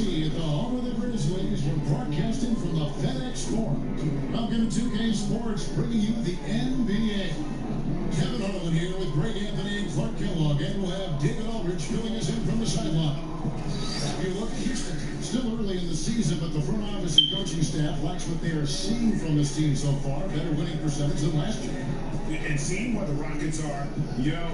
AC at the home of the Grizzlies. We're broadcasting from the FedEx Forum. Welcome to 2K Sports, bringing you the NBA. Kevin Harlan here with Greg Anthony and Clark Kellogg, and we'll have David Aldridge filling us in from the sideline. If you look at Houston, still early in the season, but the front office and coaching staff likes what they are seeing from this team so far. Better winning percentage than last year. And seeing what the Rockets are,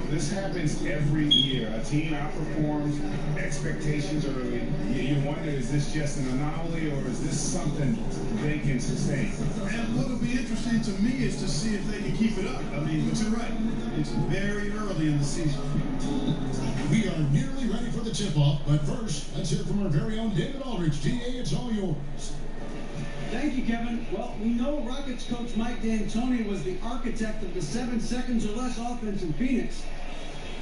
this happens every year. A team outperforms expectations early. You wonder, is this just an anomaly or is this something they can sustain? And what'll be interesting to me is to see if they can keep it up. I mean, but you're right. It's very early in the season. We are nearly ready for the tip-off, but first, let's hear from our very own David Aldridge. DA, it's all yours. Thank you, Kevin. Well, we know Rockets coach Mike D'Antoni was the architect of the 7 seconds or less offense in Phoenix.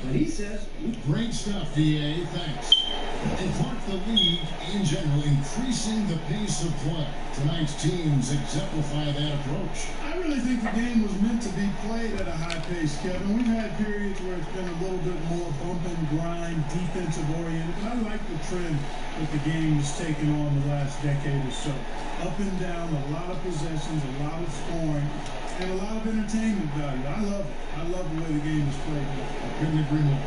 But he says... Great stuff, DA. Thanks. And Clark, the league, in general, increasing the pace of play. Tonight's teams exemplify that approach. I really think the game was meant to be played at a high pace, Kevin. We've had periods where it's been a little bit more bump and grind, defensive oriented. But I like the trend that the game has taken on the last decade or so. Up and down, a lot of possessions, a lot of scoring, and a lot of entertainment value. I love it. I love the way the game is played. I couldn't agree more.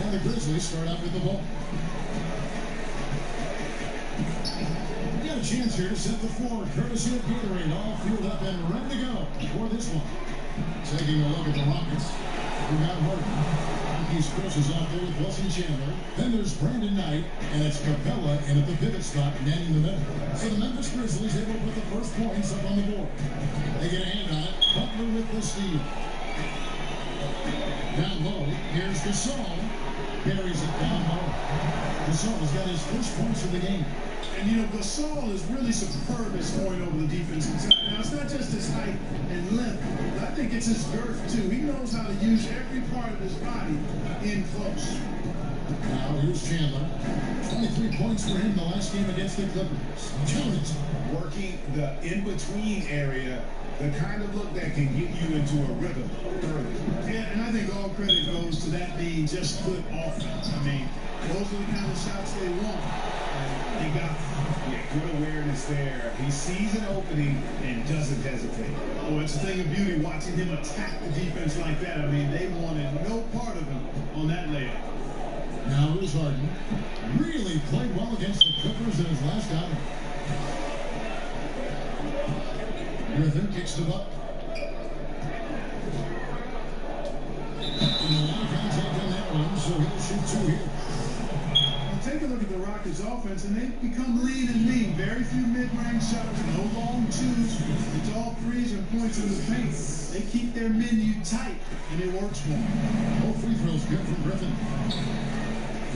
And the Grizzlies start out with the ball. Chance here to set the floor, courtesy of Gatorade, all fueled up and ready to go for this one. Taking a look at the Rockets, who got Horton. He's Chris off there with Wilson Chandler. Then there's Brandon Knight, and it's Capella in at the pivot spot, manning the middle. So the Memphis Grizzlies able to put the first points up on the board. They get a hand on it. Butler with the steal. Down low, here's Gasol. Buries it down low. Gasol's got his first points of the game. And, Gasol is really superb at scoring over the defensive side. Now, it's not just his height and length, but I think it's his girth, too. He knows how to use every part of his body in close. Now, here's Chandler. 23 points for him the last game against the Clippers. Killing it. Working the in-between area, the kind of look that can get you into a rhythm early. Yeah, and I think all credit goes to that being just good offense. I mean, those are the kind of shots they want. He got good awareness there. He sees an opening and doesn't hesitate. Oh, it's a thing of beauty watching him attack the defense like that. I mean, they wanted no part of him on that layup. Now here's Harden. Really played well against the Clippers in his last outing. Griffin kicks the butt. And a lot of contact on that one, so he'll shoot 2 here. Take a look at the Rockets' offense, and they've become lean and mean. Very few mid-range shots, no long twos. It's all threes and points in the paint. They keep their menu tight, and it works for them. Both free throws good from Griffin.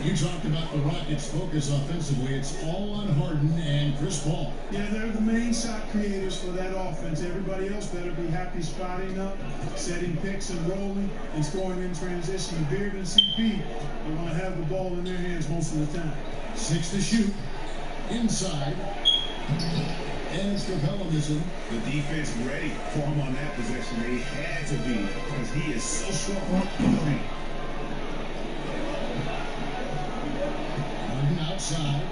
You talked about the Rockets' focus offensively. It's all on Harden and Chris Paul. Yeah, they're the main shot creators for that offense. Everybody else better be happy spotting up, setting picks and rolling, and scoring in transition. Beard and CP, they want to have the ball in their hands most of the time. 6 to shoot. Inside. And it's Capella missing. The defense ready for him on that possession. They had to be, because he is so strong. Outside.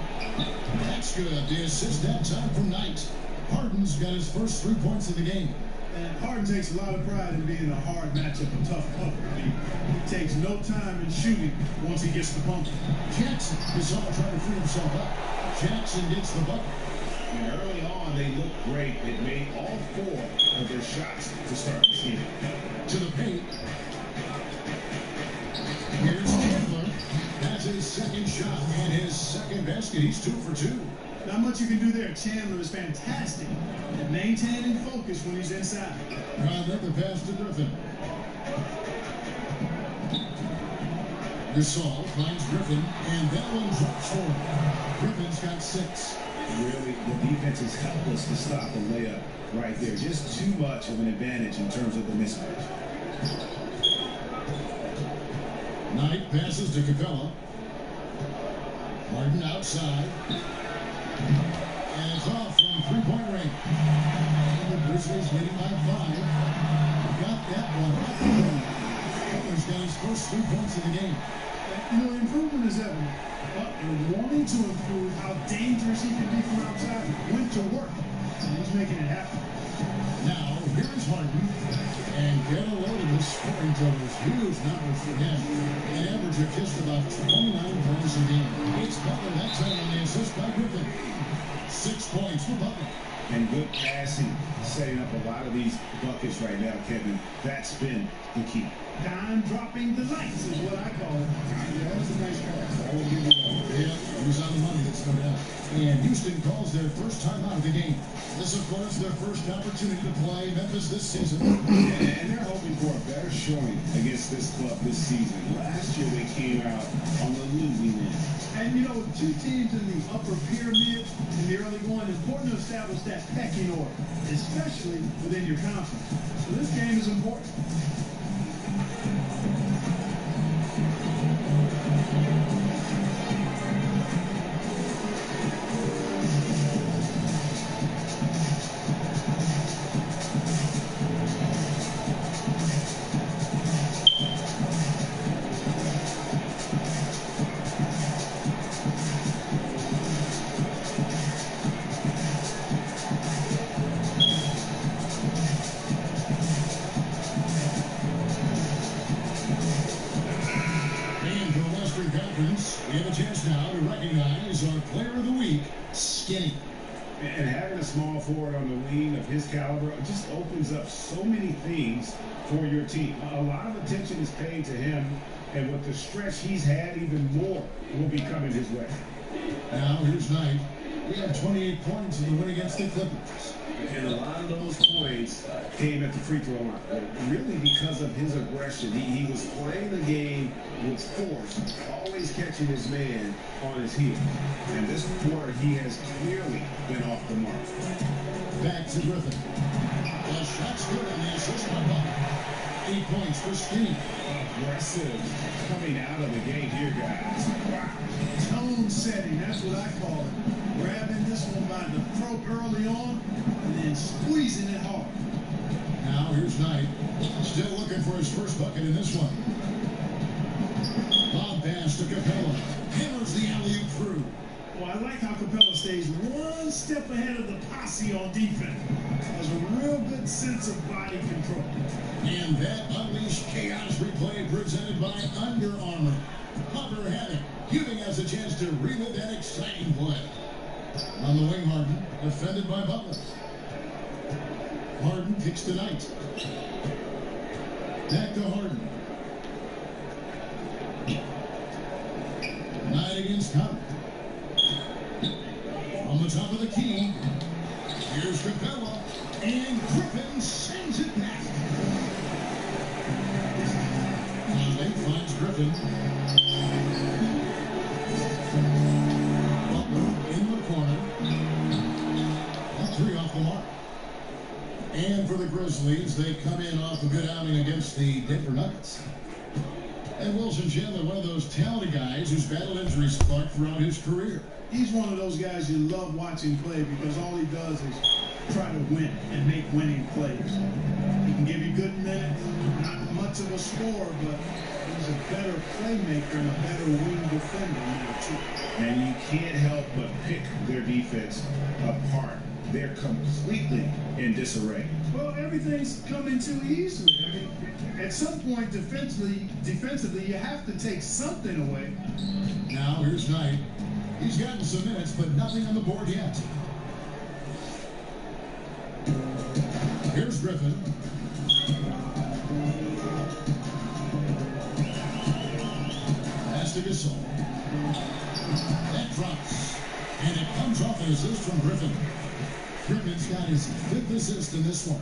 That's good. The assist that time from Knight. Harden's got his first 3 points of the game. And Harden takes a lot of pride in being a hard matchup, a tough cover. He takes no time in shooting once he gets the bump. Jackson is all trying to free himself up. Jackson gets the bucket. And early on, they looked great. It made all 4 of their shots to start the season. To the paint. Here's Chandler. That's his second shot and his second basket. He's 2 for 2. Not much you can do there. Chandler is fantastic at maintaining focus when he's inside. Another pass to Griffin. Gasol finds Griffin, and that one drops for him. Griffin's got 6. Really, the defense is helpless to stop the layup right there. Just too much of an advantage in terms of the mismatch. Knight passes to Capella. Harden outside. And it's off from three-point range. And the Grizzlies leading by 5. Got that one. Butler's got his first 3 points of the game. You know, improvement is evident. Butler wanting to improve how dangerous he can be from outside. Went to work. And he's making it happen. Now, here's Harden. And get a load of his scoring totals. Huge numbers for him. An average of just about 29 points a game. It's Butler that time on the assist by Griffin. 6 points for Butler. And good passing, setting up a lot of these buckets right now, Kevin. That's been the key. Dime dropping delights is what I call it. Yeah, that was a nice pass. I will give you that. Yeah, he was on the money. That's no doubt. And Houston calls their first time out of the game. This, of course, their first opportunity to play Memphis this season. And they're hoping for a better showing against this club this season. Last year, they came out on the losing end. And, you know, with two teams in the upper pyramid in the early going, it's important to establish that pecking order, especially within your conference. So this game is important. We have a chance now to recognize our player of the week, Skinny. And having a small forward on the wing of his caliber just opens up so many things for your team. A lot of attention is paid to him, and with the stretch he's had, even more will be coming his way. Now, here's Knight. We have 28 points in the win against the Clippers. And a lot of those points came at the free throw line, really because of his aggression. He was playing the game with force, always catching his man on his heel. And this quarter, he has clearly been off the mark. Back to Griffin. The shot's good on the assist by Butler. 8 points for Skinny. Aggressive coming out of the gate here, guys. Wow. Tone setting, that's what I call it. Grabbing this one by the throat early on and then squeezing it hard. Now here's Knight. Still looking for his first bucket in this one. Bob pass to Capella. Hammers the alley-oop through. Well, I like how Capella stays one step ahead of the posse on defense. Has a real good sense of body control. And that unleashed chaos replay presented by Under Armour. Hopper had it, giving us a chance to relive that exciting play. On the wing, Harden, defended by Butler. Harden kicks to Knight. Back to Harden. Knight against Cover. On the top of the key, here's Capella, and Griffin sends it back. Conley finds Griffin. Butler in the corner. All three off the mark. And for the Grizzlies, they come in off a good outing against the Denver Nuggets. And Wilson Chandler, one of those talented guys who's battled injuries, Clark, throughout his career. He's one of those guys you love watching play because all he does is try to win and make winning plays. He can give you good minutes, not much of a scorer, but he's a better playmaker and a better wing defender now, too. And you can't help but pick their defense apart. They're completely in disarray. Well, everything's coming too easily. I mean, at some point, defensively, you have to take something away. Now, here's Knight. He's gotten some minutes, but nothing on the board yet. Here's Griffin. Pass to Gasol. That drops. And it comes off an assist from Griffin. Griffin's got his 5th assist in this one.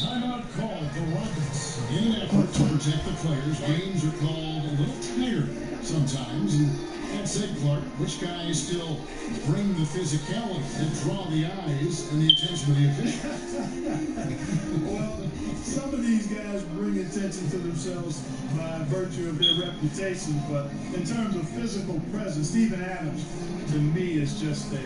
Timeout called for Rockets. In an effort to protect the players, games are called a little tired sometimes. And that said, Clark, which guys still bring the physicality and draw the eyes and the attention of the officials? Well, Some of these guys bring attention to themselves by virtue of their reputation, but in terms of physical presence, Steven Adams, to me, is just a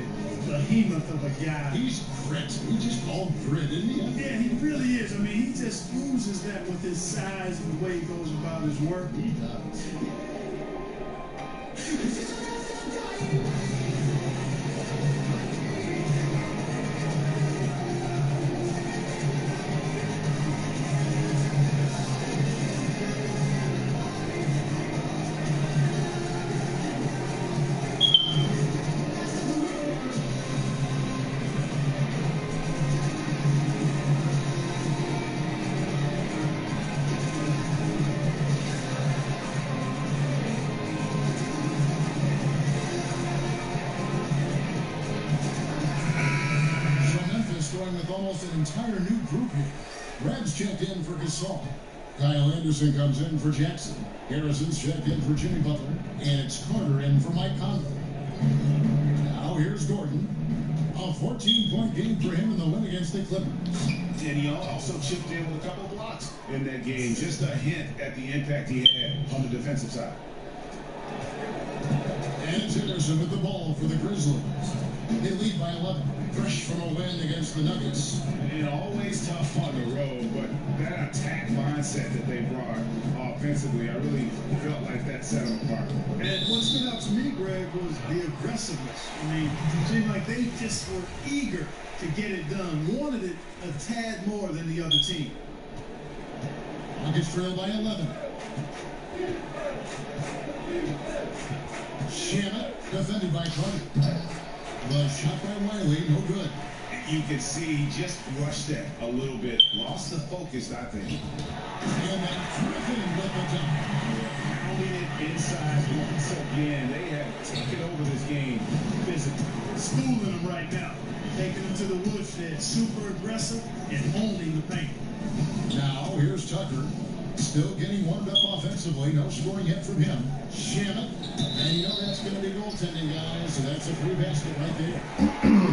behemoth of a guy. He's grit. He's just all grit, isn't he? Yeah, he really is. I mean, he just oozes that with his size and the way he goes about his work. He does. With almost an entire new group here. Reds checked in for Gasol. Kyle Anderson comes in for Jackson. Harrison's checked in for Jimmy Butler. And it's Carter in for Mike Conley. Now here's Gordon. A 14-point game for him in the win against the Clippers. And he also chipped in with a couple of blocks in that game. Just a hint at the impact he had on the defensive side. And it's Anderson with the ball for the Grizzlies. They lead by 11. Fresh from a win against the Nuggets. And always tough on the road, but that attack mindset that they brought offensively, I really felt like that set them apart. And what stood out to me, Greg, was the aggressiveness. I mean, it seemed like they just were eager to get it done, wanted it a tad more than the other team. Nuggets trail by 11. Shannon, defended by Carter. The shot by Wiley, no good. You can see he just rushed that a little bit. Lost the focus, I think. And then Griffin with the jump. Pounding it inside once again. They have taken over this game physically. Schooling them right now. Taking them to the woodshed. Super aggressive and owning the paint. Now, here's Tucker. Still getting warmed up offensively. No scoring yet from him. Shannon. And you know that's going to be goaltending, guys. So that's a free basket right there.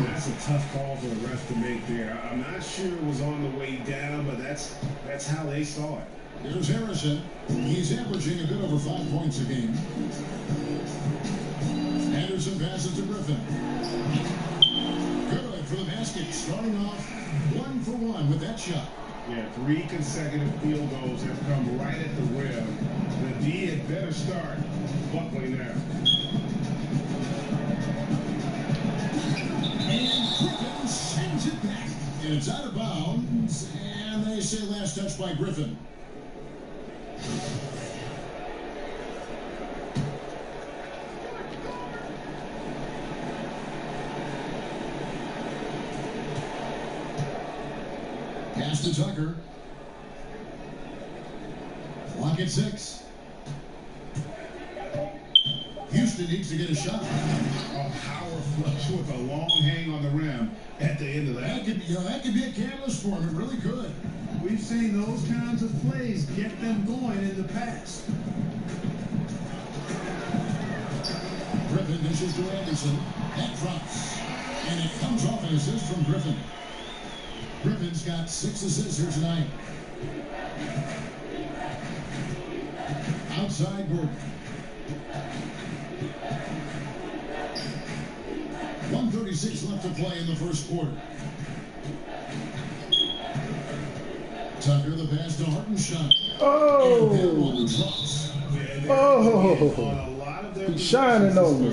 That's a tough call for the ref to make there. I'm not sure it was on the way down, but that's how they saw it. Here's Harrison. He's averaging a bit over 5 points a game. Anderson passes to Griffin. Good for the basket. Starting off 1 for 1 with that shot. Yeah, 3 consecutive field goals have come right at the rim. The D had better start buckling there. And Griffin sends it back. And it's out of bounds. And they say last touch by Griffin. Pass to Tucker. Clock at 6. Houston needs to get a shot. A power flush with a long hang on the rim at the end of that. That could be a catalyst for him. It really could. We've seen those kinds of plays get them going in the past. Griffin dishes to Anderson. That drops. And it comes off an assist from Griffin. Griffin's got 6 assists here tonight. Outside Gordon. 1:36 left to play in the first quarter. Tucker the pass to Hartenstein. Oh! And that one drops. Oh! He's shining on me.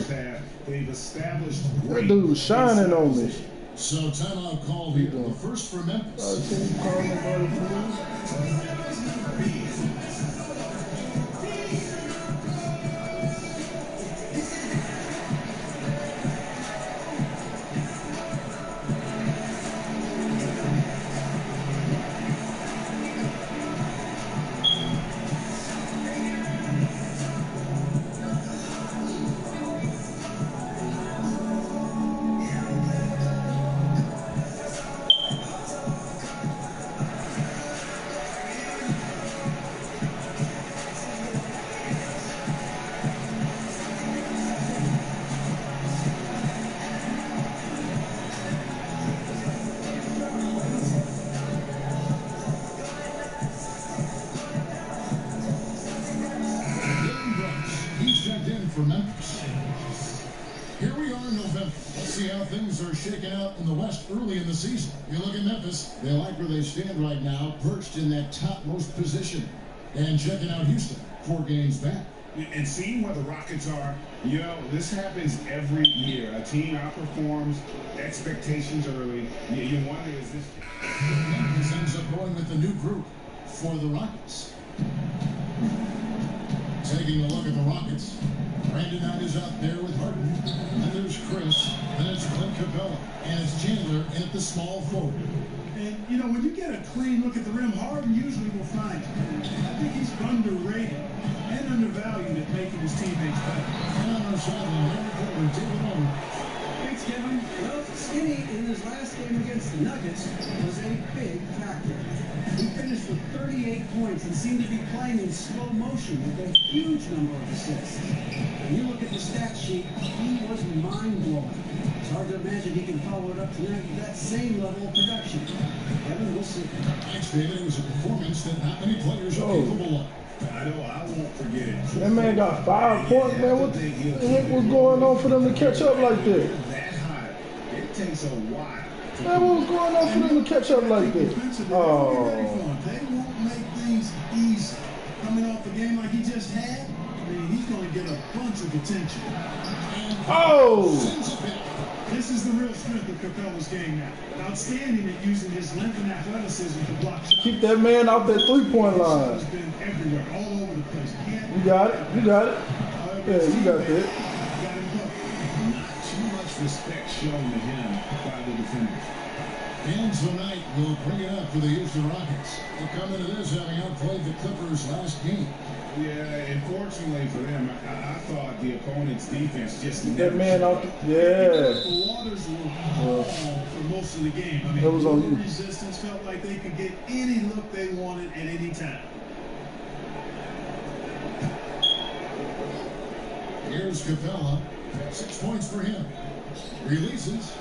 They've established That dude shining on me. So timeout call here. The first for Memphis. Can you call nobody, please? Here we are in November. Let's see how things are shaking out in the West early in the season. You look at Memphis, they like where they stand right now, perched in that topmost position. And checking out Houston, 4 games back. And seeing where the Rockets are, this happens every year. A team outperforms expectations early. You wonder, is this... Memphis ends up going with the new group for the Rockets. Taking a look at the Rockets, Brandon Knight is out there with Harden. Then there's Chris. Then it's Clint Capella. And it's Chandler in at the small forward. And, when you get a clean look at the rim, Harden usually will find it. I think he's underrated and undervalued at making his teammates better. And on our sideline, Larry Portland, take it over. Thanks, Kevin. Well, Skinny in his last game against the Nuggets was a big factor. He finished with 38 points and seemed to be playing in slow motion with a huge number of assists. When you look at the stat sheet, he was mind-blowing. It's hard to imagine he can follow it up tonight with that same level of production. Kevin, we'll see. Thanks, David. It was a performance that not many players are capable of. I know, I won't forget it. That man got 5 points, man. What the heck was going on for them to catch up like that? That high, it takes a while. Man, what was going on for them to catch up like that? Oh. They won't make things easy. Coming off a game like he just had, he's going to get a bunch of attention. Oh! This is the real strength of Capella's game now. Outstanding at using his length and athleticism to block shots. Keep that man off that 3-point line. He's been everywhere, all over the place. You got it. You got it. Yeah, you got that. Not too much respect shown to him by the defenders. And tonight will bring it up for the Houston Rockets. They come into this having outplayed the Clippers last game. Yeah, unfortunately for them, I thought the opponent's defense just That man out. Yeah. The Waters were for most of the game. That was on you. Resistance felt like they could get any look they wanted at any time. Here's Capella. 6 points for him. Releases.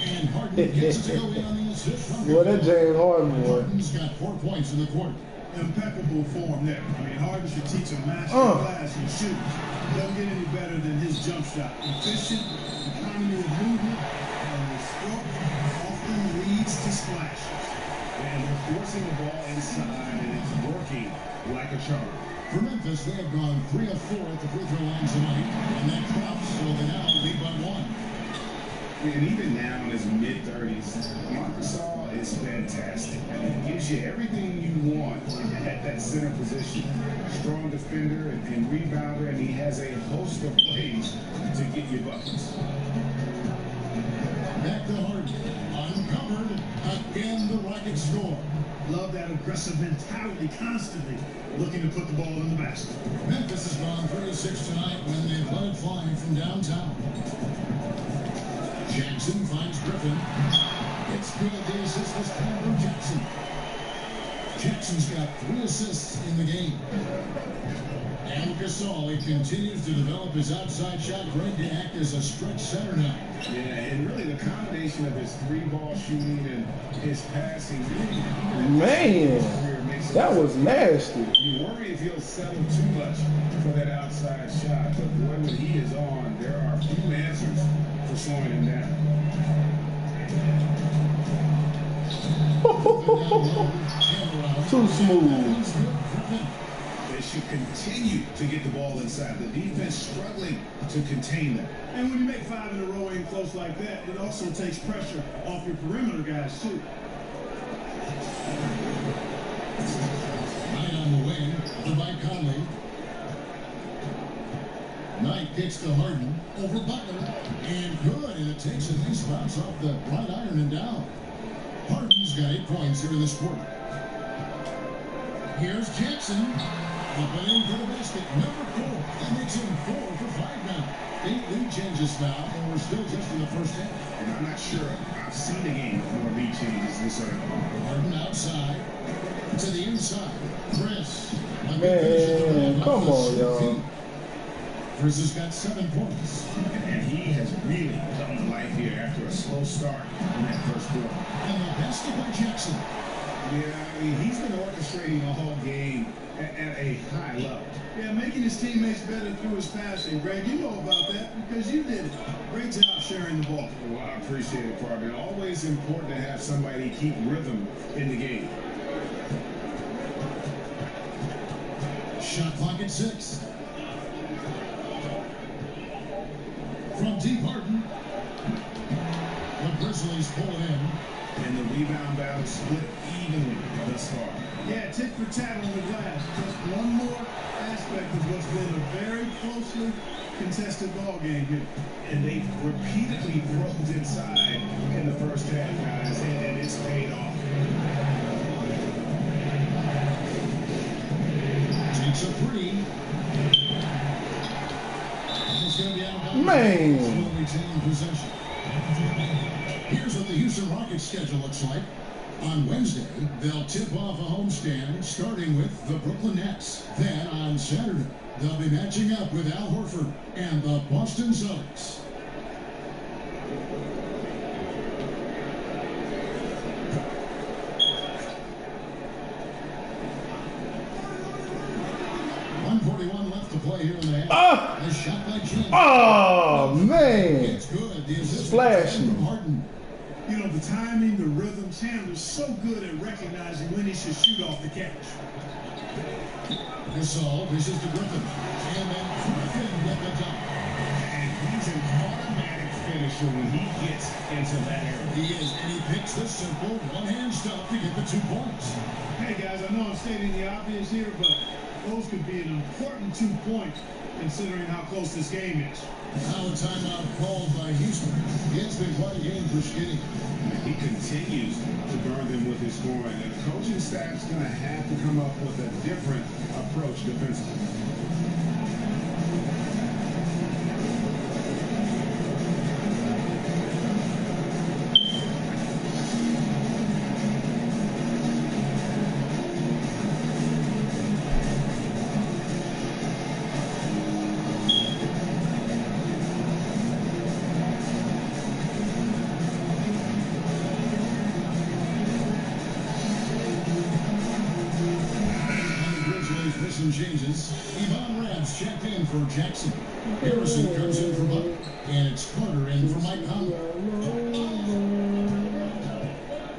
And Harden gets to go in on the assist from Boy, that James Harden, boy. Harden's got 4 points in the quarter. Impeccable form there. Harden should teach a master class in shooting. Doesn't get any better than his jump shot. Efficient, economy of movement, and the stroke often leads to splashes. And they're forcing the ball inside, and it's working like a charm. For Memphis, they have gone 3 of 4 at the free throw line tonight, and that drops, so they now lead by 1. And even now in his mid-30s, Marcus is fantastic. It gives you everything you want at that center position. Strong defender and rebounder, and he has a host of ways to get you buckets. Back to Harden. Uncovered. Again, the Rockets score. Love that aggressive mentality, constantly looking to put the ball in the basket. Memphis has gone 3 of 6 tonight when they've let it fly from downtown. Jackson finds Griffin. It's good. The assist was Cameron Jackson. Jackson's got 3 assists in the game. And Gasol, he continues to develop his outside shot, ready to act as a stretch center now. Yeah, and really the combination of his 3-ball shooting and his passing. Man, that was nasty. You worry if he'll settle too much for that outside shot, but boy, when he is on, there are few answers for slowing him down. Too smooth. They should continue to get the ball inside. The defense struggling to contain them. And when you make 5 in a row in close like that, it also takes pressure off your perimeter guys, too. Knight on the wing, over by Conley. Knight kicks to Harden, over Butler, and good, and it takes a nice bounce off the right iron and down. Harden's got 8 points here in this quarter. Here's Jackson, up and in for the basket, number 4. That makes him 4 for 5 now. 8 lead changes now, and we're still just in the first half. And I'm not sure I've seen a game with more lead changes this early. Harden outside, to the inside. Chris. Man, come on, y'all. Chris has got 7 points. And he has really come to life here after a slow start in that first quarter. And the basket by Jackson. Yeah, he's been orchestrating the whole game at a high level. Yeah, making his teammates better through his passing. Greg, you know about that because you did it. Great job sharing the ball. Well, I appreciate it, partner. Always important to have somebody keep rhythm in the game. Shot clock at 6. From deep, Harden. The Grizzlies pull it in. And the rebound battle split evenly thus far. Yeah, tit for tat on the glass. Just one more aspect of what's been a very closely contested ball game here. And they repeatedly broke inside in the first half, guys, and it's paid off. Takes a three. It's going to be out of bounds. Man. Still retaining possession. Here's what the Houston Rockets schedule looks like. On Wednesday, they'll tip off a homestand starting with the Brooklyn Nets. Then on Saturday, they'll be matching up with Al Horford and the Boston Celtics. .141 left to play here in the half. A shot by James. Oh, man. It's good. The assist Splashing. from Harden. You know, the timing, the rhythm, Chandler's so good at recognizing when he should shoot off the catch. Gasol dishes to Griffin. And then Griffin with the dunk. And he's an automatic finisher when he gets into that area. He is, and he picks the simple one-hand stuff to get the 2 points. Hey, guys, I know I'm stating the obvious here, but those could be an important 2 points considering how close this game is. Now a timeout called by Houston. It's been quite a game for Skinny. He continues to burn them with his scoring. And the coaching staff's going to have to come up with a different approach defensively. Changes. Yvonne Rabs checked in for Jackson. Harrison comes in for Buck. And it's Carter in for Mike Conley.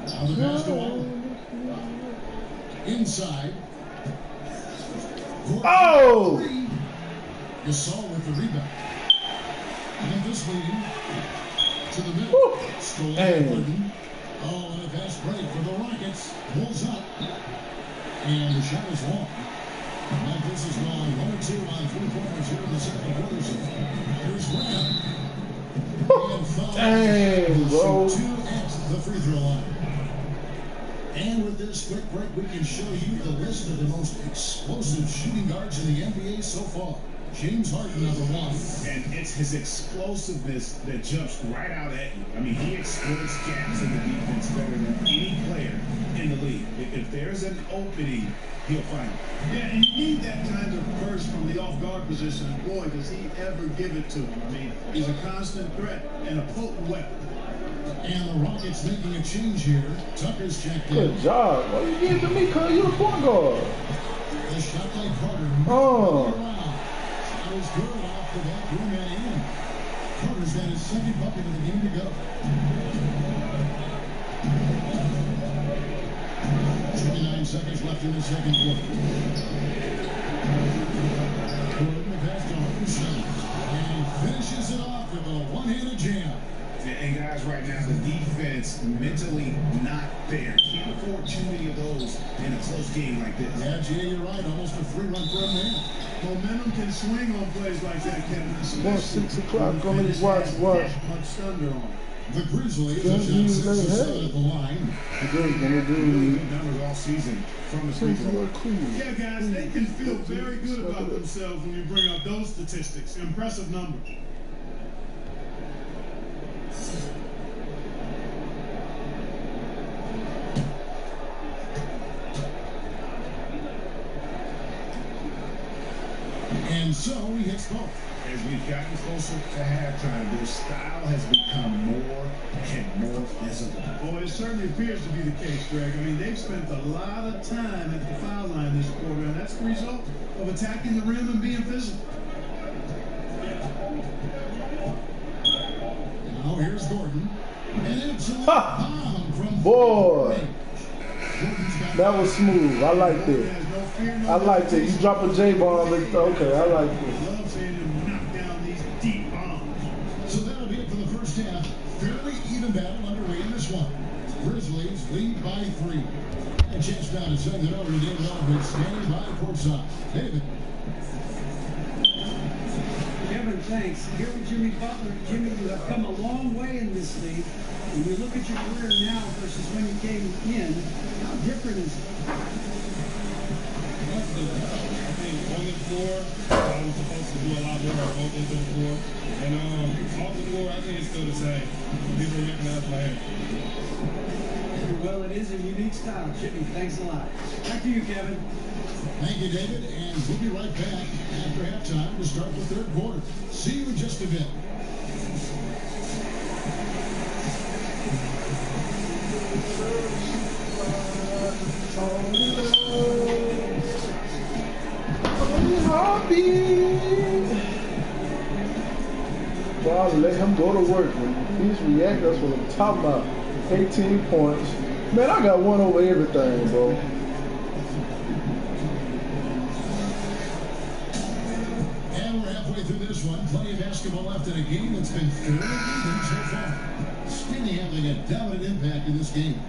Now the pass to Allen. Inside. Oh! Gasol with the rebound. Memphis leading to the middle. Stolen by Gordon. Oh, and a fast break for the Rockets. Pulls up. And the shot is long. Memphis has gone 1 or 2 on 3-pointers here in the second quarter. So here's Graham. Dang, bro. 2 at the free throw line. And with this quick break, we can show you the list of the most explosive shooting guards in the NBA so far. James Harden, number 1. And it's his explosiveness that jumps right out at you. I mean, he exploits gaps in the defense better than any player in the league. If there's an opening, he'll find it. Yeah, and you need that kind of burst from the off-guard position. And boy, does he ever give it to him. I mean, he's a constant threat and a potent weapon. And the Rockets making a change here. Tucker's checked in. Good job. What you did to me, cuz you're a point guard. The shot by Carter. Oh. That was good off the back. Room and in. Carter's got his second bucket of the game to go. 29 seconds left in the second quarter. Gordon, the pass to Harden. And he finishes it off with a one-handed jam. And guys, right now, the defense mentally not there. Can't afford too many of those in a close game like this. Yeah, Jay, you're right. Almost a free run for a man. Momentum can swing on plays like that, Kevin. About 6 o'clock, go ahead and watch. Much thunder on. The Grizzlies have shot 6 of 7 at the line. Good numbers all season from the free throw. Yeah, guys, they can feel very good about themselves when you bring up those statistics. Impressive numbers. And so he hits both. As we've gotten closer to halftime, their style has become more and more visible. Boy, it certainly appears to be the case, Greg. I mean, they've spent a lot of time at the foul line this quarter, and that's the result of attacking the rim and being physical. Now here's Gordon. An absolute bomb from boy. That was smooth. I like that. I like that. You drop a J-bomb. Okay, I like this. Love seeing him knock down these deep bombs. So that'll be it for the first half. Fairly even battle underway in this one. Grizzlies lead by 3. And chance now to send it over to David Aldridge, standing by courtside. David. Kevin, thanks. Here with Jimmy Butler. Jimmy, you have come a long way in this league. When you look at your career now versus when you came in, how different is it? I think on the floor, I was supposed to do a lot more on both ends of the floor. And off the floor, I think it's still the same. People recognize my hand. Well, it is a unique style. Jimmy, thanks a lot. Back to you, Kevin. Thank you, David. And we'll be right back after halftime to start the third quarter. See you in just a bit. Well, let him go to work. When he's react, that's what I'm talking about. 18 points. Man, I got one over everything, bro. And we're halfway through this one. Plenty of basketball left in a game that's been fairly even so far. Skinny having a dominant impact in this game.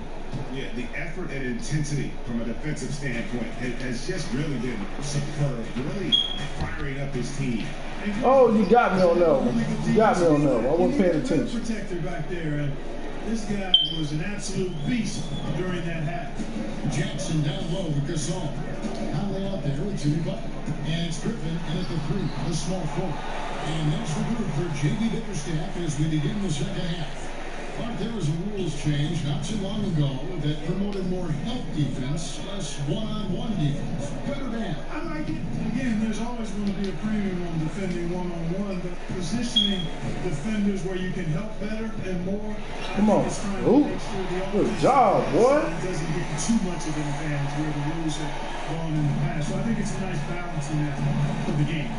Yeah, the effort and intensity from a defensive standpoint has just really been superb. Really firing up his team. Oh, you got me on that one. You got me on that one. I wasn't paying attention. Protector back there, and this guy was an absolute beast during that half. Jackson down low with Gasol. Conley out there with Jimmy Butler. And it's Griffin in at the 3, the small forward. And that's the group for J.B. Bickerstaff as we begin the second half. But there was a rules change not too long ago that promoted more help defense, less one-on-one defense. Good or bad? I like it. Again, there's always going to be a premium on defending one-on-one, but positioning defenders where you can help better and more. Come on. Ooh, good job, boy. Doesn't get too much of an advantage where the rules have gone in the past. So I think it's a nice balance in that for the game.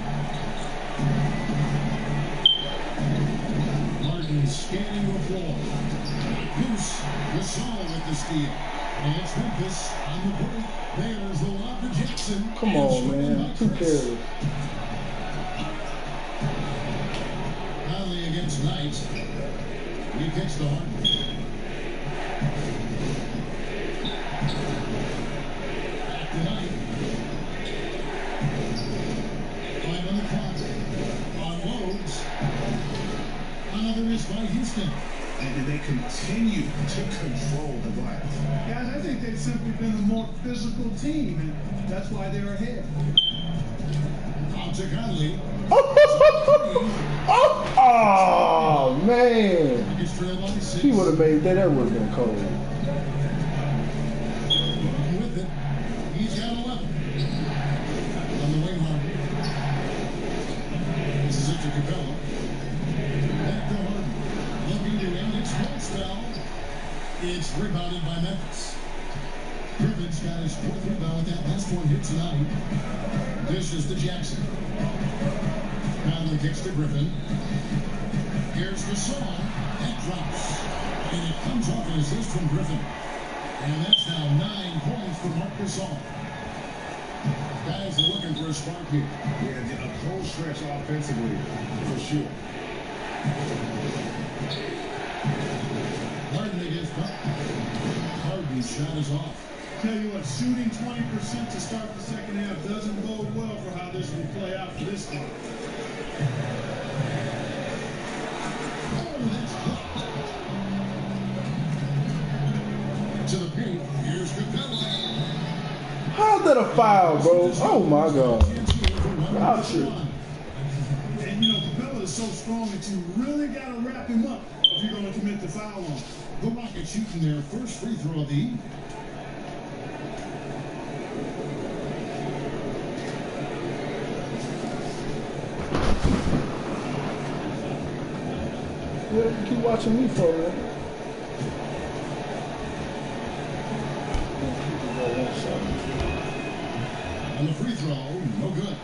Scanning the floor. Goose, Gasol with the steal. And it's Memphis on the break. There's the lob to Jackson. Come on, man. Who cares? Conley against Knight. He kicks the Harden. Back to Knight. 5 on the clock. On Loads. Another miss by Houston. And they continue to control the glass. Guys, I think they've simply been a more physical team, and that's why they're ahead. Out to Conley. Oh, man. He would have made that. That would have been cold. With it, he's got 11. On the wing line. This is it to Capella. Back to Harden. Looking to end its full spell. It's rebounded by Memphis. Griffin's got his 4th rebound with that last one hit tonight. This is to Jackson. Conley kicks to Griffin. Here's Gasol. That drops. And it comes off an assist from Griffin. And that's now 9 points for Marc Gasol. Guys are looking for a spark here. Yeah, a cold stretch offensively, for sure. Harden against Butler. Harden's shot is off. Tell you what, shooting 20% to start the second half doesn't bode well for how this will play out for this team. Oh, that's blocked. To the paint. Here's Capella. How's that a foul, bro? Oh, my God. Gotcha. And, you know, Capella is so strong that you really got to wrap him up if you're going to commit the foul on. The Rockets shooting their first free throw of the evening. What you keep watching me for, man? On the free throw, no good.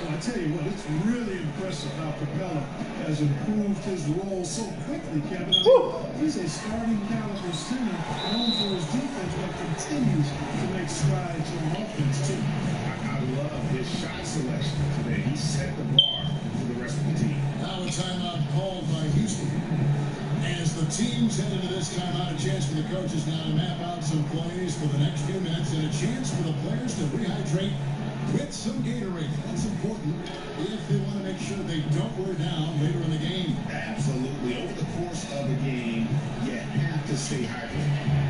Well, I tell you what, it's really impressive how Capella has improved his role so quickly, Kevin. I mean, he's a starting caliber center, known for his defense, but continues to make strides on offense, too. I love his shot selection today. He set the bar for the rest of the team. Now a timeout called by Houston. As the teams head into this timeout, a chance for the coaches now to map out some plays for the next few minutes and a chance for the players to rehydrate with some Gatorade. That's important if they want to make sure they don't wear down later in the game. Absolutely. Over the course of the game, you have to stay hydrated.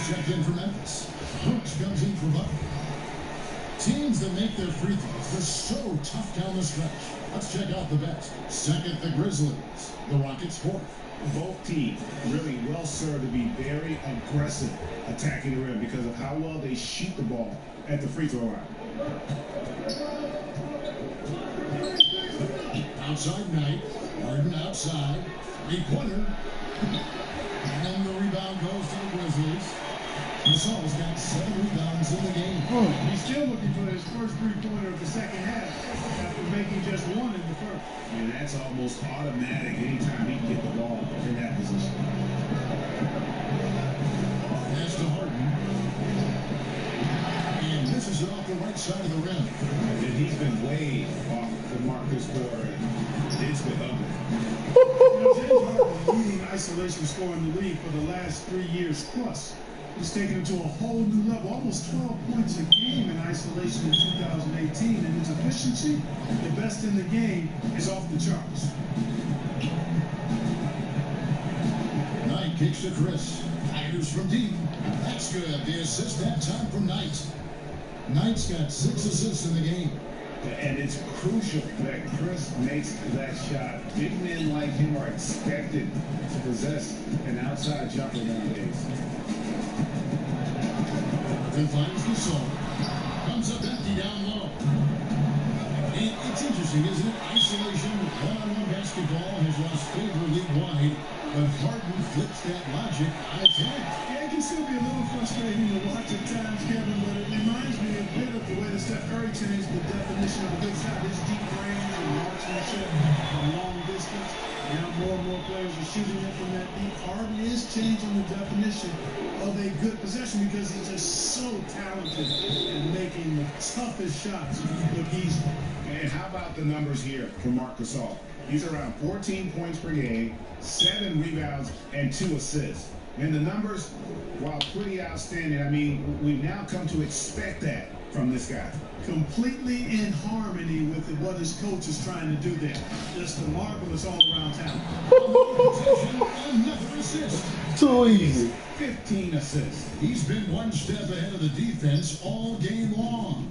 Checked in for Memphis. Brooks comes in for Buck. Teams that make their free throws, they're so tough down the stretch. Let's check out the best. Second, the Grizzlies. The Rockets, fourth. Both teams really well served to be very aggressive attacking the rim because of how well they shoot the ball at the free throw line. Outside Knight. Harden outside. Three-pointer. And the rebound goes to the Grizzlies. Gasol's got 7 rebounds in the game. He's still looking for his first three-pointer of the second half after making just one in the first. And that's almost automatic anytime he can get the ball in that position. Pass to Harden. And misses it off the right side of the rim. And he's been way off the Marcus score. It's been ugly. James Harden leading isolation scorer in the league for the last 3 years plus. He's taken it to a whole new level, almost 12 points a game in isolation in 2018, and his efficiency, the best in the game, is off the charts. Knight kicks to Chris. Fires from deep. That's good. The assist that time from Knight. Knight's got 6 assists in the game. And it's crucial that Chris makes that shot. Big men like him are expected to possess an outside jumper nowadays. Then finds Gasol. Comes up empty down low. And it's interesting, isn't it? Isolation, one-on-one basketball has lost favor league-wide, but Harden flips that logic on its head. Yeah, it can still be a little frustrating to watch at times, Kevin, but it reminds me a bit of the way that Steph Curry changed the definition of a good shot. His deep range and marksmanship from long distance. Now more and more players are shooting it from that deep. Harden is changing the definition of a good possession because he's just so talented at making the toughest shots look easy. And how about the numbers here for Marc Gasol? He's around 14 points per game, 7 rebounds, and 2 assists. And the numbers, while pretty outstanding, I mean, we've now come to expect that from this guy. Completely in harmony with what his coach is trying to do there. Just a marvelous all-around talent. Another assist. Too easy. 15 assists. He's been one step ahead of the defense all game long.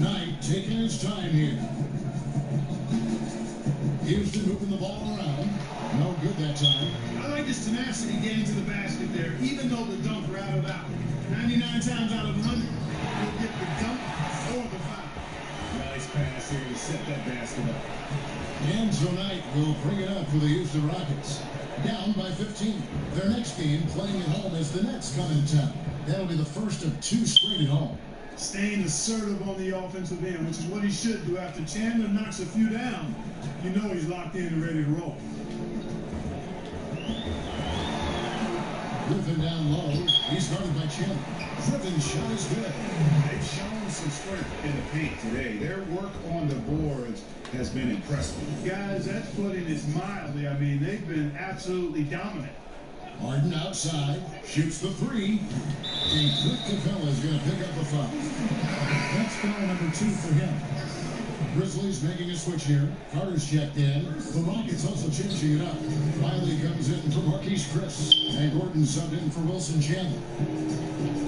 Knight taking his time here. Houston moving the ball around. No good that time. I like his tenacity getting to the basket there, even though the dunk rattled out. 99 times out of 100, he'll get the dunk or the foul. Nice pass here to set that basket up. And so Knight will bring it up for the Houston Rockets. Down by 15. Their next game playing at home as the Nets come into town. That'll be the first of 2 straight at home. Staying assertive on the offensive end, which is what he should do. After Chandler knocks a few down, you know he's locked in and ready to roll. Griffin down low. He's guarded by Chandler. Griffin's shot is good. They've shown some strength in the paint today. Their work on the boards has been impressive. Guys, that's putting it mildly. I mean, they've been absolutely dominant. Harden outside, shoots the 3. And Cliff Capella is going to pick up the foul. That's foul number 2 for him. Grizzlies making a switch here. Carter's checked in. The Rockets also changing it up. Riley comes in for Marquise Chris. And Gordon subbed in for Wilson Chandler.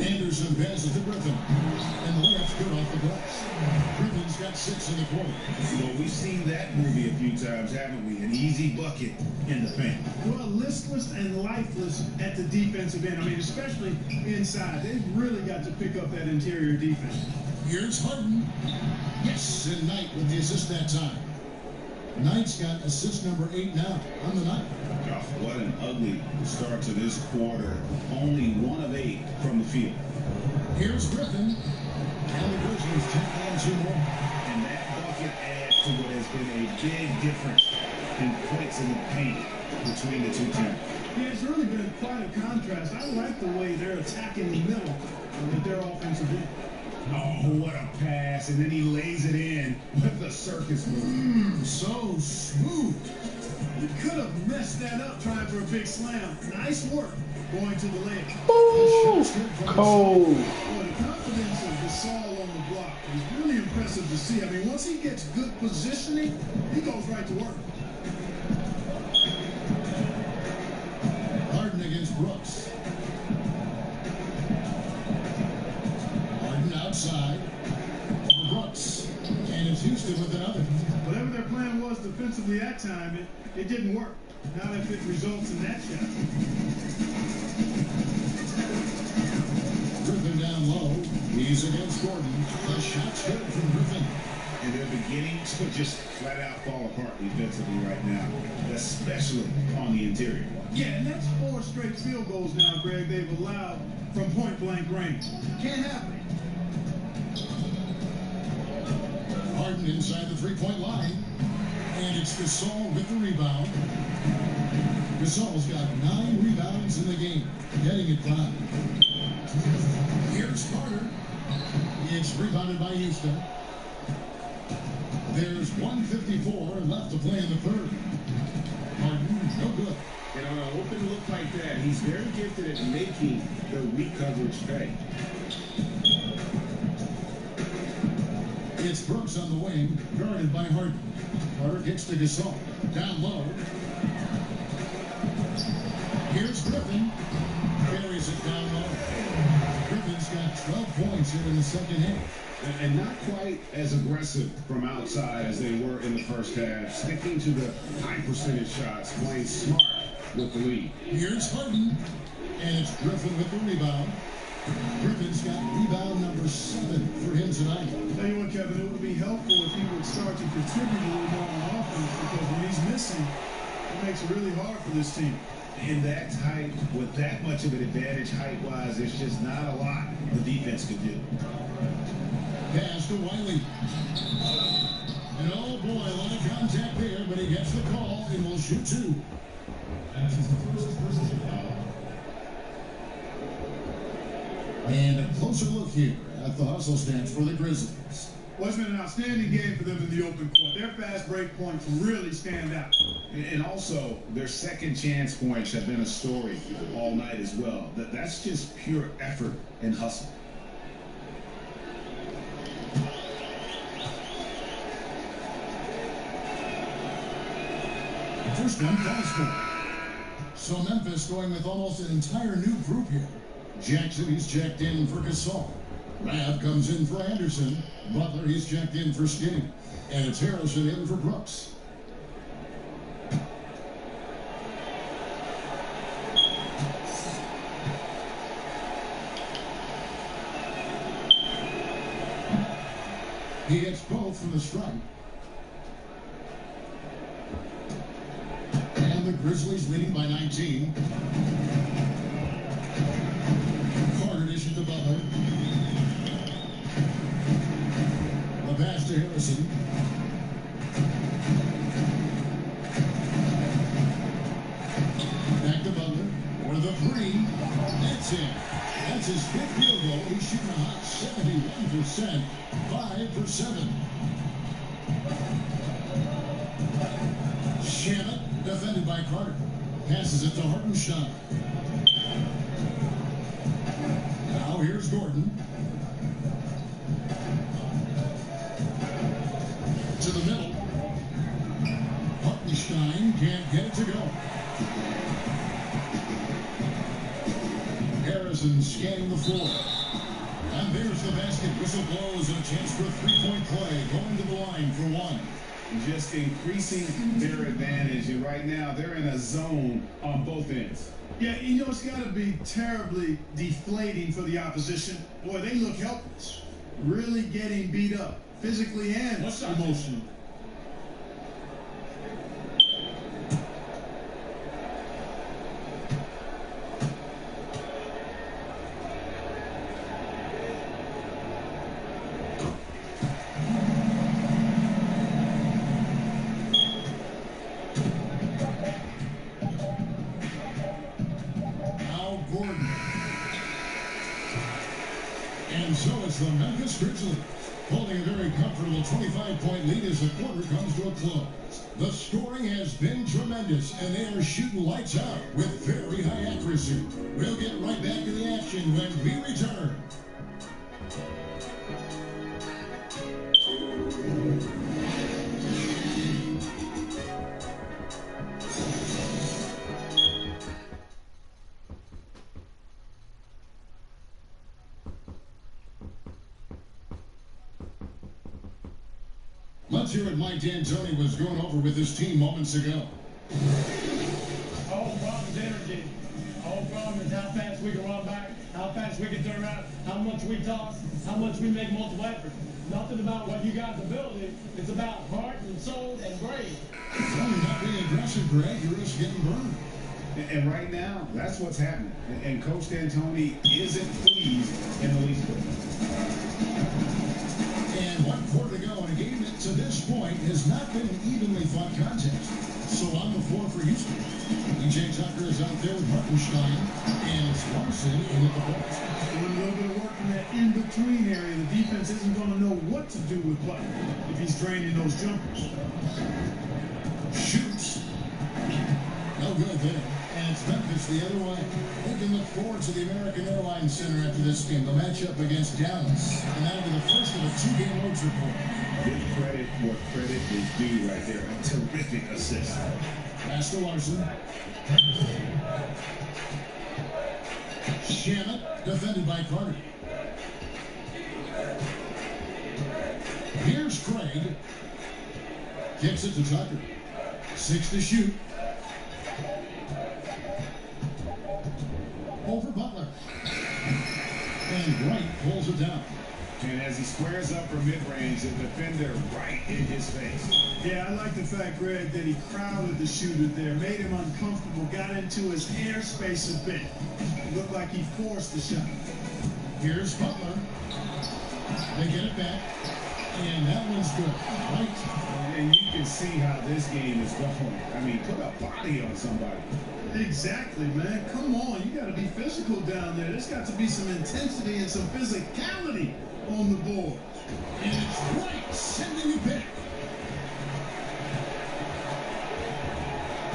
Anderson passes to Griffin. And the layup's good off the glass. Griffin's got 6 in the quarter. Well, we've seen that movie a few times, haven't we? An easy bucket in the paint. Well, listless and lifeless at the defensive end. I mean, especially inside. They've really got to pick up that interior defense. Here's Harden. Yes, and Knight with the assist that time. Knight's got assist number 8 now on the night. Oh, what an ugly start to this quarter. Only 1 of 8 from the field. Here's Griffin. And the Grizzlies take on 2 more. And that bucket adds to what has been a big difference in points in the paint between the two teams. Yeah, it's really been quite a contrast. I like the way they're attacking the middle with their offensive end. Oh, what a pass. And then he lays it in with the circus move. So smooth. You could have messed that up trying for a big slam. Nice work going to the leg. Ooh, cold. Well, the confidence of Gasol on the block is really impressive to see. I mean, once he gets good positioning, he goes right to work. Harden against Brooks. Harden outside. Brooks. And it's Houston with another. Whatever their plan was defensively at time, it didn't work. Now if it results in that shot. Griffin down low. He's against Gordon. The shot's good from Griffin. And they're beginning to just flat out fall apart defensively right now, especially on the interior. Yeah, and that's 4 straight field goals now, Greg, they've allowed from point-blank range. Can't happen. Harden inside the 3-point line. And it's Gasol with the rebound. Gasol's got 9 rebounds in the game, getting it done. Here's Carter. It's rebounded by Houston. There's 1:54 left to play in the third. Harden, no good. And on an open look like that, he's very gifted at making the weak coverage pay. It's Brooks on the wing, guarded by Harden. Carter kicks to Gasol. Down low. Here's Griffin. Carries it down low. Griffin's got 12 points here in the second half. And not quite as aggressive from outside as they were in the first half. Sticking to the high percentage shots, playing smart with the lead. Here's Harden. And it's Griffin with the rebound. Griffin's got rebound number 7 for him tonight. Tell you what, Kevin, it would be helpful if he would start to contribute a little more on offense, because when he's missing, it makes it really hard for this team. In that height, with that much of an advantage height-wise, there's just not a lot the defense could do. Pass to Wiley. And oh boy, a lot of contact there, but he gets the call and will shoot 2. And a closer look here at the hustle stance for the Grizzlies. Well, it's been an outstanding game for them in the open court. Their fast break points really stand out. And also, their second chance points have been a story all night as well. That's just pure effort and hustle. First one calls for. So Memphis going with almost an entire new group here. Jackson, he's checked in for Gasol. Rab comes in for Anderson. Butler, he's checked in for Skinny. And it's Harrison in for Brooks. He hits both from the strike. And the Grizzlies leading by 19. Carter dishes to Butler. The pass to Harrison. Back to Butler. For the 3. That's it. That's his 5th field goal. He's shooting a hot 71%. 5 for 7. Shamit defended by Carter. Passes it to Hartenstein. Now here's Gordon. can't get it to go. Harrison scanning the floor. And there's the basket. Whistle blows and a chance for a three-point play. Going to the line for one. Just increasing their advantage. And right now, they're in a zone on both ends. Yeah, you know, it's got to be terribly deflating for the opposition. Boy, they look helpless. Really getting beat up, physically and emotionally. And so it's the Memphis Grizzlies holding a very comfortable 25-point lead as the quarter comes to a close. The scoring has been tremendous, and they are shooting lights out with very high accuracy. We'll get right back to the action when we return. Let's hear what Mike D'Antoni was going over with his team moments ago. All problem is energy. All problem is how fast we can run back, how fast we can turn around, how much we toss, how much we make multiple efforts. Nothing about what you guys are building. It's about heart and soul and brain. Well, you're not being aggressive, Greg. You're just getting burned. And right now, that's what's happening. And Coach D'Antoni isn't pleased in the least bit. And 1 quarter to go in a game that to this point has not been an evenly fought contest. So on the floor for Houston, E.J. Tucker is out there with Hartenstein, and it's Larson in at the post. Doing a little bit of work in that in-between area. The defense isn't going to know what to do with Butler if he's draining those jumpers. Shoots. No good there. And it's Memphis the other way. They can look forward to the American Airlines Center after this game. The matchup against Dallas. And that'll be the first of a two-game road report. Give credit where credit is due right there. A terrific assist. Pass to Larson. Shamet, defended by Carter. Here's Craig. Kicks it to Tucker. 6 to shoot. Over Butler. And Wright pulls it down. And as he squares up for mid-range, the defender right in his face. Yeah, I like the fact, Greg, that he crowded the shooter there, made him uncomfortable, got into his airspace a bit. It looked like he forced the shot. Here's Butler. They get it back. And that one's good. Right. And you can see how this game is going. I mean, put a body on somebody. Exactly, man. Come on. You got to be physical down there. There's got to be some intensity and some physicality on the board. And it's Wright sending it back.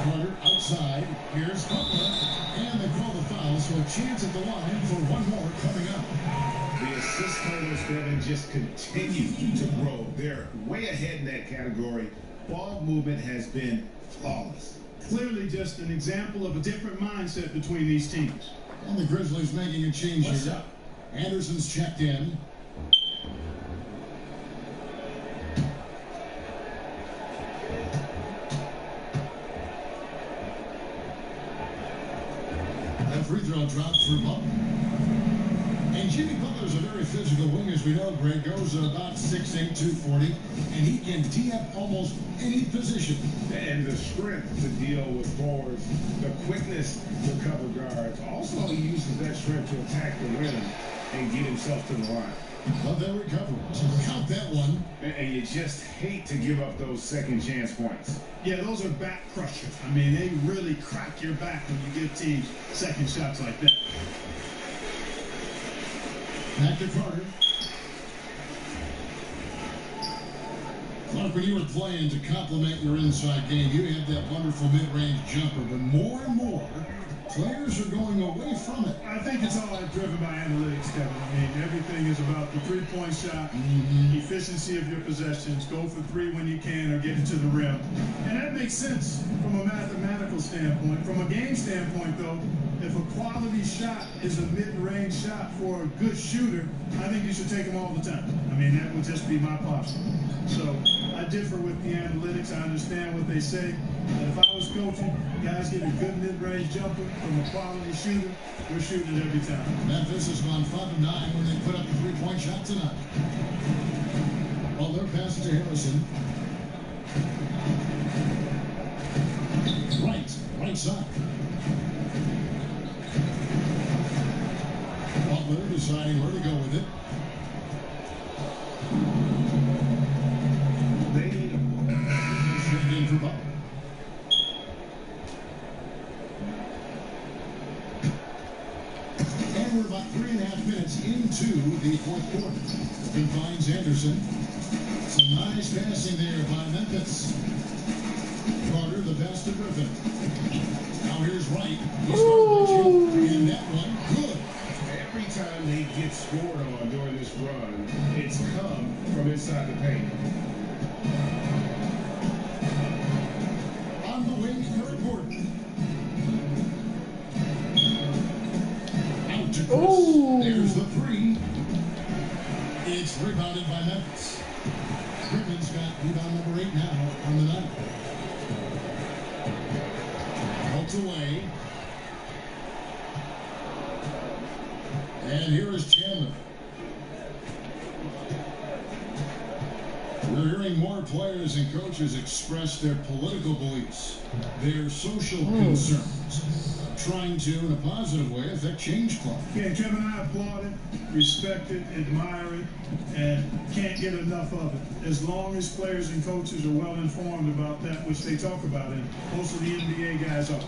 Carter outside. Here's Butler. And they call the foul, so a chance at the line for one more coming up. The assist totals, Devin, just continue to grow. They're way ahead in that category. Ball movement has been flawless. Clearly just an example of a different mindset between these teams. And the Grizzlies making a change What's here. up? Anderson's checked in. That free throw drops for Butler. And Jimmy Butler's a very physical wing, as we know. Greg goes about 6'8", 240, and he can tee up almost any position. And the strength to deal with forwards, the quickness to cover guards. Also, he uses that strength to attack the rim and get himself to the line. Love that recovery. So count that one. And you just hate to give up those second chance points. Yeah, those are back crushers. I mean, they really crack your back when you give teams second shots like that. Back to Carter. Clark, when you were playing to complement your inside game, you had that wonderful mid-range jumper, but more and more, Players are going away from it. I think it's all driven by analytics, Kevin. I mean, everything is about the three-point shot, efficiency of your possessions, go for three when you can or get it to the rim. And that makes sense from a mathematical standpoint. From a game standpoint, though, if a quality shot is a mid-range shot for a good shooter, I think you should take them all the time. I mean, that would just be my posture. So I differ with the analytics. I understand what they say. And if I was coaching, guys get a good mid-range jumper from a quality shooter, we're shooting it every time. Memphis has gone 5 of 9 when they put up a three-point shot tonight. Well, they're passing to Harrison. Right side. Butler deciding where to go with it. They need him. Straight in for Butler. And we're about 3.5 minutes into the fourth quarter. Griffin finds Anderson. Some nice passing there by Memphis. Carter, the pass to Griffin. Now here's Wright. He's and that one, good. Every time they get scored on during this run, it's come from inside the paint. On the wing, Eric Gordon. Out to Chris. There's the three. It's rebounded by Memphis. Griffin's got rebound number 8 now on the night. Poked away. And here is Chandler. We're hearing more players and coaches express their political beliefs, their social concerns, trying to, in a positive way, affect change club. Yeah, Kevin, I applaud it, respect it, admire it, and can't get enough of it. As long as players and coaches are well informed about that which they talk about, and most of the NBA guys are.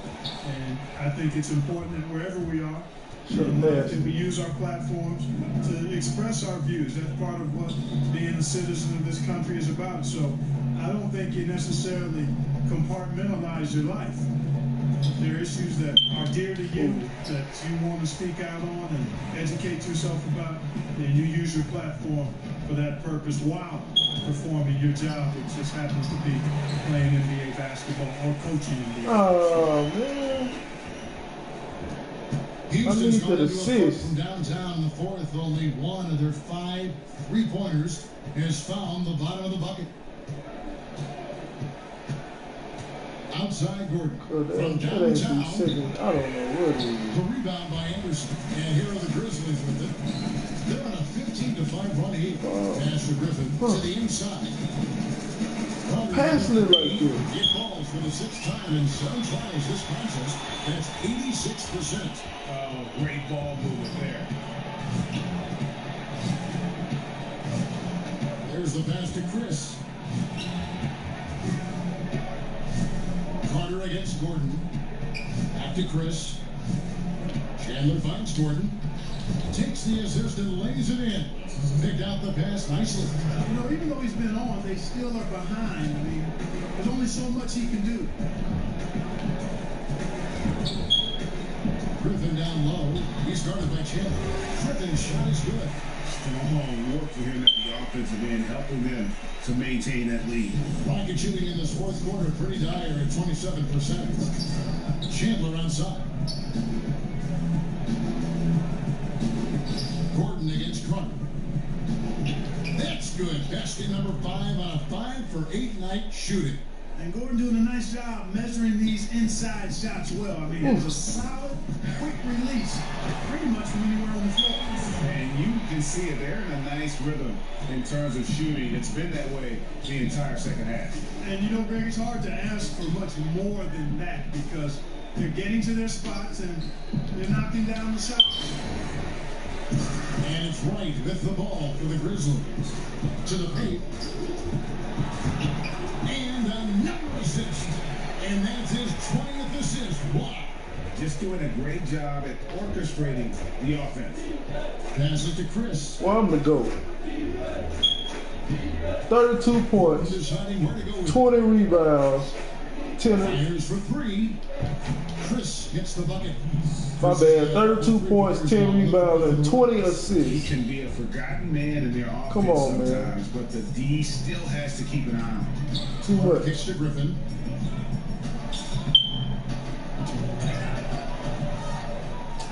And I think it's important that wherever we are, that we use our platforms to express our views. That's part of what being a citizen of this country is about. So I don't think you necessarily compartmentalize your life. There are issues that are dear to you that you want to speak out on and educate yourself about, and you use your platform for that purpose while performing your job, which just happens to be playing NBA basketball or coaching NBA. Oh, man. Houston's going to do a assist from downtown in the fourth. Only one of their 5 3-pointers has found the bottom of the bucket. Outside Gordon. From downtown. I don't know what it is. The rebound by Anderson. And here are the Grizzlies with it. They're on a 15-5 run here. Pass to Griffin to the inside. Passing it right there. It falls for the 6th time in 7 tries this contest. That's 86%. Oh, great ball movement there. There's the pass to Chris. Carter against Gordon. Back to Chris. Chandler finds Gordon. Takes the assist and lays it in. Picked out the pass nicely. You know, even though he's been on, they still are behind. I mean, there's only so much he can do. Griffin down low. He's guarded by Chandler. Griffin's shot is good. Strong work for him at the offensive end, helping them to maintain that lead. Rocket shooting in this fourth quarter pretty dire at 27%. Chandler outside. Gordon against Crump. That's good. Basket number 5 on a 5 for 8 night shooting. And Gordon doing a nice job measuring these inside shots well. I mean, it was a solid, quick release, pretty much from anywhere on the floor. And you can see it. They're in a nice rhythm in terms of shooting. It's been that way the entire second half. And you know, Greg, it's hard to ask for much more than that because they're getting to their spots and they're knocking down the shots. And it's Wright with the ball for the Grizzlies. To the paint. And another assist. And that's his 20th assist. Wow. Just doing a great job at orchestrating the offense. Pass it to Chris. Well, I'm going to go. 32 points, Deciding where to go with 20 rebounds, Fires for three. Chris hits the bucket. My bad. 32 points, 10 rebounds, and 20 He assists. can be a forgotten man in their offense Come on, man. sometimes, but the D still has to keep an eye on him. Too much. Kicks to Griffin.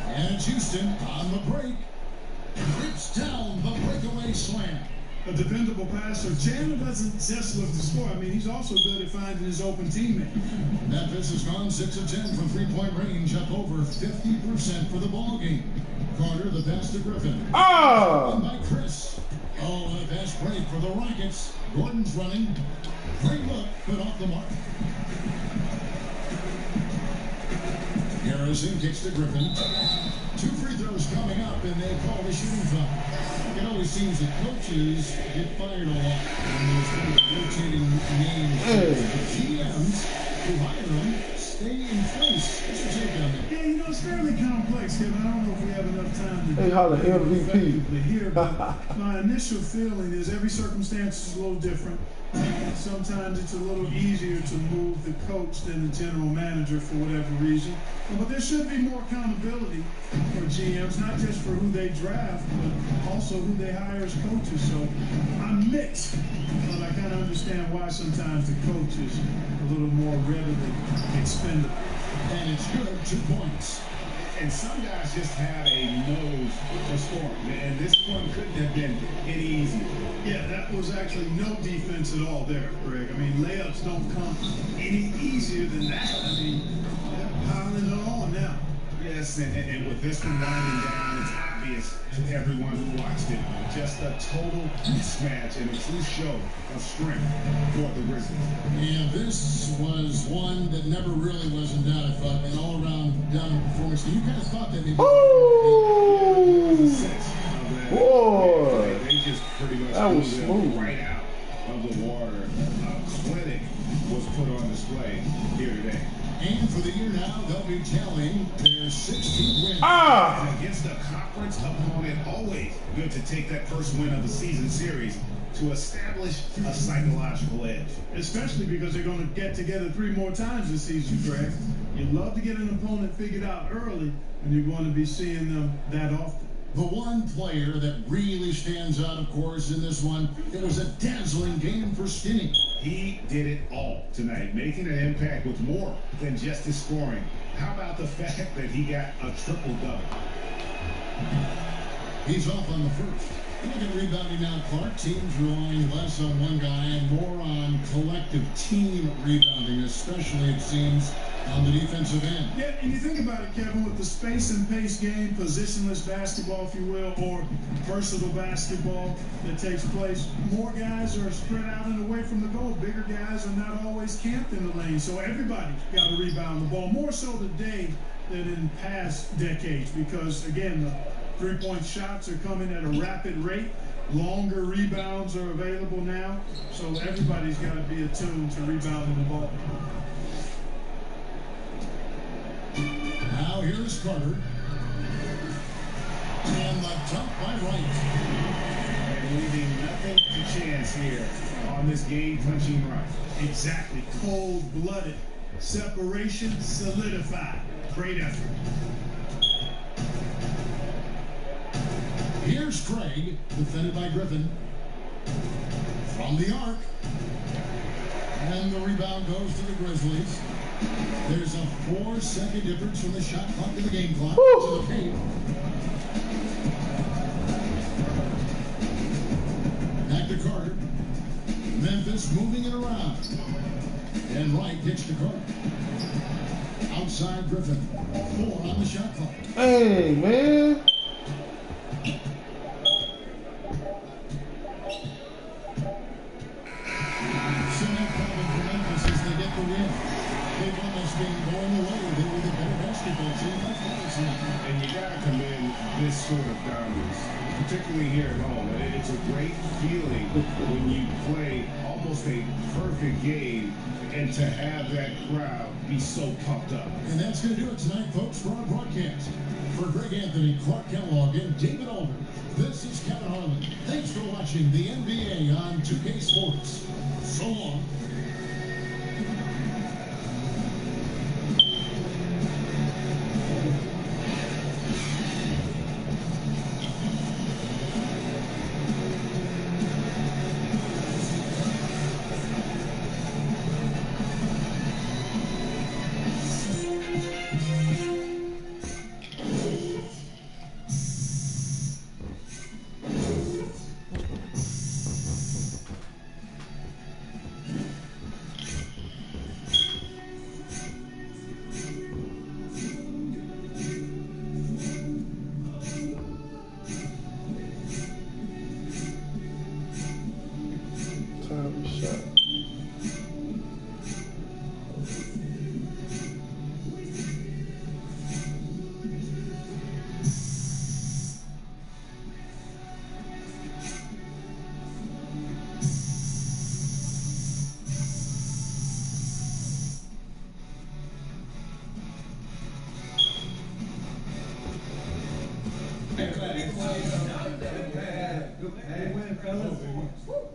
And it's Houston on the break. Rips down the breakaway slam. A dependable passer. Chandler doesn't just look to score. I mean, he's also good at finding his open teammate. Memphis has gone 6 of 10 from three-point range, up over 50% for the ball game. Carter, the pass to Griffin. Ah! By Chris. Oh, and a fast break for the Rockets. Gordon's running. Great look, but off the mark. Harrison kicks to Griffin. 2 free throws coming up, and they call the shooting foul. It always seems that coaches get fired a lot when there's kind of rotating names. The GMs who hire them stay in place. What's your take on that? Yeah, you know, it's fairly complex, Kevin. I don't know if we have enough time to Hey, holla, MVP. effectively here, but my initial feeling is every circumstance is a little different. Sometimes it's a little easier to move the coach than the general manager for whatever reason. But there should be more accountability for GMs, not just for who they draft, but also who they hire as coaches. So I'm mixed, but I kind of understand why sometimes the coach is a little more readily expendable. And it's good, 2 points. And some guys just have a nose for scoring, and this one couldn't have been any easier. Yeah, that was actually no defense at all there, Greg. I mean, layups don't come any easier than that. I mean, they're piling it on now. Yes, and with this one winding down, it's obvious to everyone who watched it. Just a total mismatch and a true show of strength for the Grizzlies. And this was one that never really was in doubt, I thought, an all-around down performance. You kind of thought that maybe... Ooh! Boy! They just pretty much That was blew them smooth. right out of the water. A clinic was put on display here today. And for the year now, they'll be tallying their 16th win. Ah! Against a conference opponent, always good to take that first win of the season series to establish a psychological edge. Especially because they're going to get together 3 more times this season, Greg. You'd love to get an opponent figured out early, and you're going to be seeing them that often. The one player that really stands out, of course, in this one, it was a dazzling game for Skinny. He did it all tonight, making an impact with more than just his scoring. How about the fact that he got a triple-double? He's off on the first. Look at rebounding now, Clark. Teams relying less on one guy and more on collective team rebounding, especially, it seems, on the defensive end. Yeah, and you think about it, Kevin, with the space and pace game, positionless basketball, if you will, or versatile basketball that takes place, more guys are spread out and away from the goal. Bigger guys are not always camped in the lane, so everybody's got to rebound the ball, more so today than in past decades, because, again, the three-point shots are coming at a rapid rate. Longer rebounds are available now, so everybody's got to be attuned to rebounding the ball. Now here's Carter. And the dunk by Wright. And leaving nothing to chance here on this game-punching run. Exactly. Cold-blooded. Separation solidified. Great effort. Here's Craig, defended by Griffin. From the arc. And the rebound goes to the Grizzlies. There's a 4-second difference from the shot clock to the game clock. To the paint. Back to Carter. Memphis moving it around. And Wright gets to Carter. Outside Griffin. 4 on the shot clock. Hey, man. And you got to commend this sort of dominance, particularly here at home. And it's a great feeling when you play almost a perfect game and to have that crowd be so pumped up. And that's going to do it tonight, folks, for our broadcast. For Greg Anthony, Clark Kellogg, and David Aldridge, this is Kevin Harlan. Thanks for watching the NBA on 2K Sports. So long. Hey, win, fellas. Woo.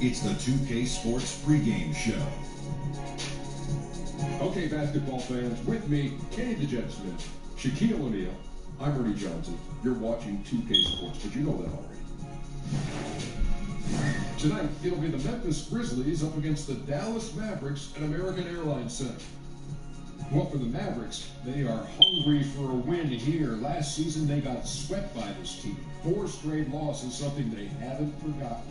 It's the 2K Sports pregame show. Okay, basketball fans, with me, Kenny the Jet Smith, Shaquille O'Neal, I'm Ernie Johnson. You're watching 2K Sports, but you know that already. Tonight, it'll be the Memphis Grizzlies up against the Dallas Mavericks at American Airlines Center. Well, for the Mavericks, they are hungry for a win here. Last season, they got swept by this team. 4 straight losses, something they haven't forgotten.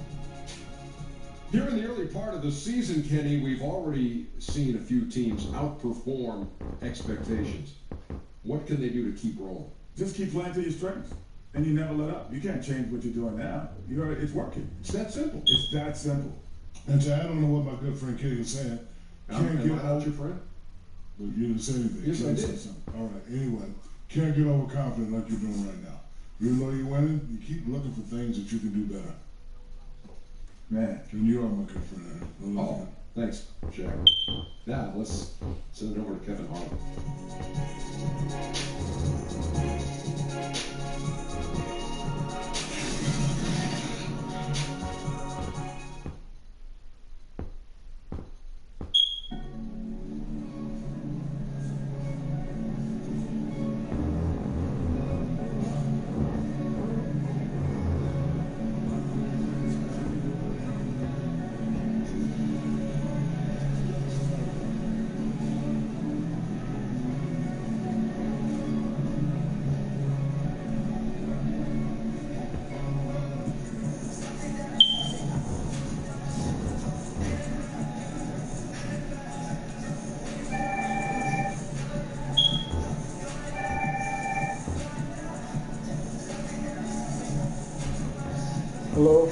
Here in the early part of the season, Kenny, we've already seen a few teams outperform expectations. What can they do to keep rolling? Just keep playing to your strengths, and you never let up. You can't change what you're doing now. It's working. It's that simple. It's that simple. And so I don't know what my good friend Kenny was saying. Am I not your friend? Well, you didn't say anything. Yes, I Said did. something. All right. Anyway, can't get overconfident like you're doing right now. Even though you're winning, you keep looking for things that you can do better. Man. And you are my good friend. Oh, thanks, Shaq. Now, let's send it over to Kevin Harlan. Hello?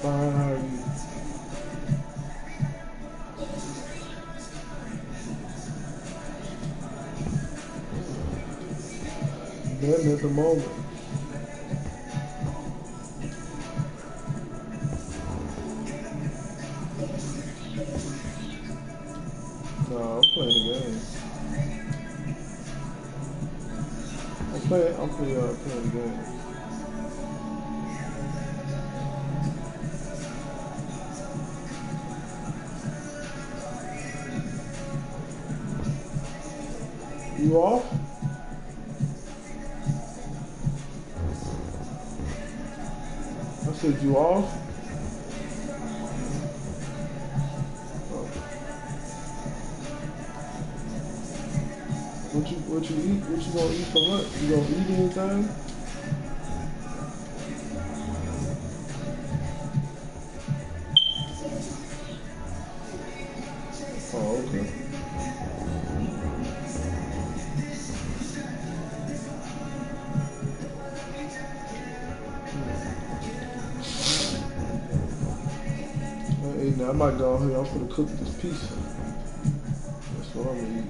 Fine, how are you? Nothing at the moment. No, I'm playing the game. I'm playing the game. You off? I said you off? What you eat? What you gonna eat for lunch? You gonna eat anything? Oh, okay. Hey, now I might go out here. I'm gonna cook this pizza. That's what I'm gonna eat.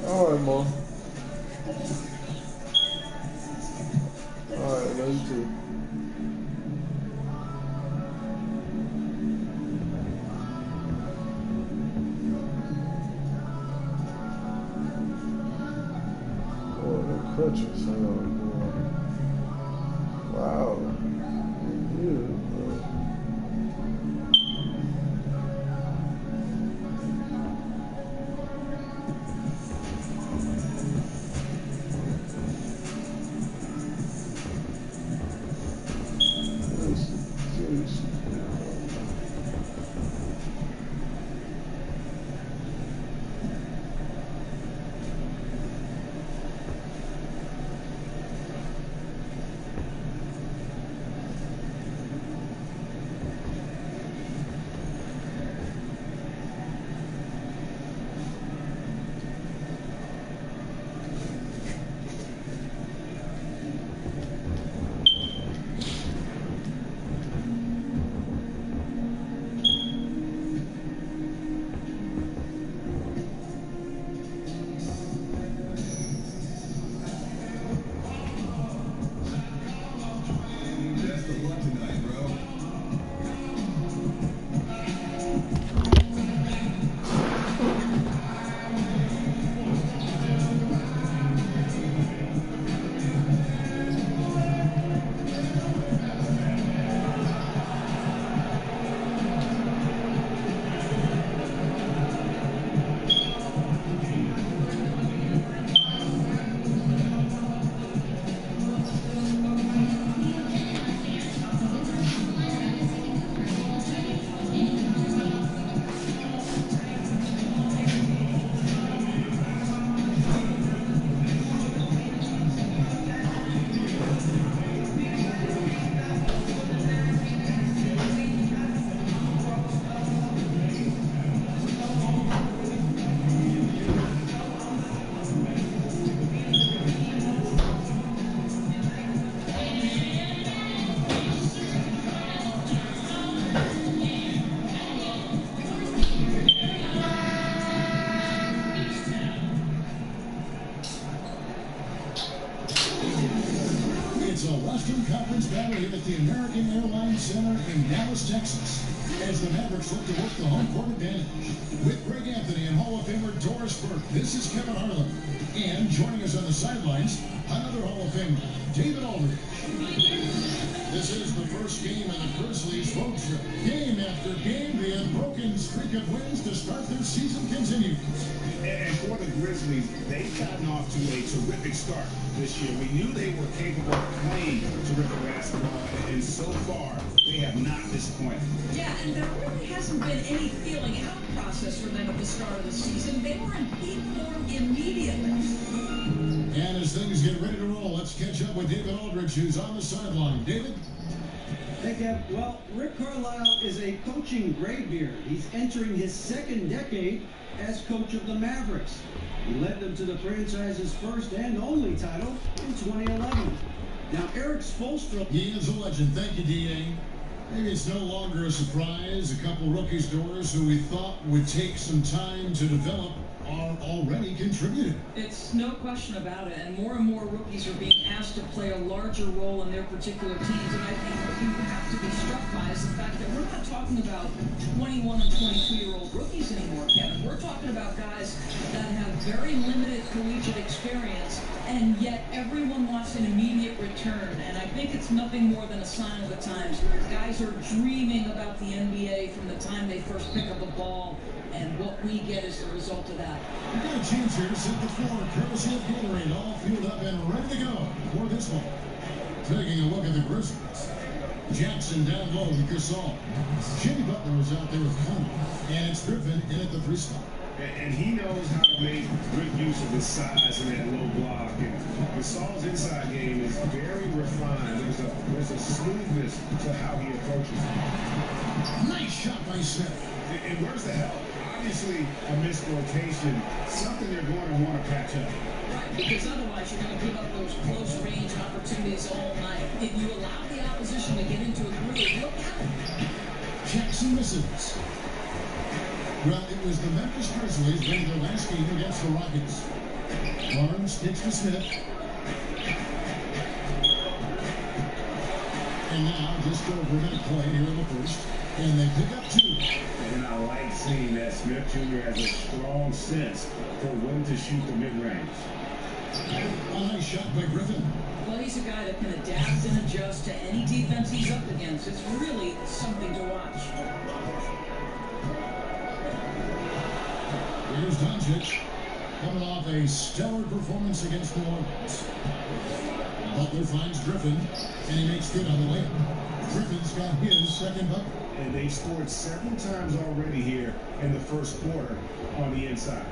All right, Mom. All right, love you too. Oh, the crunching sound, boy. Wow. Yeah, bro. the American Airlines Center in Dallas, Texas, as the Mavericks look to work the home court advantage. With Greg Anthony and Hall of Famer Doris Burke, this is Kevin Harlan. And joining us on the sidelines, another Hall of Famer, David Aldridge. This is the first game of the Grizzlies road trip. Game after game, the unbroken streak of wins to start their season continues. And for the Grizzlies, they've gotten off to a terrific start this year. We knew they were capable of playing terrific basketball, and so far, they have not disappointed. Yeah, and there really hasn't been any feeling out process for them at the start of the season. They were in peak form immediately. And as things get ready to roll, let's catch up with David Aldridge, who's on the sideline. David? Hey, Kev. Well, Rick Carlisle is a coaching graybeard. He's entering his second decade as coach of the Mavericks. He led them to the franchise's first and only title in 2011. Now, Eric Spoelstra... He is a legend. Thank you, D.A. Maybe it's no longer a surprise. A couple rookies, Doris, who we thought would take some time to develop, are already contributing. It's no question about it, and more rookies are being asked to play a larger role in their particular teams, and I think what you have to be struck by is the fact that we're not talking about 21 and 22-year-old rookies anymore, Kevin. We're talking about guys that have very limited collegiate experience, and yet everyone wants an immediate return, and I think it's nothing more than a sign of the times. Guys are dreaming about the NBA from the time they first pick up a ball, and what we get as the result of that. We've got a chance here to set the floor, courtesy of Gatorade, all fueled up and ready to go for this one. Taking a look at the Grizzlies. Jackson down low with Gasol. Jimmy Butler was out there with Conley, and it's Griffin in at the free spot. And he knows how to make good use of his size and that low block. And Gasol's inside game is very refined. There's a smoothness to how he approaches it. Nice shot by Smith. And where's the help? Obviously, a missed rotation, something they're going to want to patch up. Right, because otherwise you're going to give up those close range opportunities all night. If you allow the opposition to get into a groove, look out. Jackson misses. Well, it was the Memphis Grizzlies winning their last game against the Rockets. Barnes kicks to Smith. And now, just over a minute play here in the first. And they pick up two. And I like seeing that Smith Jr. has a strong sense for when to shoot the mid-range. A nice shot by Griffin. Well, he's a guy that can adapt and adjust to any defense he's up against. It's really something to watch. Here's Doncic, coming off a stellar performance against New Orleans. Butler finds Griffin, and he makes good on the way. Griffin's got his second bucket. And they've scored several times already here in the first quarter on the inside.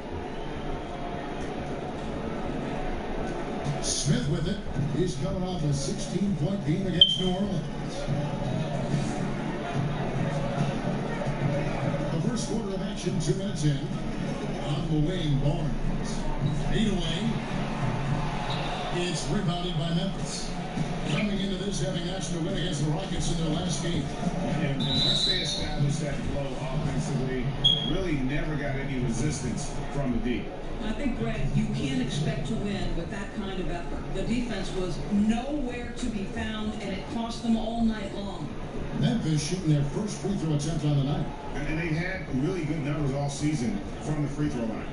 Smith with it. He's coming off a 16-point game against New Orleans. The first quarter of action, 2 minutes in. On the wing, Barnes. 8 away. It's rebounded by Memphis. Coming into this, having asked to win against the Rockets in their last game. And once they established that flow offensively, really never got any resistance from the D. I think, Greg, you can't expect to win with that kind of effort. The defense was nowhere to be found, and it cost them all night long. Memphis shooting their first free throw attempt on the night. And they've had really good numbers all season from the free throw line.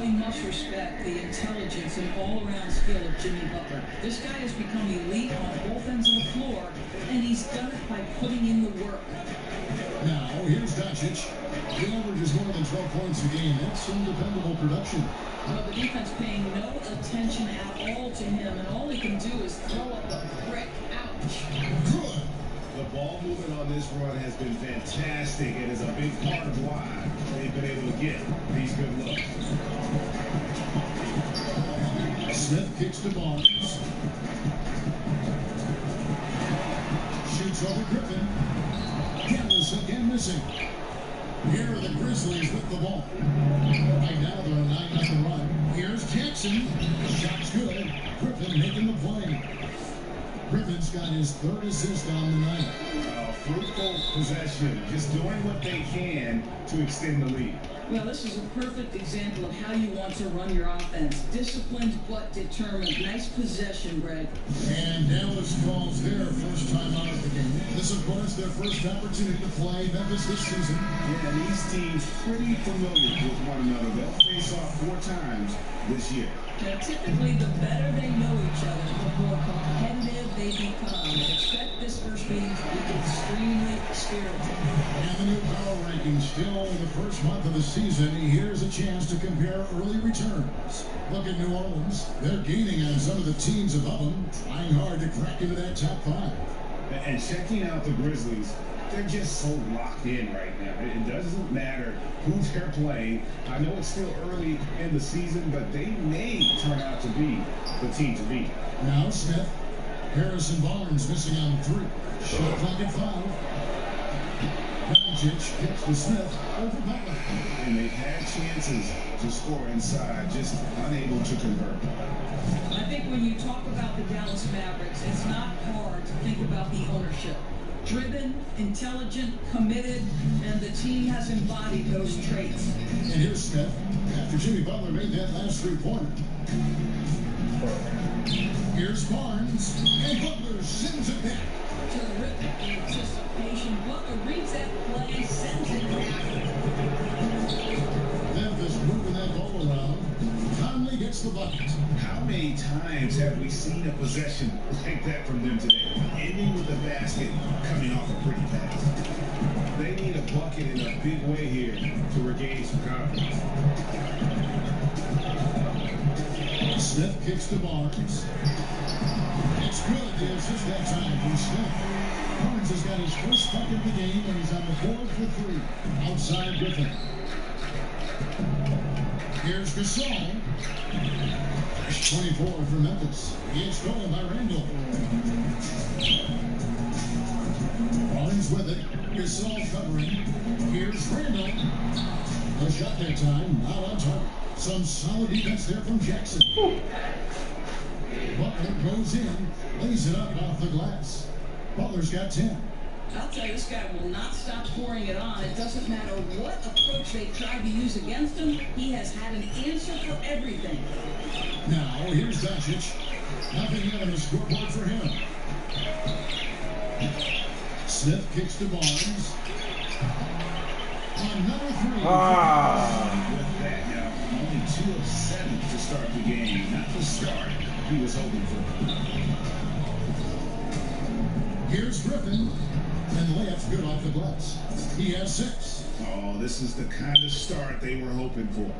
We must respect the intelligence and all-around skill of Jimmy Butler. This guy has become elite on both ends of the floor, and he's done it by putting in the work. Now, here's Doncic. He averages more than 12 points a game. That's some dependable production. Well, the defense paying no attention at all to him, and all he can do is throw up a brick. Ouch. Good. The ball movement on this run has been fantastic and is a big part of why they've been able to get these good looks. Smith kicks to Barnes. Shoots over Griffin. Campbell's again missing. Here are the Grizzlies with the ball. Right now they're on a 9-0 run. Here's Jackson. Shot's good. Griffin making the play. Griffin's got his third assist on the night. Fruitful possession, just doing what they can to extend the lead. Well, this is a perfect example of how you want to run your offense. Disciplined but determined. Nice possession, Greg. And Dallas calls their first time out of the game. This, of course, their first opportunity to play Memphis this season. Yeah, and these teams pretty familiar with one another. They'll face off 4 times this year. Now, typically, the better they know each other, the more competitive they become. Expect this first meeting to be extremely spirited. And the new power rankings still in the first month of the season. Here's a chance to compare early returns. Look at New Orleans. They're gaining on some of the teams above them, trying hard to crack into that top 5. And checking out the Grizzlies, they're just so locked in right now. It doesn't matter who they're playing. I know it's still early in the season, but they may turn out to be the team to beat. Now Smith. Harrison Barnes missing on 3. Shot clock at 5. YunGGinx gets to Smith over Butler. And they've had chances to score inside, just unable to convert. I think when you talk about the Dallas Mavericks, it's not hard to think about the ownership. Driven, intelligent, committed, and the team has embodied those traits. And here's Smith after Jimmy Butler made that last 3-pointer. Here's Barnes, and Butler sends it back. Terrific anticipation. Butler reads that play, sends it back. Memphis moving that ball around. Conley gets the bucket. How many times have we seen a possession like that from them today? Ending with a basket, coming off a pretty pass. They need a bucket in a big way here to regain some confidence. Smith kicks to Barnes. It's good. The assist that time from Smith. Barnes has got his first bucket of the game, and he's on the board for 3. Outside Griffin. Here's Gasol. 24 for Memphis. He is stolen by Randall. Barnes with it. Gasol covering. Here's Randall. No shot that time. Not on target. Some solid defense there from Jackson. Butler goes in. Lays it up off the glass. Butler's got 10. I'll tell you, this guy will not stop pouring it on. It doesn't matter what approach they tried to use against him. He has had an answer for everything. Now, here's YunGGinx. Nothing yet on the scoreboard for him. Smith kicks to Barnes. Another 3. With that now, only 2 of 7 to start the game. Not the start he was hoping for. Here's Griffin. And layup's good off the glass. He has 6. Oh, this is the kind of start they were hoping for.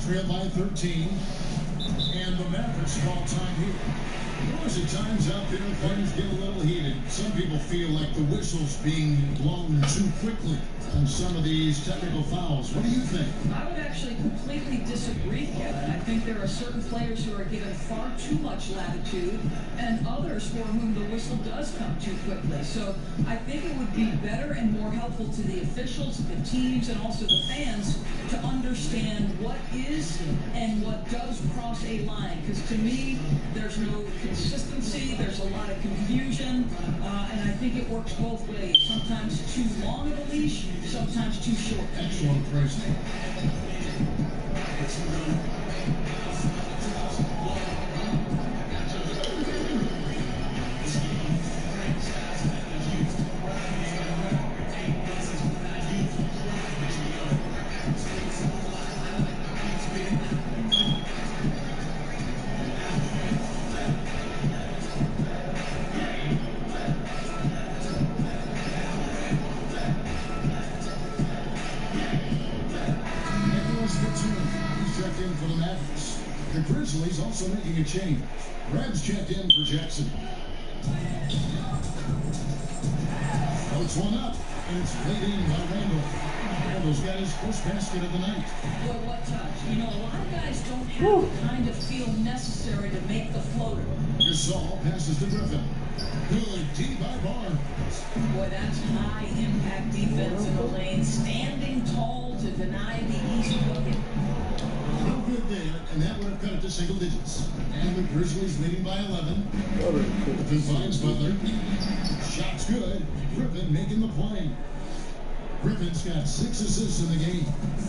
Trail by 13, and the Mavericks call time here. Boys, at times out there, things get a little heated. Some people feel like the whistle's being blown too quickly on some of these technical fouls. What do you think? I would actually completely disagree, Kevin. I think there are certain players who are given far too much latitude and others for whom the whistle does come too quickly. So I think it would be better and more helpful to the officials, the teams, and also the fans to understand what is and what does cross a line. Because to me, there's no consistency, there's a lot of confusion, and I think it works both ways. Sometimes too long of a leash, sometimes too short. Excellent phrasing. For the Grizzlies also making a change. Rebs checked in for Jackson. Puts one up, and it's played in by Randall. Randall's got his first basket of the night. Boy, what touch. You know, a lot of guys don't have the kind of feel necessary to make the floater. Gasol passes to Griffin. Good D by Barnes. Boy, that's high-impact defense in the lane, standing tall to deny the easy bucket. No good there, and that would have cut it to single digits. And the Grizzlies leading by 11. Griffin finds Butler. Shot's good. Griffin making the play. Griffin's got 6 assists in the game.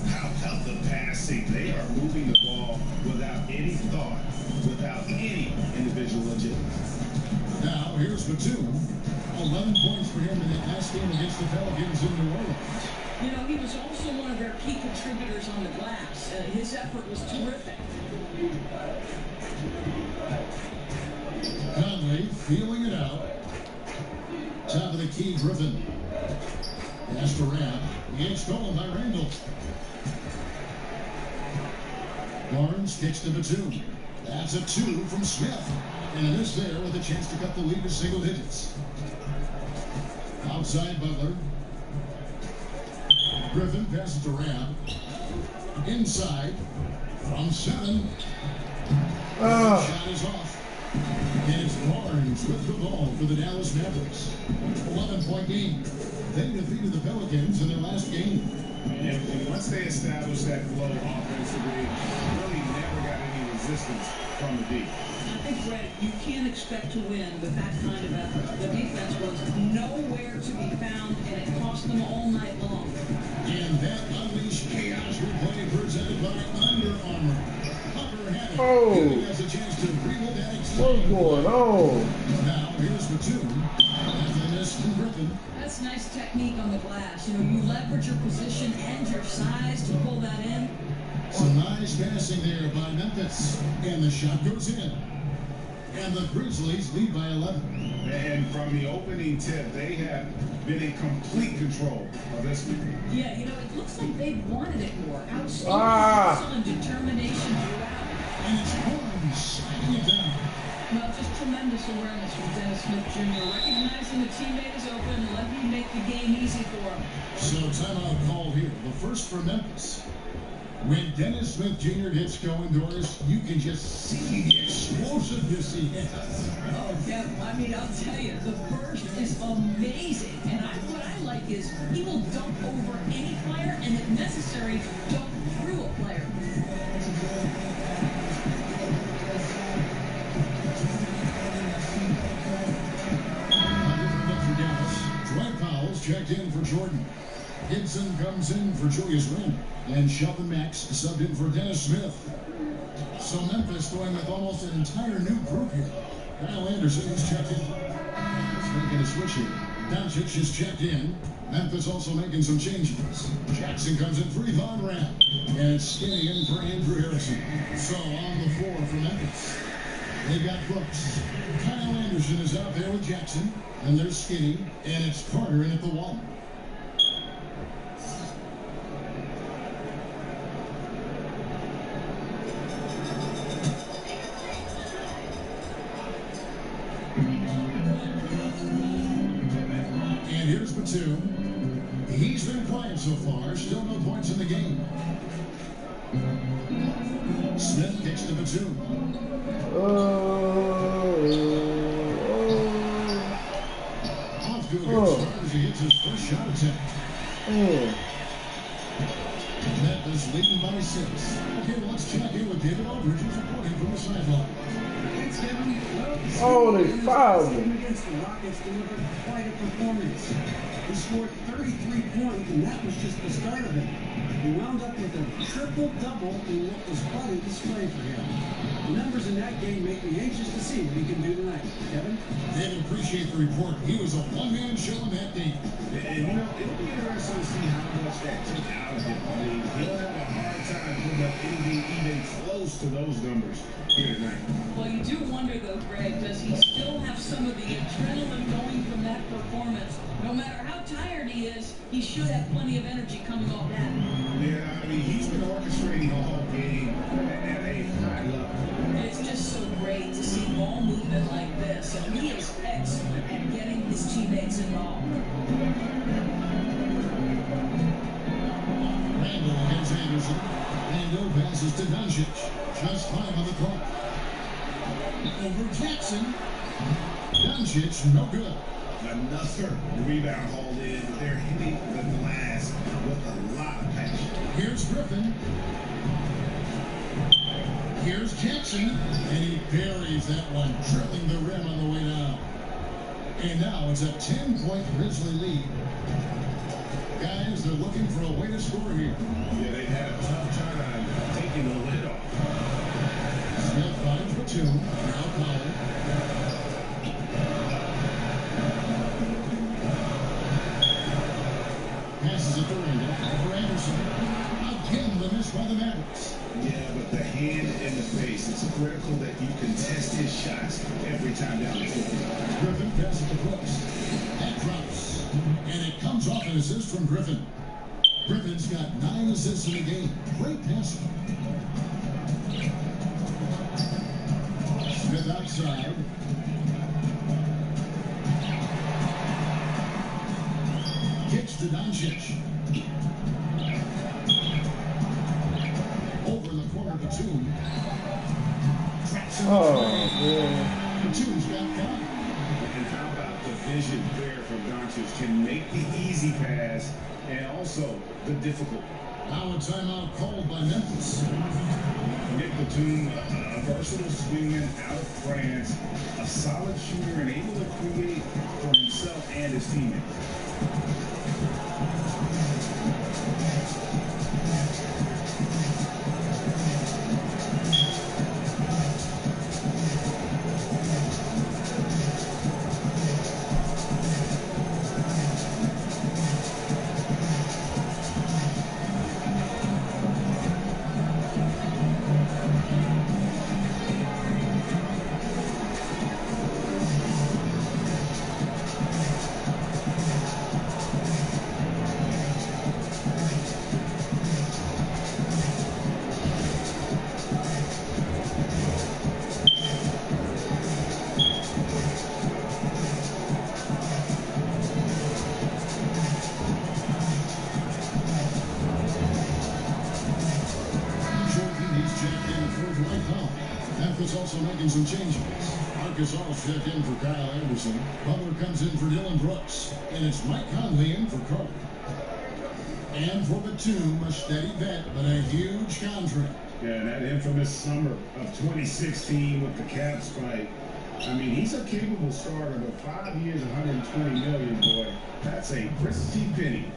How about the passing? They are moving the ball without any thought, without any individual agility. Now, here's Batum. 11 points for him in that last game against the Pelicans in New Orleans. You know, he was also one of their key contributors on the glass. His effort was terrific. Conley feeling it out. Top of the key, Griffin. Pass to Rab. It's stolen by Randall. Barnes kicks to Batum. That's a 2 from Smith. And it is there with a chance to cut the lead to single digits. Outside Butler. Griffin passes to Rab. Inside. From 7. Shot is off. And it's Barnes with the ball for the Dallas Mavericks. 11-point game. They defeated the Pelicans in their last game. And once they established that flow offensively, really never got any resistance from the D. I think, Fred, you can't expect to win with that kind of effort. The defense was nowhere to be found, and it cost them all night long. And that unleashed chaos replay presented by Under Armour. Giving us a chance to reel that what's going on? Now, here's Batum. After the miss from Griffin. That's nice technique on the glass. You know, you leverage your position and your size to pull that in. Some nice passing there by Memphis. And the shot goes in. And the Grizzlies lead by 11. And from the opening tip, they have been in complete control of this one. Yeah, you know, it looks like they wanted it more. Outstanding and determination throughout. And it's Barnes sliding it down. Well, just tremendous awareness from Dennis Smith Jr. Recognizing the teammate is open, let him make the game easy for him. So timeout call here. The first for Memphis. When Dennis Smith Jr. gets going, Doris, you can just see the explosiveness he has. Oh, Kevin, I mean, I'll tell you, the burst is amazing. And what I like is he will dunk over any player, and if necessary, dunk through a player. Checked in for Jordan. Gibson comes in for Julius Randle. And Shelton Max subbed in for Dennis Smith. So Memphis going with almost an entire new group here. Kyle Anderson is checked in. It's making a switch here. Doncic is checked in. Memphis also making some changes. Jackson comes in for Yvonne Rab. And Skinny in for Andrew Harrison. So on the floor for Memphis. They've got Brooks. Kyle Anderson is out there with Jackson. And there's Skinny. And it's Carter in at the wall. And here's Batum. He's been quiet so far. Still no points in the game. Smith kicks to Batum. Off to a good start as he hits his first shot attempt. Memphis leading by 6. Okay, well, let's check in with David Aldridge, who's reporting from the sideline. Thanks, Kevin. Oh, they fouled him. Against the Rockets delivered quite a performance. He scored 33 points, and that was just the start of it. He wound up with a triple-double in what was quite a display for him. The numbers in that game make me anxious to see what he can do tonight. Kevin? David, appreciate the report. He was a one-man show in that game. And, you know, it'll be interesting to see how much that took out of him. I mean, he'll have a hard time putting up anything even close to those numbers here tonight. Well, you do wonder, though, Greg, does he still have some of the adrenaline going from that performance? No matter how tired he is, he should have plenty of energy coming off that. Yeah, I mean, he's been orchestrating the whole game at a high level. It's just so great to see ball movement like this, and he is excellent at getting his teammates involved. Randall against Anderson. Randall passes to Doncic. Just 5 on the clock. Over Jackson. Doncic, no good. Another rebound hauled in. They're hitting the glass with a lot of passion. Here's Griffin. Here's Jackson. And he buries that one, drilling the rim on the way down. And now it's a 10-point Grizzly lead. Guys, they're looking for a way to score here. Yeah, they've had a tough time taking the lid off. Smith finds Batum. Now Powell. Passes it to Randall for Anderson. Again, the miss by the Mavericks. Yeah, but the hand in the face, it's critical that you contest his shots every time down the court. Griffin passes to Brooks. That drops. And it comes off an assist from Griffin. Griffin's got 9 assists in the game. Great passing. Smith outside. Kicks to Doncic. Over in the corner, Batum. Traps him. Oh, man. Batum's got 5. And how about the vision there from Doncic? Can make the easy pass and also the difficult. Now a timeout called by Memphis. Nick Batum, a versatile swingman out of France, a solid shooter and able to create for himself and his teammates. Memphis also making some changes. Marcus All checked in for Kyle Anderson. Butler comes in for Dylan Brooks. And it's Mike Conley in for Carter. And for Batum, a steady vet, but a huge contract. Yeah, that infamous summer of 2016 with the Cavs fight. I mean, he's a capable starter, but 5 years, $120 million, boy. That's a pretty penny.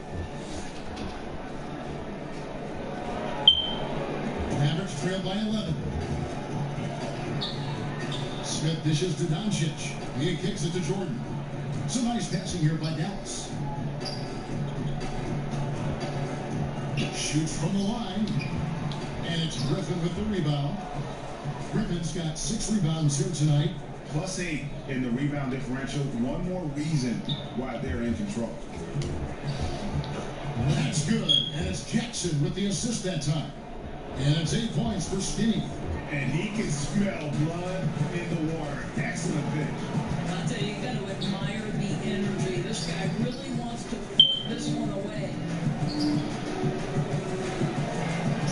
Mavericks trail by 11. Smith dishes to Doncic. He kicks it to Jordan. Some nice passing here by Dallas. Shoots from the line. And it's Griffin with the rebound. Griffin's got 6 rebounds here tonight. +8 in the rebound differential. One more reason why they're in control. That's good. And it's Jackson with the assist that time. And it's 8 points for Skinny. And he can smell blood in the water. Excellent finish. I'll tell you, you got to admire the energy. This guy really wants to put this one away.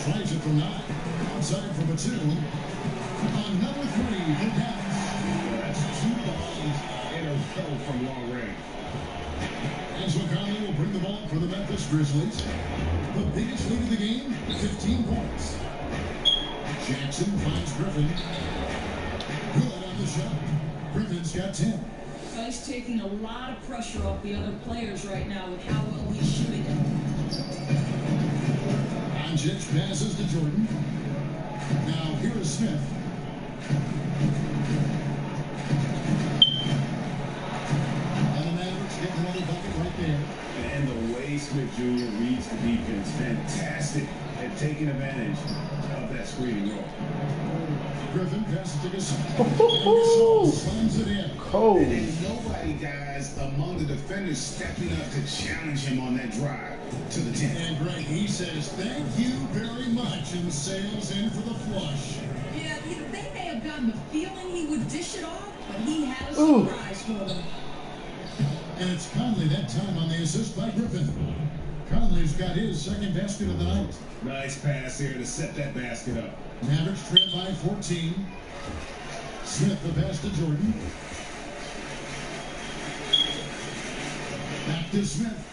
Tries it from 9. Outside for Batum. Another 3 for Dallas. That's 2 bombs in a row from long range. Angelo Conley will bring the ball for the Memphis Grizzlies. The biggest lead of the game, 15 points. Jackson finds Griffin. Good on the shot. Griffin's got 10. He's taking a lot of pressure off the other players right now with how well he's shooting it. Doncic passes to Jordan. Now here is Smith. And the Mavericks get another bucket right there. And the way Smith Jr. reads the defense, fantastic at taking advantage of that screening role. Griffin passes to Gasol. And Gasol slams it in. Cold. And nobody, guys, guys among the defenders stepping up to challenge him on that drive to the 10. And Greg, he says, thank you very much, and sails in for the flush. Yeah, they may have gotten the feeling he would dish it off, but he had a surprise for them. And it's Conley that time on the assist by Griffin. Conley's got his second basket of the night. Nice pass here to set that basket up. Mavericks trail by 14. Smith the pass to Jordan. Back to Smith.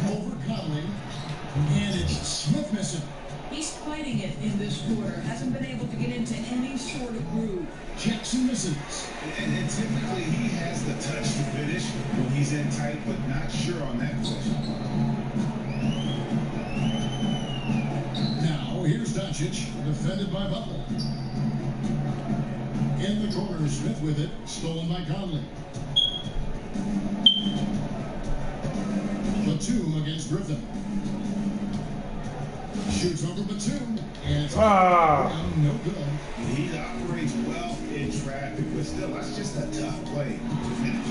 Over Conley. And it's Smith missing. He's fighting it in this quarter. Hasn't been able to get into any sort of groove. Jackson misses. And typically he has the touch to finish when he's in tight, but not sure on that possession. Now here's Doncic, defended by Butler. In the corner, Smith with it, stolen by Conley. Batum against Griffin. Shoots over Batum, and it's no good. He operates well in traffic, but still, that's just a tough play to finish.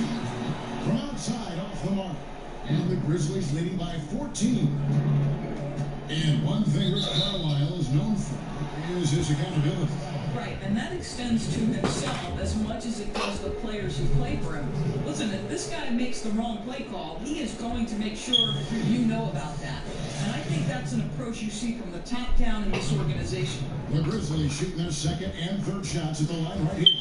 From outside, off the mark. And the Grizzlies leading by 14. And one thing Rick Carlisle is known for is his accountability. Right, and that extends to himself as much as it does the players who play for him. Listen, if this guy makes the wrong play call, he is going to make sure you know about that. And I think that's an approach you see from the top down in this organization. The Grizzlies shooting their second and third shots at the line right here.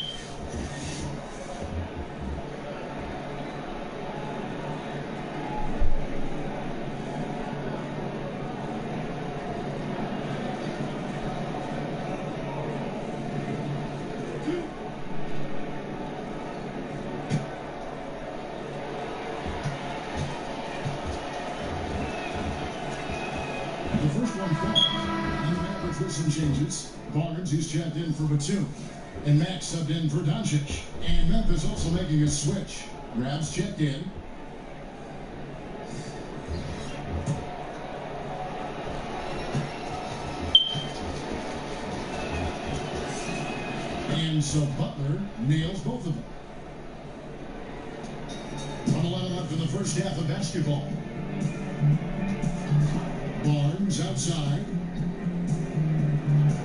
The first one fouled, and the Mavericks with some changes. Barnes, who's checked in for Batum, and Max subbed in for Doncic. And Memphis also making a switch. Grabs checked in. And so Butler nails both of them. 1:11 left in the first half of basketball. Barnes outside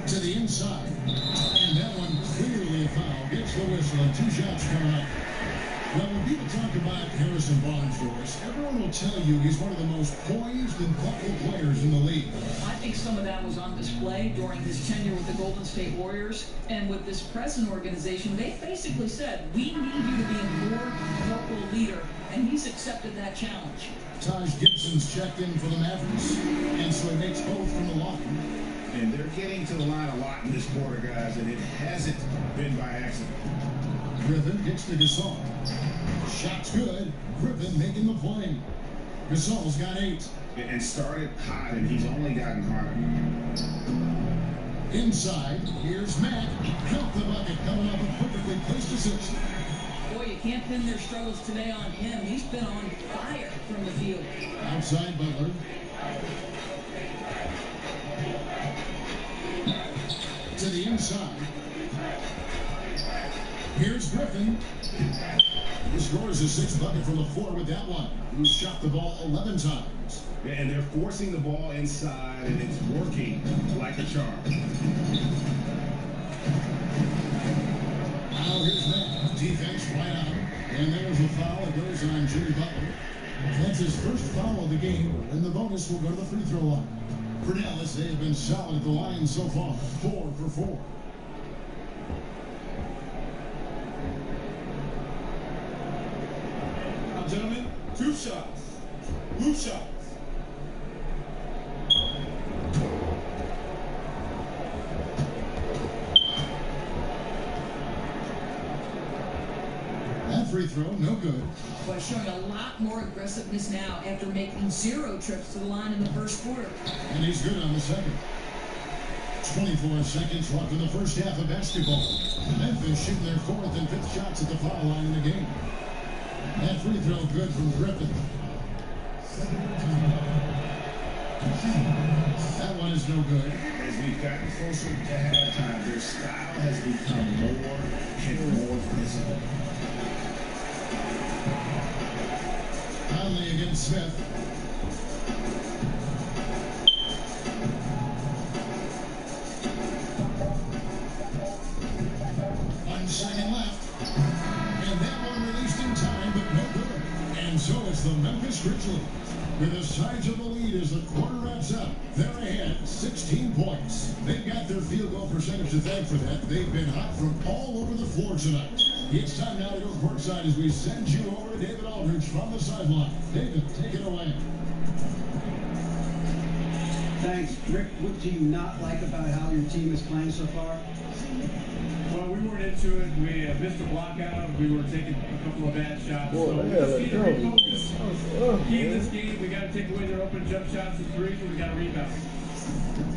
to the inside, and that one clearly a foul. Gets the whistle, and two shots coming up. Well, when people talk about Harrison Barnes, Doris, everyone will tell you he's one of the most poised and thoughtful players in the league. I think some of that was on display during his tenure with the Golden State Warriors, and with this present organization, they basically said, we need you to be a more vocal leader, and he's accepted that challenge. Taj Gibson's checked in for the Mavericks, and so he makes both from the line. And they're getting to the line a lot in this quarter, guys, and it hasn't been by accident. Griffin gets to Gasol. Shot's good. Griffin making the play. Gasol's got 8. And started hot, and he's only gotten harder. Inside, here's Matt. Count the bucket, coming up with perfectly placed assist. Boy, you can't pin their struggles today on him. He's been on fire from the field. Outside Butler. To the inside. Here's Griffin. He scores his 6th bucket from the floor with that one. He shot the ball 11 times. Yeah, and they're forcing the ball inside, and it's working like a charm. Now here's Matt. Defense right on him. And there's a foul. It goes on Jimmy Butler. That's his first foul of the game, and the bonus will go to the free throw line. For Dallas, they have been solid at the line so far. 4 for 4. Now, gentlemen, 2 shots. Loose shots. That free throw, no good. Boy, showing a lot more aggressiveness now after making 0 trips to the line in the first quarter. And he's good on the second. 24 seconds left in the first half of basketball. Memphis shooting their 4th and 5th shots at the foul line in the game. That free throw good from Griffin. That one is no good. As we've gotten closer to halftime, their style has become more Smith. One second left. And that one released in time, but no good. And so it's the Memphis Grizzlies with the sides of the lead as the quarter wraps up. They're ahead, 16 points. They've got their field goal percentage to thank for that. They've been hot from all over the floor tonight. It's time now to go courtside as we send you over to David Aldridge from the sideline. David, take it away. Thanks. Rick, what do you not like about how your team is playing so far? Well, we weren't into it. We missed a block out. We were taking a couple of bad shots. Boy, So we yeah, just need to refocus. Key in man. this game, we got to take away their open jump shots and threes, and we got to rebound.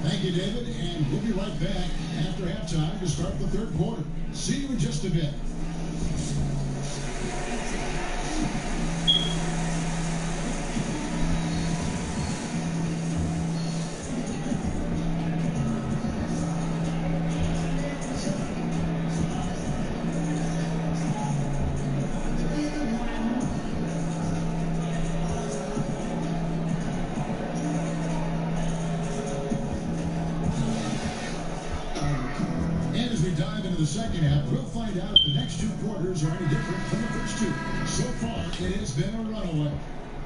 Thank you, David, and we'll be right back after halftime to start the third quarter. See you in just a bit. And as we dive into the second half, we'll find out if the next two quarters are any different from the first two. So far, it has been a runaway.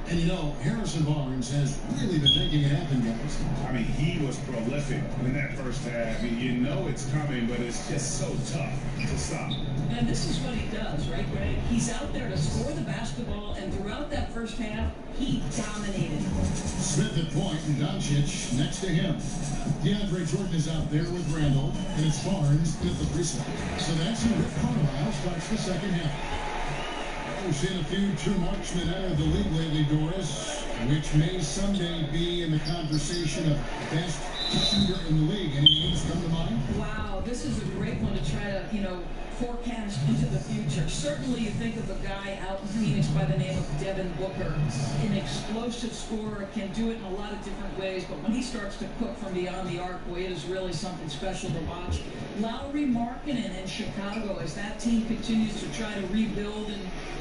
And you know, Harrison Barnes has really been making it happen, guys. I mean, he was prolific in that first half. You know it's coming, but it's just so tough to stop. And this is what he does, right, Greg? He's out there to score the basketball, and throughout that first half, he dominated. Smith at point and Doncic next to him. DeAndre Jordan is out there with Randall, and it's Barnes at the free throw. So that's who Rick Carlisle starts the second half. We've seen a few true marksmen enter the league lately, Doris, which may someday be in the conversation of best shooter in the league. Any names come to mind? Wow, this is a great one to try to, forecast into the future. Certainly you think of a guy out in Phoenix by the name of Devin Booker, an explosive scorer, can do it in a lot of different ways, but when he starts to cook from beyond the arc, boy, it is really something special to watch. Lowry Markkanen in Chicago, as that team continues to try to rebuild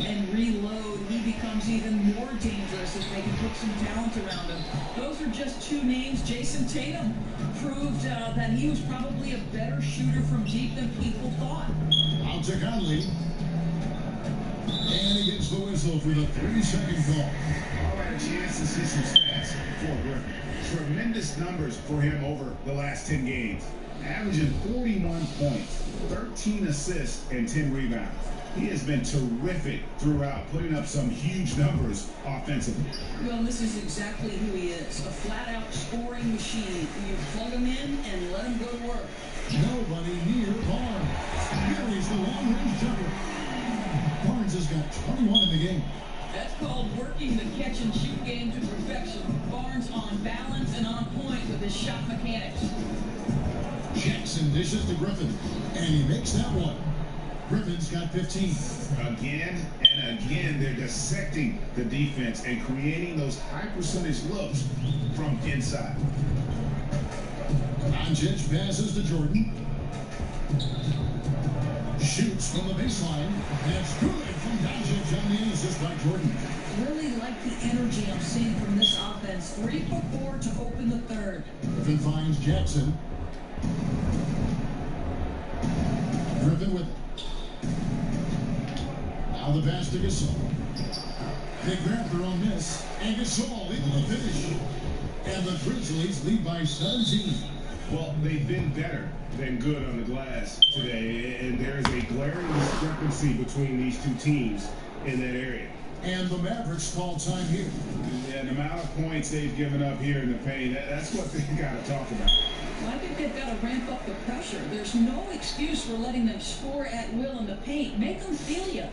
and reload, he becomes even more dangerous if they can put some talent around him. Those are just two names. Jason Tatum proved that he was probably a better shooter from deep than people thought. Out to Conley. And he gets the whistle for the 30-second call. All right, a chance to see some stats for Griffin. Tremendous numbers for him over the last 10 games. Averaging 41 points, 13 assists, and 10 rebounds. He has been terrific throughout, putting up some huge numbers offensively. Well, this is exactly who he is, a flat-out scoring machine. You plug him in and let him go to work. Nobody near Barnes. Here is the long-range jumper. Barnes has got 21 in the game. That's called working the catch-and-shoot game to perfection. Barnes on balance and on point with his shot mechanics. Jackson dishes to Griffin, and he makes that one. Griffin's got 15. Again and again, they're dissecting the defense and creating those high-percentage looks from inside. Doncic passes to Jordan. Shoots from the baseline. That's good from Doncic on the assist by Jordan. Really like the energy I'm seeing from this offense. 3 for 4 to open the third. Griffin finds Jackson. Griffin with it. Now the pass to Gasol. They grab their own miss. And Gasol able to finish. And the Grizzlies lead by 17. Well, they've been better than good on the glass today, and there's a glaring discrepancy between these two teams in that area. And the Mavericks call time here. And the amount of points they've given up here in the paint, that's what they've got to talk about. Well, I think they've got to ramp up the pressure. There's no excuse for letting them score at will in the paint. Make them feel you.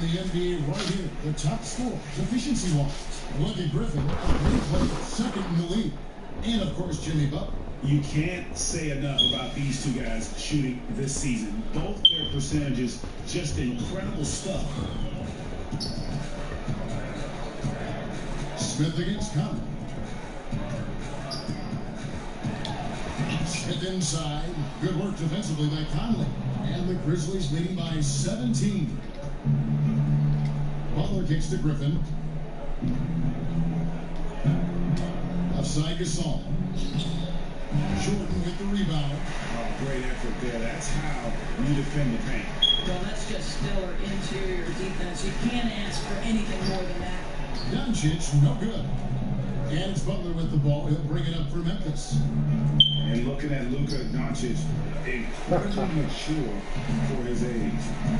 in the NBA right here. The top scorers, efficiency-wise. Look at Griffin, he played second in the league. And, of course, Jimmy Butler. You can't say enough about these two guys shooting this season. Both their percentages, just incredible stuff. Smith against Conley. Smith inside. Good work defensively by Conley. And the Grizzlies leading by 17. Butler kicks to Griffin. Offside Gasol. Jordan with the rebound. Oh, great effort there. That's how you defend the paint. Well, that's just stellar interior defense. You can't ask for anything more than that. YunGGinx, no good. And it's Butler with the ball. He'll bring it up for Memphis. And looking at Luka Doncic, incredibly mature for his age.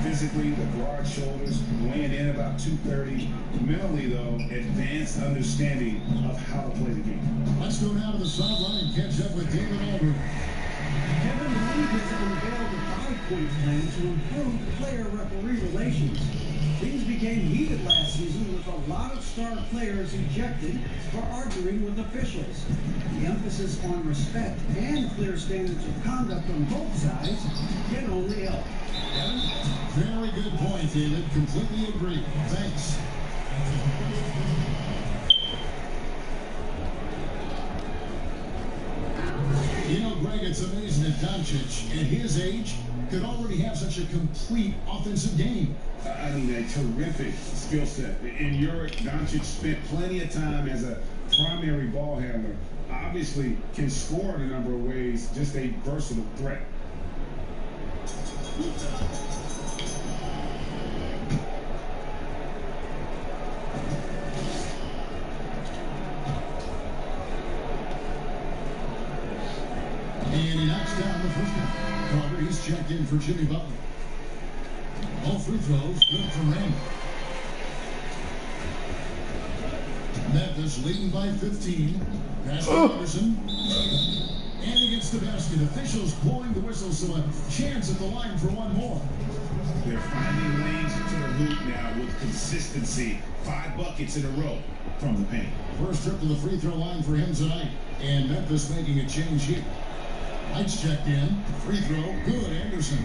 Physically, the broad shoulders, weighing in about 230. Mentally, though, advanced understanding of how to play the game. Let's go now to the sideline and catch up with David Aldridge. Kevin, the league has unveiled a 5-point plan to improve player-referee relations. Things became heated last season with a lot of star players ejected for arguing with officials. The emphasis on respect and clear standards of conduct on both sides can only help. Kevin? Very good point, David. Completely agree. Thanks. You know, Greg, it's amazing that Doncic, at his age, could already have such a complete offensive game. I mean, a terrific skill set. In Europe, Doncic spent plenty of time as a primary ball handler. Obviously, can score in a number of ways, just a versatile threat. And he knocks down the first one. Carter, he's checked in for Jimmy Butler. All free throws, good from Raymond. Memphis leading by 15. Pass to Anderson. And he gets the basket. Officials blowing the whistle, so a chance at the line for one more. They're finding lanes into the hoop now with consistency. 5 buckets in a row from the paint. First trip to the free throw line for him tonight. And Memphis making a change here. Lights checked in. Free throw, good, Anderson.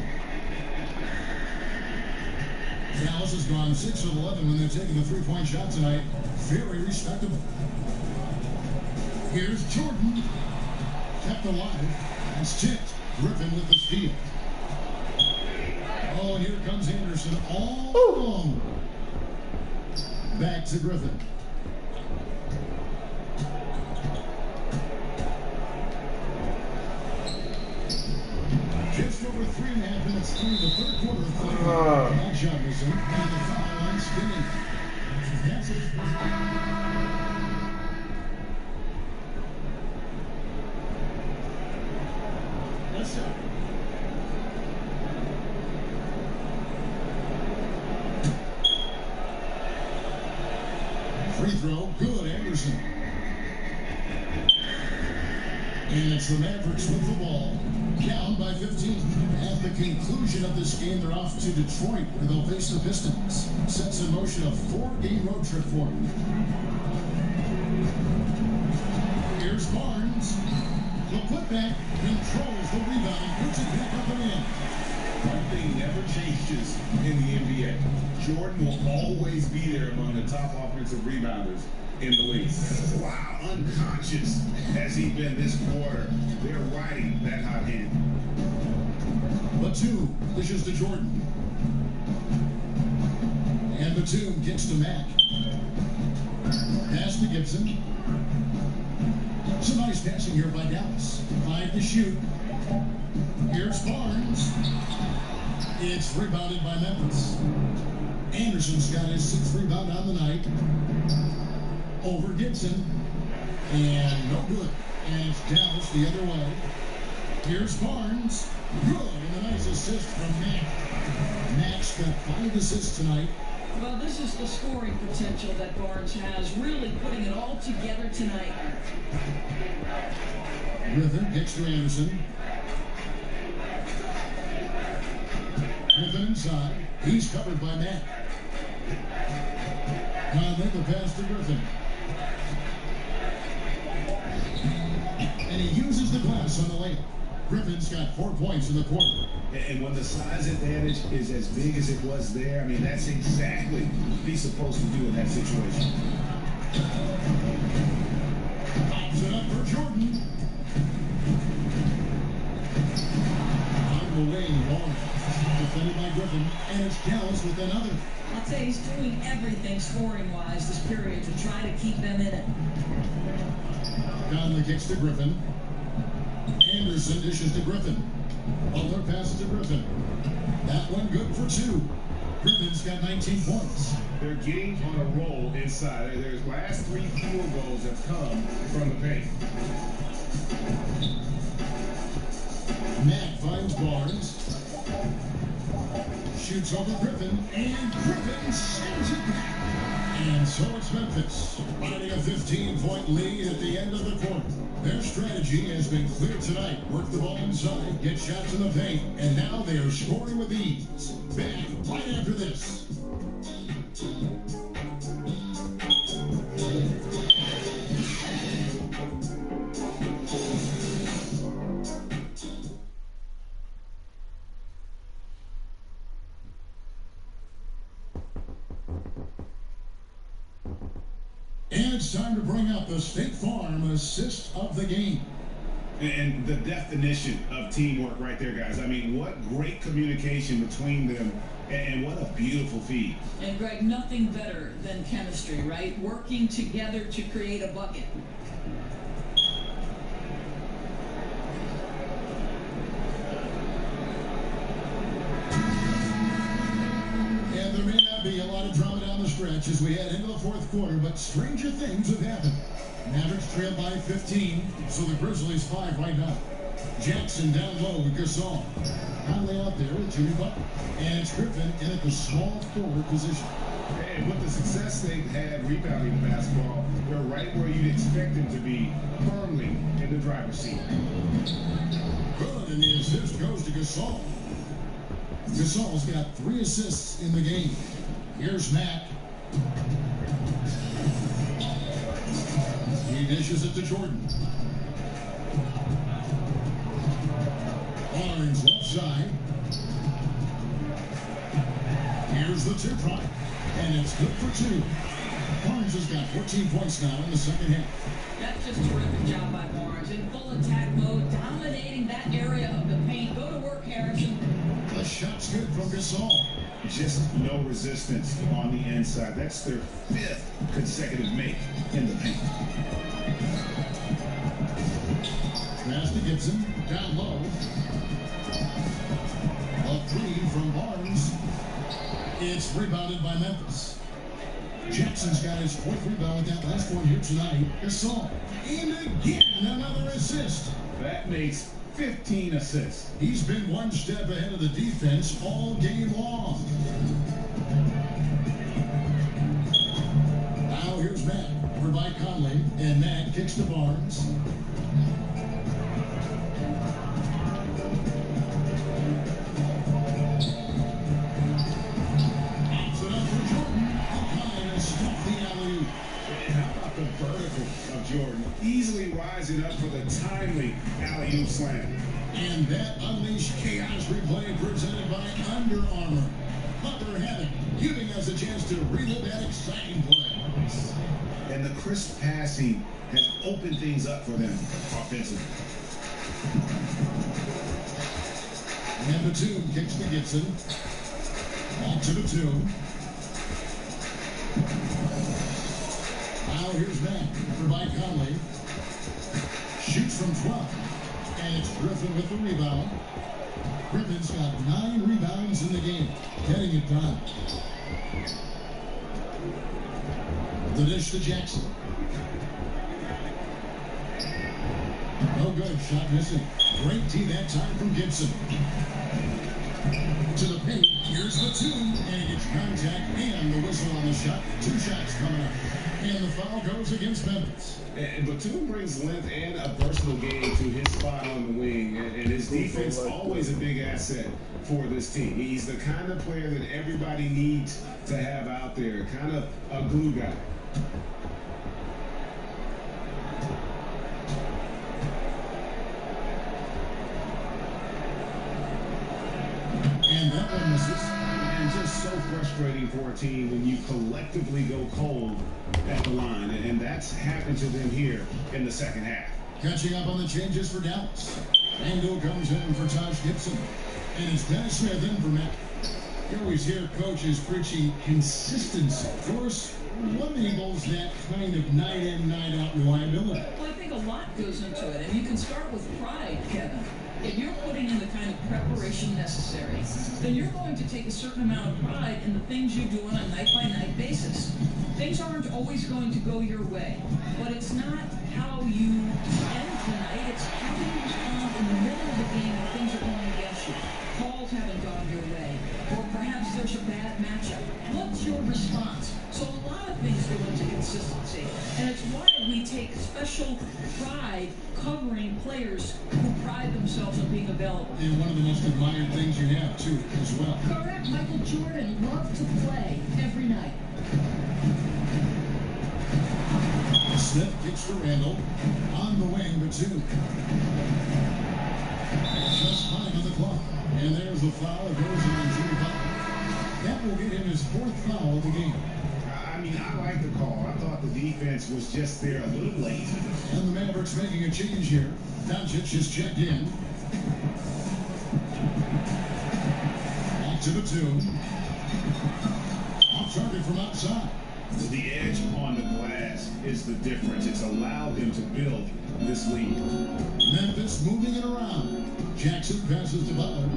Dallas has gone 6 of 11 when they're taking a 3-point shot tonight. Very respectable. Here's Jordan. Kept alive. That's tipped. Griffin with the steal. Oh, and here comes Anderson all alone. Back to Griffin. Just over 3.5 minutes through the third quarter of play. Johnson and the foul line spinning. That's it. Let's go. Free throw, good, Anderson. And it's the Mavericks with the ball. Down by 15. At the conclusion of this game, they're off to Detroit, where they'll face the Pistons. Sets in motion a 4-game road trip for them. Here's Barnes. The putback controls the rebound and puts it back up and in. One thing never changes in the NBA. Jordan will always be there among the top offensive rebounders in the league. Wow, unconscious has he been this quarter. They're riding that hot hand. Batum pushes to Jordan. And Batum gets to Mack. Pass to Gibson. Some nice passing here by Dallas. 5 to shoot. Here's Barnes. It's rebounded by Memphis. Anderson's got his 6th rebound on the night. Over Gibson. And no good. And it's Dallas the other way. Here's Barnes. Good. And a nice assist from Mack. Mack's got 5 assists tonight. Well, this is the scoring potential that Barnes has, really putting it all together tonight. Griffin kicks to Anderson. Griffin inside. He's covered by Mack. Conley, the pass to Griffin. And he uses the glass on the layup. Griffin's got 4 points in the quarter. And when the size advantage is as big as it was there, I mean, that's exactly what he's supposed to do in that situation. Pops it up for Jordan. On the wing, Lawrence. Defended by Griffin, and it's Dallas with another. I'll say he's doing everything scoring-wise this period to try to keep them in it. Conley kicks to Griffin. Anderson dishes to Griffin. Butler passes to Griffin. That one good for 2. Griffin's got 19 points. They're getting on a roll inside. Their last 3 field goals have come from the paint. Matt finds Barnes. Shoots over Griffin, and Griffin sends it back. And so it's Memphis, finding a 15-point lead at the end of the quarter. Their strategy has been clear tonight. Work the ball inside, get shots in the paint, and now they are scoring with ease. Back right after this. And it's time to bring up the State Farm assist of the game. And the definition of teamwork right there, guys. I mean, what great communication between them, and what a beautiful feed. And Greg, nothing better than chemistry, right? Working together to create a bucket. And there may not be a lot of drama down the stretch as we head into the 4th quarter, but stranger things have happened. Mavericks trail by 15, so the Grizzlies 5 right now. Jackson down low with Gasol. Conley out there with Jimmy Butler. And it's Griffin in at the small forward position. And with the success they've had rebounding the basketball, they're right where you'd expect them to be, firmly in the driver's seat. Good, and the assist goes to Gasol. Gasol's got 3 assists in the game. Here's Matt. He dishes it to Jordan. Barnes left side. Here's the 2-point. And it's good for 2. Barnes has got 14 points now in the second half. That's just a terrific job by Barnes. In full attack mode, dominating that area of the paint. Go to work, Harrison. The shot's good from Gasol. Just no resistance on the inside. That's their 5th consecutive make in the paint. Pass to Gibson. Down low. A 3 from Barnes. It's rebounded by Memphis. Jackson's got his 4th rebound with that last one here tonight. Gasol. And again, another assist. That makes 15 assists. He's been one step ahead of the defense all game long. Now here's Matt over by Conley, and Matt kicks to Barnes. Pops it up for Jordan. Behind and stuff the alley-oop. And how about the vertical of Jordan? Easily rising up for the timely alley-oop slam. And that unleashed chaos replay presented by Under Armour. Butler Havoc, giving us a chance to relive that exciting play. And the crisp passing has opened things up for them offensively. And Batum kicks to Gibson. Back to Batum. Now here's Matt for by Conley. Shoots from 12. And it's Griffin with the rebound. Griffin's got 9 rebounds in the game, getting it done. The dish to Jackson. No good, shot missing. Great tee that time from Gibson. To the paint, here's Batum, and he gets contact and the whistle on the shot. 2 shots coming up. And the foul goes against Memphis. And Batum brings length and a personal game to his spot on the wing, and his defense always a big asset for this team. He's the kind of player that everybody needs to have out there, kind of a glue guy. And that one misses. And just so frustrating for a team when you collectively go cold at the line, and that's happened to them here in the second half. Catching up on the changes for Dallas. Angle comes in for Taj Gibson. And it's Dennis Smith in for Matt. You always hear coaches preaching consistency. Of course, what enables that kind of night in, night out reliability? Well, I think a lot goes into it, and you can start with pride, Kevin. If you're putting in the kind of preparation necessary, then you're going to take a certain amount of pride in the things you do on a night-by-night basis. Things aren't always going to go your way, but it's not how you end the night, it's how you respond in the middle of the game when things are going against you. Calls haven't gone your way, or perhaps there's a bad matchup. What's your response? So a lot of things go into consistency, and it's why we take special pride covering players who pride themselves on being available. And one of the most admired things you have, too, as well. Correct. Michael Jordan loved to play every night. Smith kicks to Randall. On the wing, Batum. Just 5 on the clock. And there's the foul. It goes on Jimmy Butler. That will get him his 4th foul of the game. I mean, I like the call. I thought the defense was just there a little late. And the Mavericks making a change here. Doncic is checked in. Back to Batum. Off target from outside. The edge on the glass is the difference. It's allowed them to build this lead. Memphis moving it around. Jackson passes to Butler.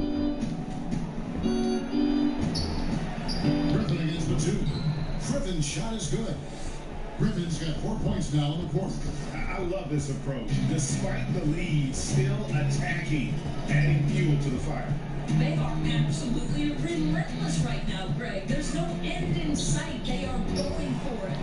Griffin against Batum. Griffin's shot is good. Griffin's got 4 points now in the quarter. I love this approach. Despite the lead, still attacking, adding fuel to the fire. They are absolutely relentless right now, Greg. There's no end in sight. They are going for it.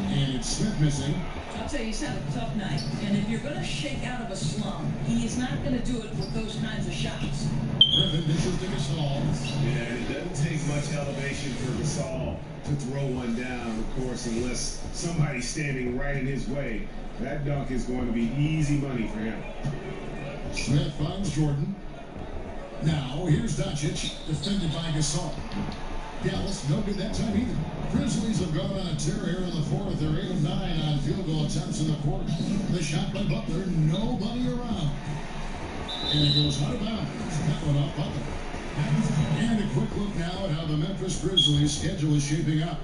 And it's Smith missing. I'll tell you, he's had a tough night. And if you're going to shake out of a slump, he is not going to do it with those kinds of shots. Griffin dishes to Gasol. Yeah, and it doesn't take much elevation for Gasol to throw one down, of course, unless somebody's standing right in his way. That dunk is going to be easy money for him. Smith finds Jordan. Now, here's Doncic, defended by Gasol. Dallas, no good that time either. Grizzlies have gone on a tear here in the 4th. They're 8 of 9 on field goal attempts in the quarter. The shot by Butler, nobody around. And it goes out of bounds. That one off Butler. And a quick look now at how the Memphis Grizzlies schedule is shaping up.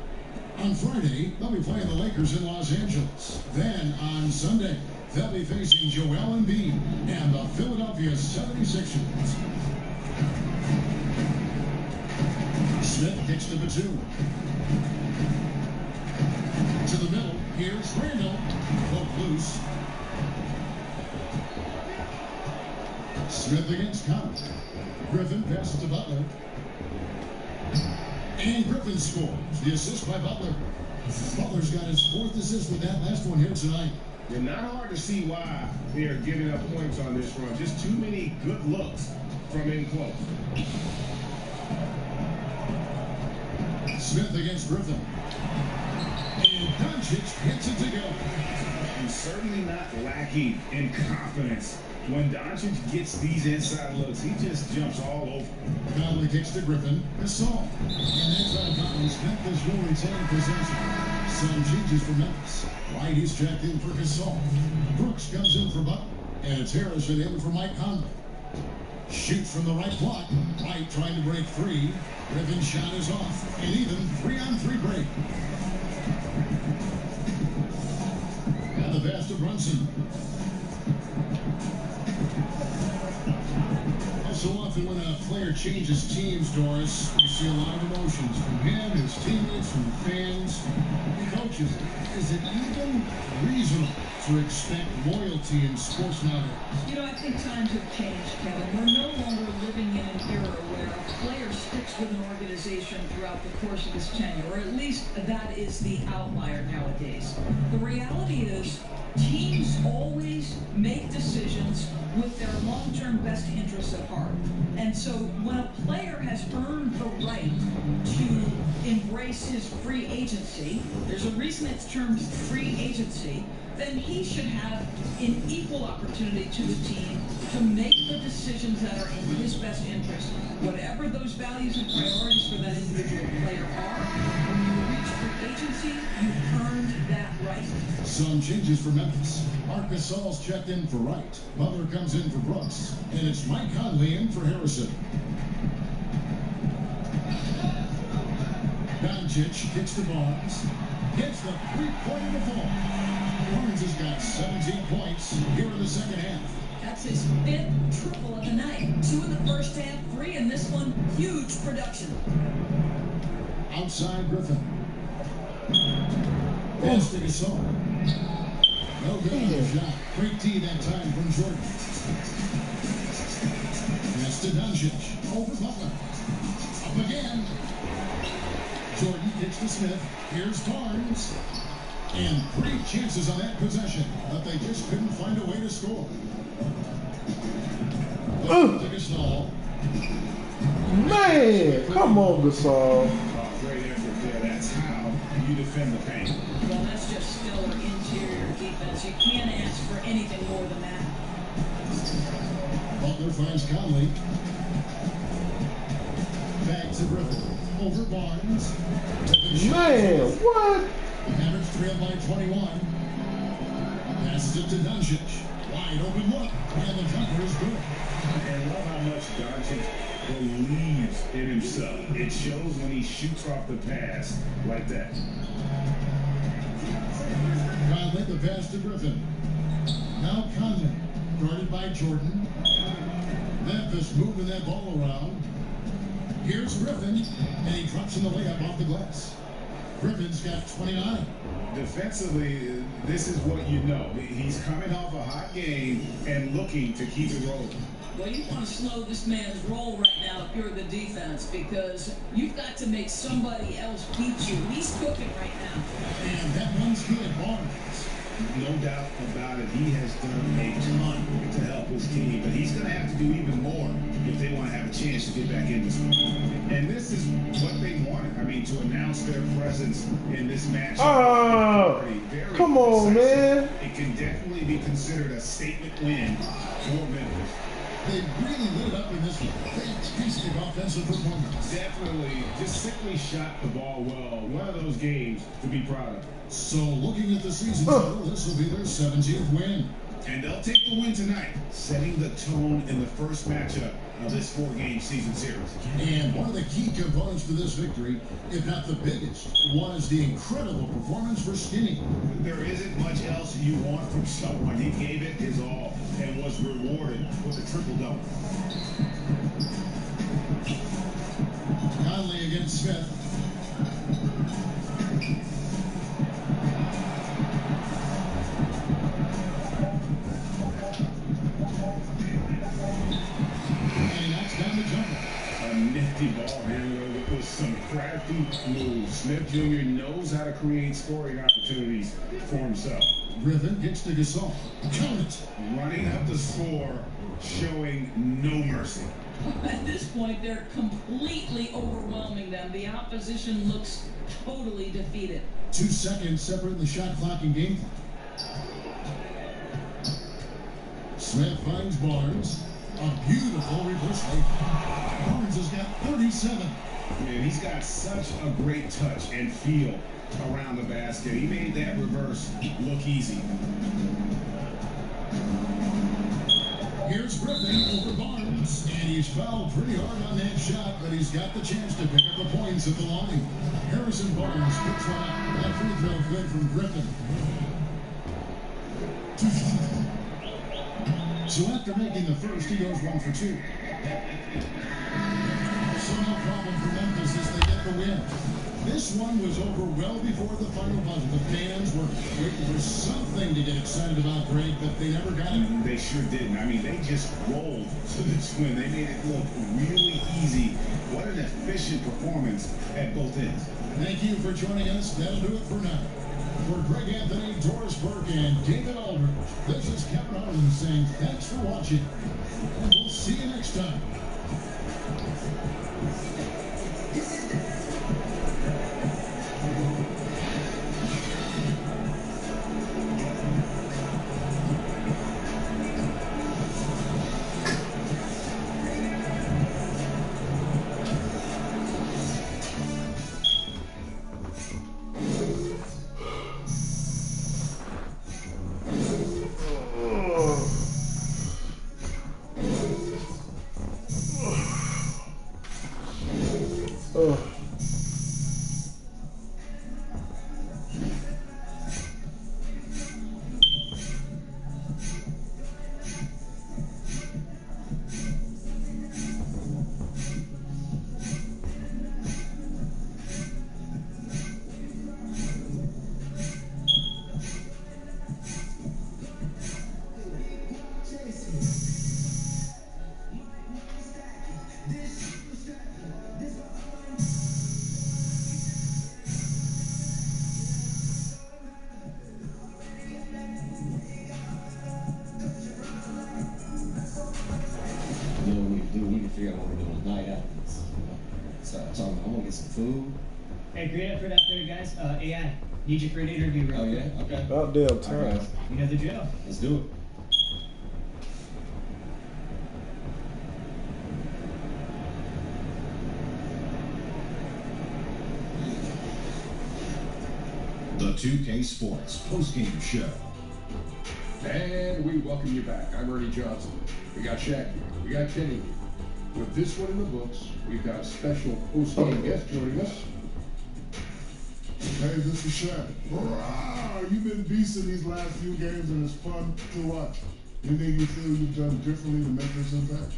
On Friday, they'll be playing the Lakers in Los Angeles. Then on Sunday, they'll be facing Joel Embiid and the Philadelphia 76ers. Smith kicks to Batum. To the middle, here's Randall. Poke loose. Smith against Conley. Griffin passes to Butler. And Griffin scores. The assist by Butler. Butler's got his 4th assist with that last one here tonight. It's not hard to see why they are giving up points on this run. Just too many good looks from in close. Smith against Griffin. And Doncic hits it to go. And certainly not lacking in confidence. When Doncic gets these inside looks, he just jumps all over. Conley kicks to Griffin. Gasol. And that's out of bounds. Memphis will retain possession. Some changes for Memphis. White is checked in for Gasol. Brooks comes in for Butler. And it's Harrison in for Mike Conley. Shoots from the right block. White trying to break free. Griffin's shot is off. And even 3-on-3 break. And the pass to Brunson. Also off Often when a player changes teams, Doris, we see a lot of emotions from him, his teammates, from the fans, coaches. Is it even reasonable to expect loyalty in sports nowadays? You know, I think times have changed, Kevin. We're no longer living in an era where a player sticks with an organization throughout the course of his tenure, or at least that is the outlier nowadays. The reality is, teams always make decisions with their long-term best interests at heart. And so when a player has earned the right to embrace his free agency, there's a reason it's termed free agency, then he should have an equal opportunity to the team to make the decisions that are in his best interest. Whatever those values and priorities for that individual player are, when you reach free agency, you've earned that right. Some changes for Memphis. Marc Gasol's checked in for Wright. Butler comes in for Brooks. And it's Mike Conley in for Harrison. Doncic kicks to Barnes. Hits the three-pointer to fall. Barnes has got 17 points here in the second half. That's his 5th triple of the night. 2 in the first half, 3 in this one. Huge production. Outside Griffin. Pass to Gasol. No good on the shot. Great D that time from Jordan. Pass to Doncic. Over Butler. Up again. Jordan kicks to Smith. Here's Barnes. And 3 chances on that possession, but they just couldn't find a way to score. To Gasol. Man, come on, Gasol. Great effort there. That's how you defend the paint. Well, that's just stellar interior defense. You can't ask for anything more than that. Butler finds Conley. Back to Griffin. Over Barnes. Man, what? Mavericks trail by 21. Passes it to Doncic. Wide open look. And the jumper is good. And love how much Doncic believes in himself. It shows when he shoots off the pass like that. Conley, the pass to Griffin. Now Conley, guarded by Jordan. Memphis moving that ball around. Here's Griffin, and he drops in the layup off the glass. Griffin's got 29. Defensively, this is what you know. He's coming off a hot game and looking to keep it rolling. Well, you want to slow this man's roll right now if you're the defense, because you've got to make somebody else beat you. He's cooking right now. And that one's good, Barnes. No doubt about it. He has done a ton to help his team, but he's going to have to do even more if they want to have a chance to get back in this one. And this is what they wanted. I mean, to announce their presence in this match. Oh, come on, man. It can definitely be considered a statement win for Memphis. They really lit it up in this one. Fantastic offensive performance. Definitely just simply shot the ball well. One of those games to be proud of. So looking at the season total, this will be their 17th win. And they'll take the win tonight, setting the tone in the first matchup of this 4-game season series. And one of the key components to this victory, if not the biggest, was the incredible performance for Skinny. There isn't much else you want from someone. He gave it his all and was rewarded with a triple-double. Conley against Smith. Nifty ball handler with some crafty moves. Smith Jr. knows how to create scoring opportunities for himself. Griffin gets to Gasol. Count it. Running up the score, showing no mercy. At this point, they're completely overwhelming them. The opposition looks totally defeated. 2 seconds separating the shot clock and game clock. Smith finds Barnes. A beautiful reverse layup. Barnes has got 37. Man, he's got such a great touch and feel around the basket. He made that reverse look easy. Here's Griffin over Barnes, and he's fouled pretty hard on that shot, but he's got the chance to pick up the points at the line. Harrison Barnes picks one up. That free throw good from Griffin. So after making the first, he goes 1 for 2. So no problem for Memphis as they get the win. This one was over well before the final buzzer. The fans were waiting for something to get excited about, Greg, but they never got it. They sure didn't. I mean, they just rolled to this win. They made it look really easy. What an efficient performance at both ends. Thank you for joining us. That'll do it for now. For Greg Anthony, Doris Burke, and David Aldridge, this is Kevin Harlan saying thanks for watching, and we'll see you next time. Food. Hey, great up for that there, guys. AI, need you for an interview. Oh, yeah? Okay. About damn time. Right. You know the drill. Let's do it. The 2K Sports postgame show. And we welcome you back. I'm Ernie Johnson. We got Shaq here. We got Kenny here. With this one in the books, we've got a special post-game guest joining us. Hey, this is Shaq. You've been beasting these last few games, and it's fun to watch. Anything you feel you've done differently to make this impact?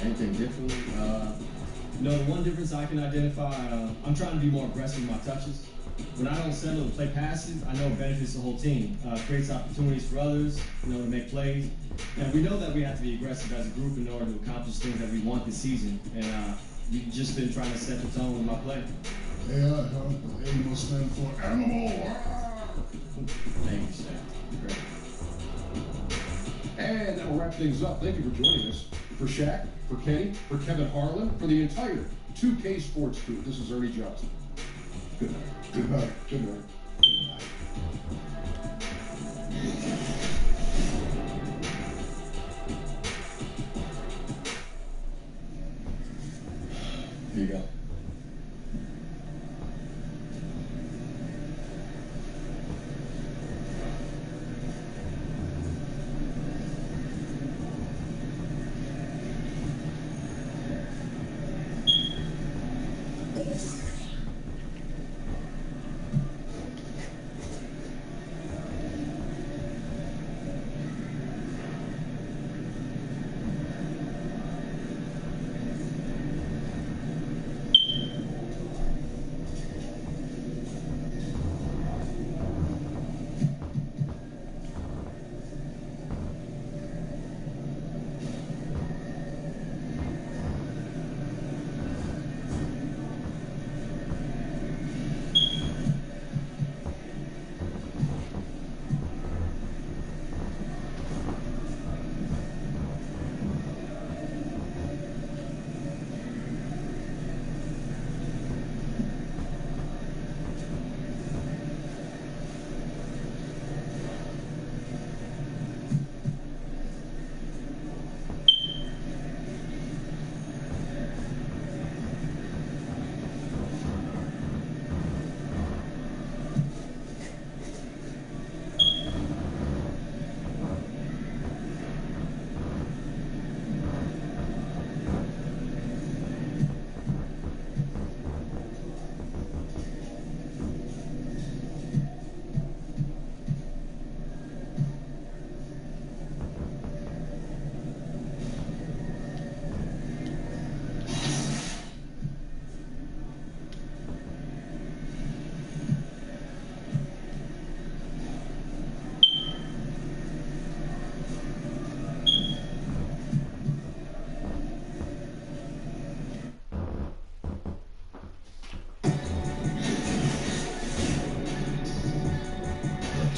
Anything differently? No, the one difference I can identify, I'm trying to be more aggressive with my touches. When I don't settle to play passes, I know it benefits the whole team. Creates opportunities for others, to make plays. And we know that we have to be aggressive as a group in order to accomplish things that we want this season. And we've just been trying to set the tone with my play. AI, huh? A must stand for animal. Thank you, Shaq. Great. And that'll wrap things up. Thank you for joining us. For Shaq, for Kenny, for Kevin Harlan, for the entire 2K Sports crew, this is Ernie Johnson. Good night. Good night. Good night. Here you go.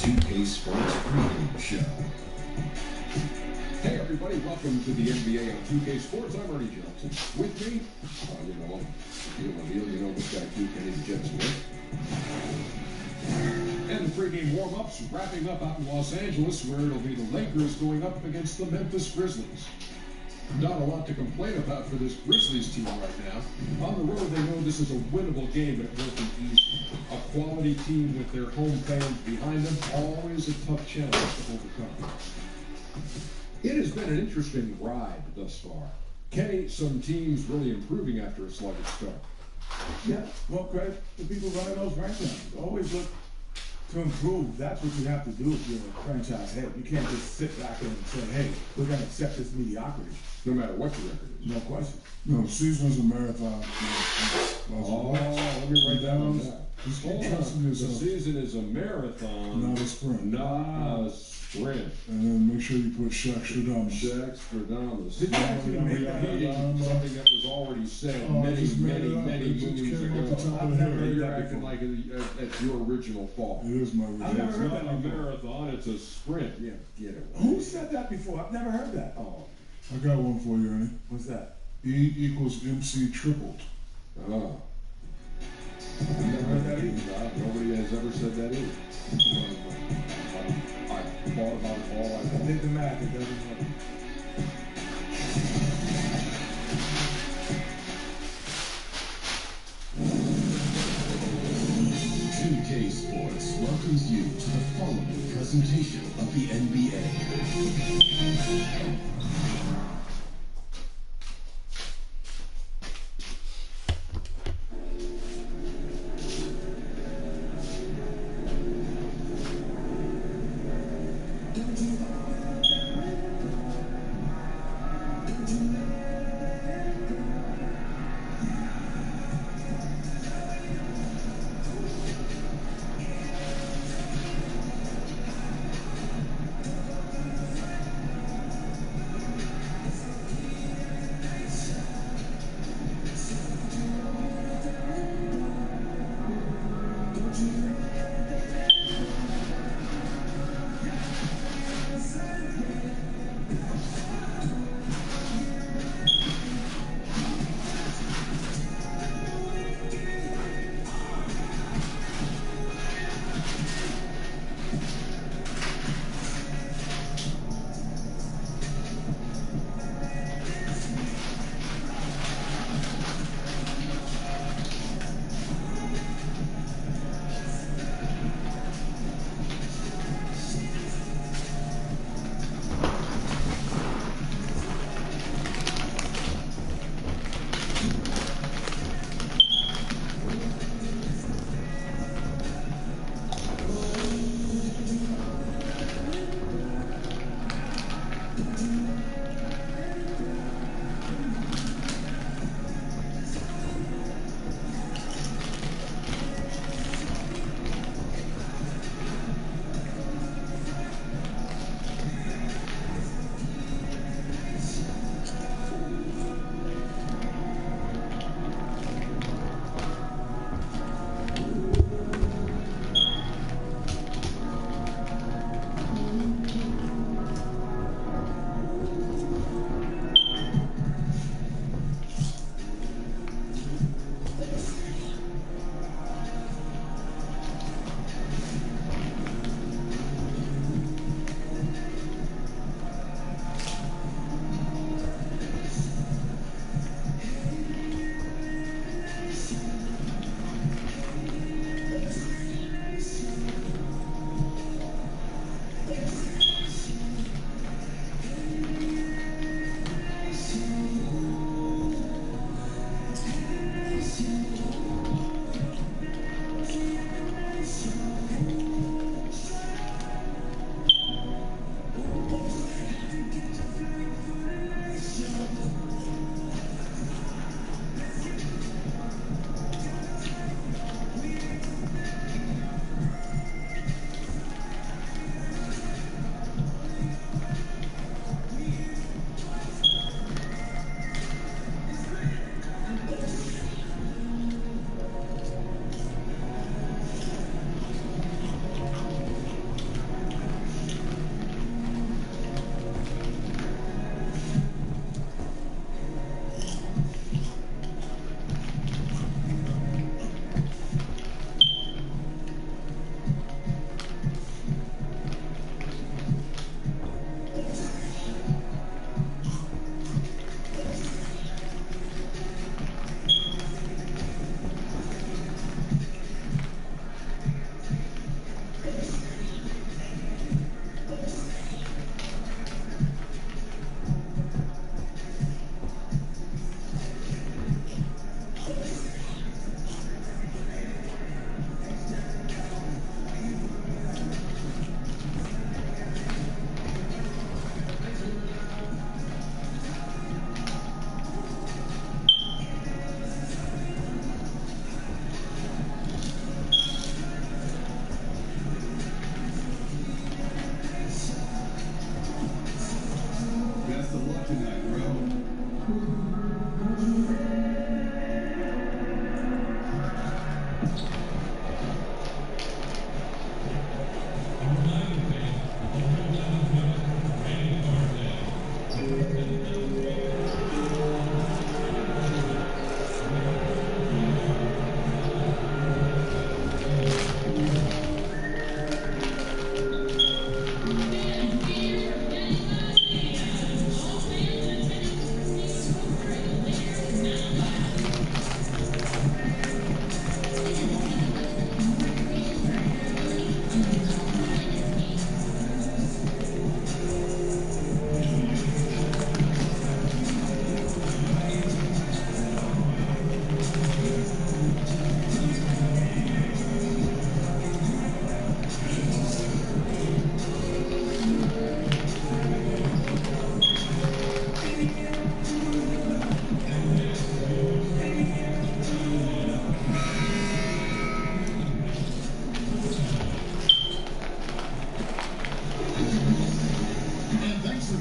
2K Sports pregame show. Hey everybody, welcome to the NBA on 2K Sports. I'm Ernie Johnson. With me, you know him, you know this guy too, Kenny the Jet Smith. And the pregame warm-ups wrapping up out in Los Angeles, where it'll be the Lakers going up against the Memphis Grizzlies. Not a lot to complain about for this Grizzlies team right now. On the road, they know this is a winnable game, but it won't be easy. A quality team with their home fans behind them, always a tough challenge to overcome. It has been an interesting ride thus far. Kenny, some teams really improving after a sluggish start. Yeah, well, Craig, the people running those franchises always look to improve. That's what you have to do if you're a franchise head. You can't just sit back and say, hey, we're going to accept this mediocrity. No matter what your record is. No question. No, season's a marathon. Let me write that one down. Just keep Hold trusting on. yourself. The season is a marathon. Not a sprint. Not a sprint. And then make sure you put Shaqstradamus. Shaqstradamus. Did you actually make that Repeating something that was already said many moons ago. I've never heard You're that acting before. like that's your original fault. It is my I've never It's heard not that a before. marathon, it's a sprint. Yeah, get it. Who said that before? I've never heard that. Oh, I got one for you, Ernie. What's that? E equals MC tripled. oh. I've never heard that either. Nobody has ever said that either. I thought about it all. I did the math. It doesn't work. K Sports welcomes you to the following presentation of the NBA.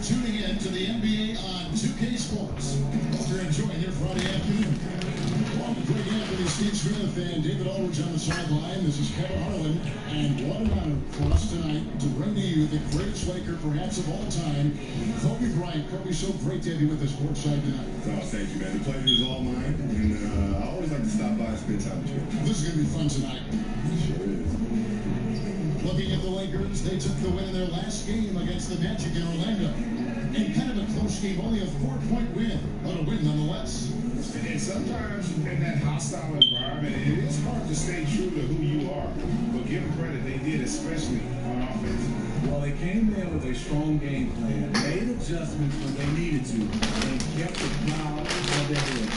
tuning in to the NBA on 2K Sports. Hope you're enjoying your Friday afternoon. Along with Greg Anthony, Steve Smith, and David Aldridge on the sideline, this is Kevin Harlan. And what an honor for us tonight to bring to you the greatest Laker perhaps of all time, Kobe Bryant. Kobe, so great to have you with us courtside tonight. Oh, thank you, man. The pleasure is all mine. And I always like to stop by and spend time with you. This is going to be fun tonight. Sure is. Looking at the Lakers, they took the win in their last game against the Magic in Orlando. And kind of a close game, only a 4-point win, but a win nonetheless. And sometimes in that hostile environment, it is hard to stay true to who you are. But give them credit, they did, especially on offense. Well, they came there with a strong game plan, made adjustments when they needed to, and kept the crowd on their head.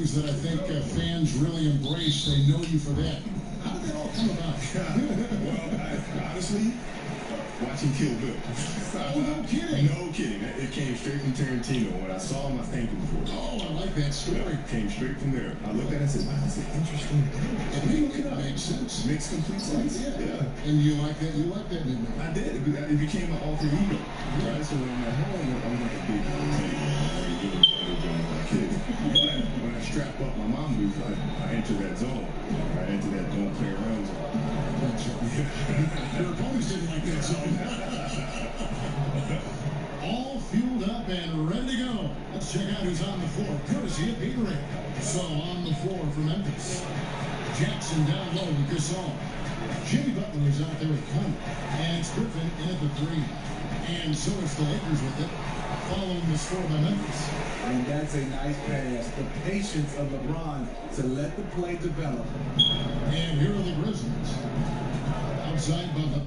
That I think fans really embrace. They know you for that. How did that all come about? Well, honestly, watching Kill Bill. Oh, no kidding. No kidding. It came straight from Tarantino. When I saw him, I thanked him for it. Oh, I like that story. It came straight from there. I looked at it and said, wow, that's an interesting thing. It makes sense. Makes complete sense. Yeah. And you like that? You like that, didn't you? I did. It became my alter ego. Right? So when I'm at home, I'm like a big kid. But when I strap up my mom boots, I enter that zone. I enter that don't play around zone. Your opponents didn't like that zone. All fueled up and ready to go. Let's check out who's on the floor. Courtesy of Gatorade. So on the floor for Memphis. Jackson down low with Gasol. Jimmy Butler is out there with Conley. And it's Griffin in at the 3. And so it's the Lakers with it. Following the score by Memphis. And that's a nice pass. The patience of LeBron to let the play develop. And here are the Grizzlies. Outside Bubba.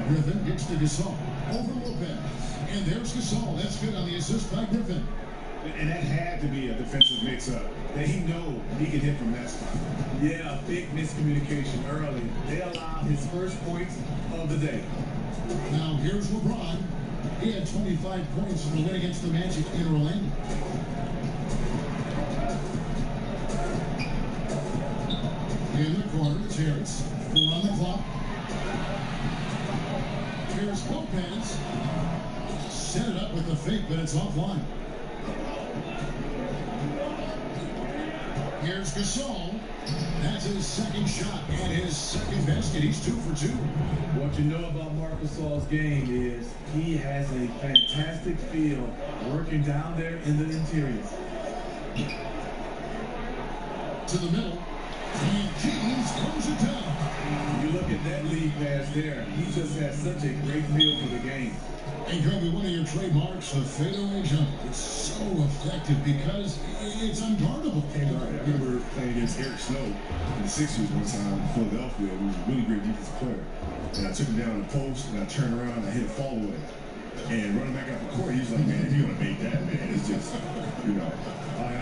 Griffin gets to Gasol. Over Lopez. And there's Gasol. That's good on the assist by Griffin. And that had to be a defensive mix-up. That he know he could hit from that spot. Yeah, a big miscommunication early. They allowed his first points of the day. Now here's LeBron. He had 25 points in the win against the Magic in Orlando. In the corner, it's Harris. 4 on the clock. Here's Lopez. Set it up with the fake, but it's offline. Here's Gasol. That's his second shot and his second basket. He's 2 for 2. What you know about Marc Gasol's game is he has a fantastic feel working down there in the interior. To the middle. And James throws it down. You look at that lead pass there. He just has such a great feel for the game. And Kirby, one of your trademarks, the fadeaway jump. It's so effective because it's unguardable. I remember playing against Eric Snow in the Sixers one time in Philadelphia. He was a really great defensive player. And I took him down the post, and I turned around, and I hit a fall away. And running back out the court, he was like, man, if you're going to make that, man, it's just, I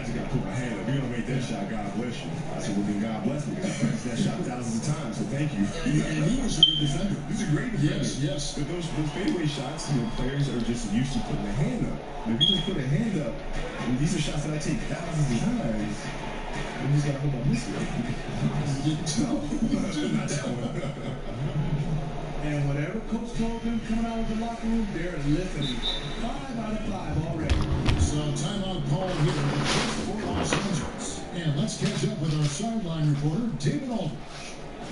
just got to put my hand up. If you're going to make that shot, God bless you. I said, well, then God bless me, because I practiced that shot thousands of times, so thank you. And he was a good defender. He's a great defender. Yes. But those fadeaway shots, players are just used to putting a hand up. But if you just put a hand up, and these are shots that I take thousands of times, you just got to hope I miss it. No, not that one. And whatever whatever coach told them coming out of the locker room, they're listening. 5 out of 5 already. So timeout call here for Los Angeles. And let's catch up with our sideline reporter, David Aldridge.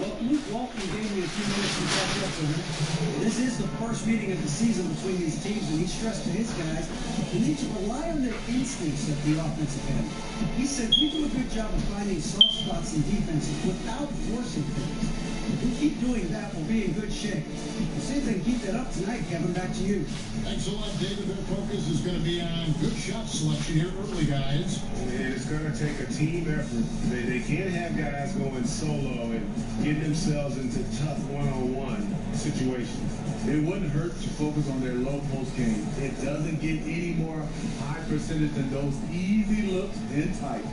Well, Luke Walton gave me a few minutes to catch up with him. This is the first meeting of the season between these teams, and he stressed to his guys, you need to rely on their instincts at the offensive end. He said, we do a good job of finding soft spots in defenses without forcing things. If we keep doing that, we'll be in good shape. We'll see if they can keep that up tonight. Kevin, back to you. Thanks a lot, David. Their focus is going to be on good shot selection here early, guys. And it's going to take a team effort. They can't have guys going solo and get themselves into tough one-on-one situations. It wouldn't hurt to focus on their low post game. It doesn't get any more high percentage than those easy looks in tight.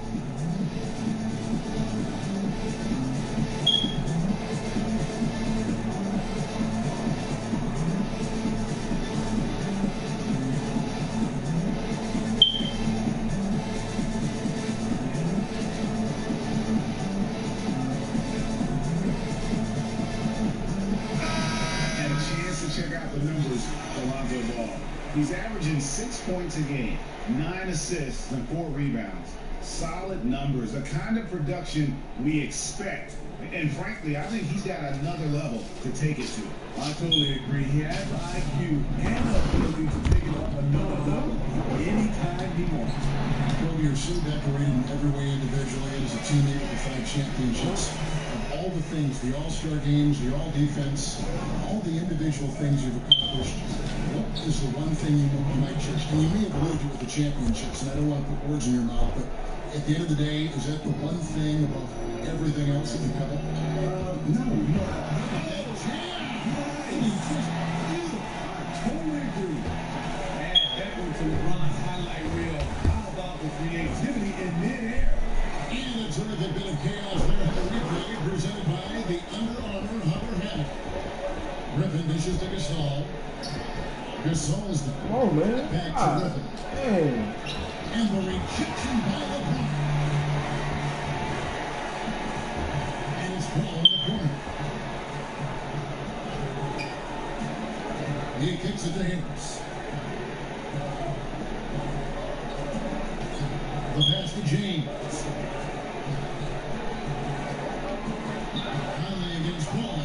He's averaging 6 points a game, 9 assists, and 4 rebounds. Solid numbers, the kind of production we expect. And frankly, I think he's got another level to take it to. I totally agree. He has the IQ and the ability to take it off another level anytime he wants. Well, you're so decorated in every way individually and as a team able to find championships. Of all the things, the all-star games, the all-defense, all the individual things you've accomplished, what is the one thing you might cherish? And you may have alluded to with the championships, and I don't want to put words in your mouth, but at the end of the day, is that the one thing above everything else that you cover? No. I totally agree. Add that one to LeBron's highlight reel. How about the creativity in midair? And a terrific bit of chaos there at the replay, presented by the Under Armour Hover Hammock. Griffin dishes to Gasol. Gasol is the back to Griffin. Dang. And the rejection by LeBron. And it's ball in the corner. He kicks it to Harris. The pass to James. Conley against Paul.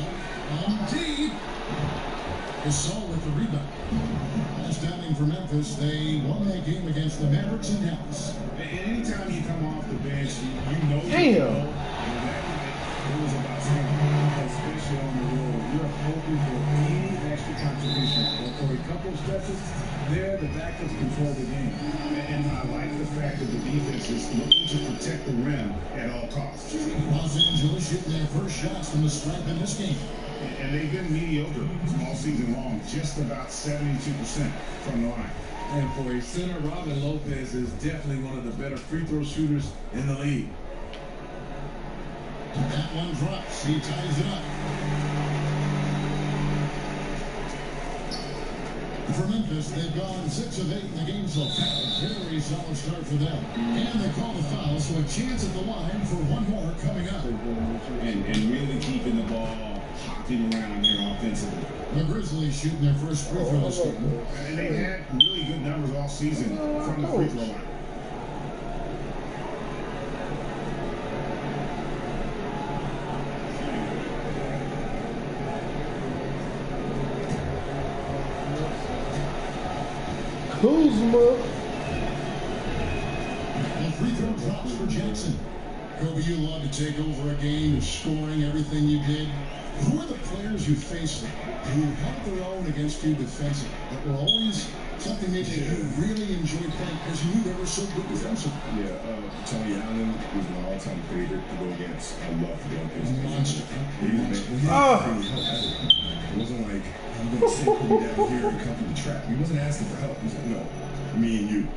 On deep. Gasol with the rebound. Last downing for Memphis. They won that game against the Mavericks in Dallas. And anytime you come off the bench, you know. Damn. It was about something special on the road. You're hoping for any extra contribution. But for a couple of stretches, there the backups control the game. And I like the fact that the defense is looking to protect the rim at all costs. Los Angeles shooting their first shots from the stripe in this game. And they've been mediocre all season long, just about 72% from the line. And for a center, Robin Lopez is definitely one of the better free throw shooters in the league. That one drops. He ties it up. For Memphis, they've gone 6 of 8 in the game so far. Very solid start for them. And they call the foul, so a chance at the line for one more coming up. And really keeping the ball hopping around here offensively. The Grizzlies shooting their first free throw this game. And they had really good numbers all season from the free throw line. Kuzma. The free throw drops for Jackson. Kobe, you love to take over a game, scoring everything you did. Who are the players you faced who held their own against you defensively? That were always something that you really enjoyed playing because you knew they were so good defensively. Yeah, Tony Allen was my all-time favorite to go against. I love to go against him. Monster. It wasn't like, I'm going to send Kobe down here and come to the trap. He wasn't asking for help. He said, no, me and you.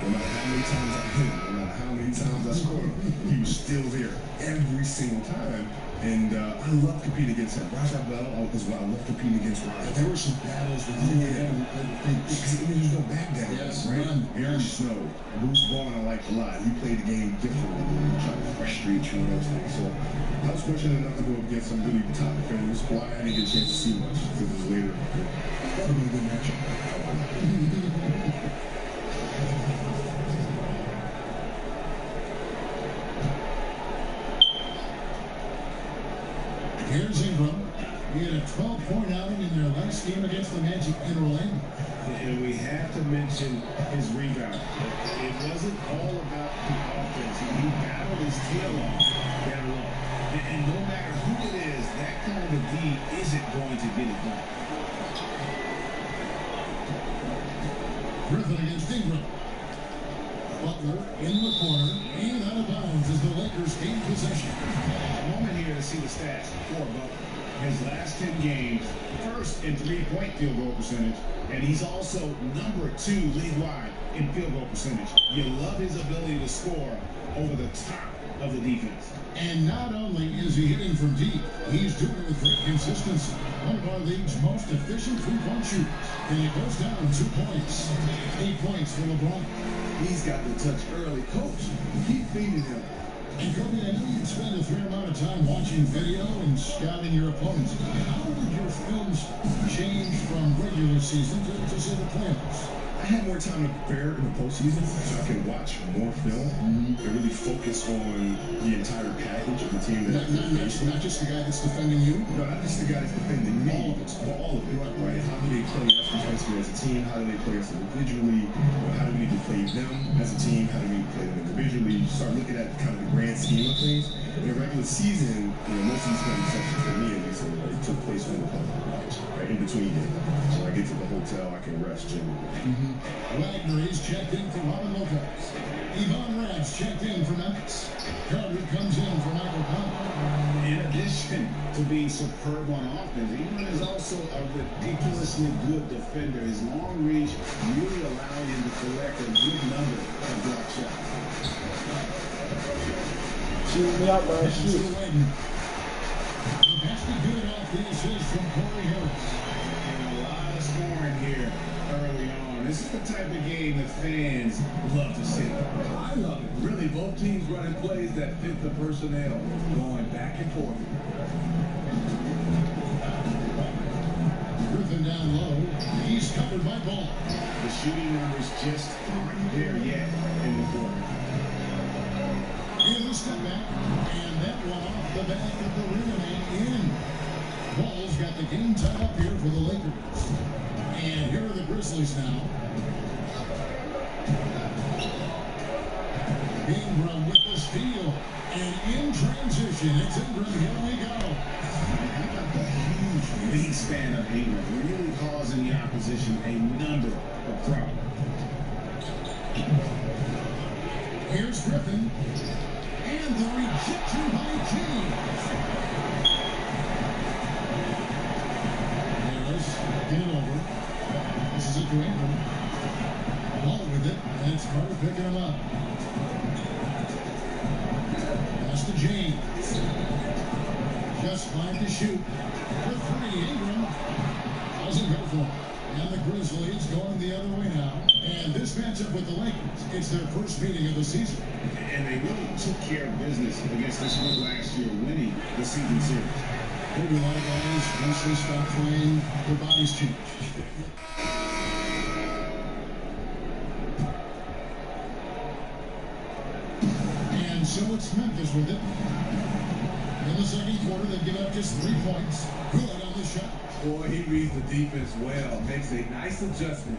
No matter how many times I hit him, no matter how many times I scored him, he was still there every single time. And I love competing against him. Raja Bell is what I love competing against Raja. There were some battles with him. Because there's no back down, yes, right? Aaron Snow, Bruce Bowen, I liked a lot. He played the game differently. He tried to frustrate you and those things. So I was fortunate enough to go against some really top defenders. Why I didn't get a chance to see much because it was later definitely a good matchup. Here's Ingram. He had a 12-point outing in their last game against the Magic in Orlando. And we have to mention his rebound. It wasn't all about the offense. He battled his tail off down low. And no matter who it is, that kind of a D isn't going to get it done. Griffin against Ingram. Butler in the corner and out of bounds as the Lakers gain possession. A moment here to see the stats for Butler. His last 10 games, first in three-point field goal percentage, and he's also number 2 league-wide in field goal percentage. You love his ability to score over the top of the defense. And not only is he hitting from deep, he's doing it with great consistency. One of our league's most efficient three-point shooters. And it goes down 2 points. 8 points for LeBron. He's got the touch early. Coach, keep feeding him. And Kobe, I know you spend a fair amount of time watching video and scouting your opponents. How did your films change from regular season to say the playoffs? I had more time to prepare in the postseason, so I can watch more film and really focus on the entire package of the team that Not just the guy that's defending you? No, not just the guy that's defending me. All of it, right? How do they play us defensively as a team? How do they play us individually? How do we need to play them as a team? How do we play them individually? You start looking at kind of the grand scheme of things. In a regular season, most of these kind of sessions for me at least took place on the plane, right? In between games. So when I get to the hotel, I can rest generally. Wagner is checked in for Robin Lopez. Yvonne Rabb's checked in for Memphis. Carter comes in for Michael Conley. In addition to being superb on offense, Ingram is also a ridiculously good defender. His long reach really allowed him to collect a good number of block shots. Shoot me out my shoot. That's the good off the assist from Corey Harris. And a lot of scoring here early on. This is the type of game that fans love to see. I love it. Really, both teams running plays that fit the personnel, going back and forth. Griffin down low. He's covered by Ball. The shooting numbers just aren't there yet in the quarter. Here's a step back, and that one off the back of the rim and in. Ball's got the game tied up here for the Lakers. And here are the Grizzlies now. Ingram with the steal. And in transition, it's Ingram. Here we go. How about the huge wingspan of Ingram, really causing the opposition a number of problems. Here's Griffin. And the rejection by James. Harris, get it over. This is it to Ingram. Ball with it, and it's Carter picking him up. Pass to James. Just fine to shoot. For 3, Ingram doesn't go for it. And the Grizzlies going the other way now. And this matchup with the Lakers, it's their first meeting of the season. And they really took care of business against this group last year, winning the season series. Maybe a lot of guys, once they stop playing, their bodies change. And so it's Memphis with it. In the second quarter, they give up just 3 points. Good on the shot. Boy, he reads the defense well. Makes a nice adjustment.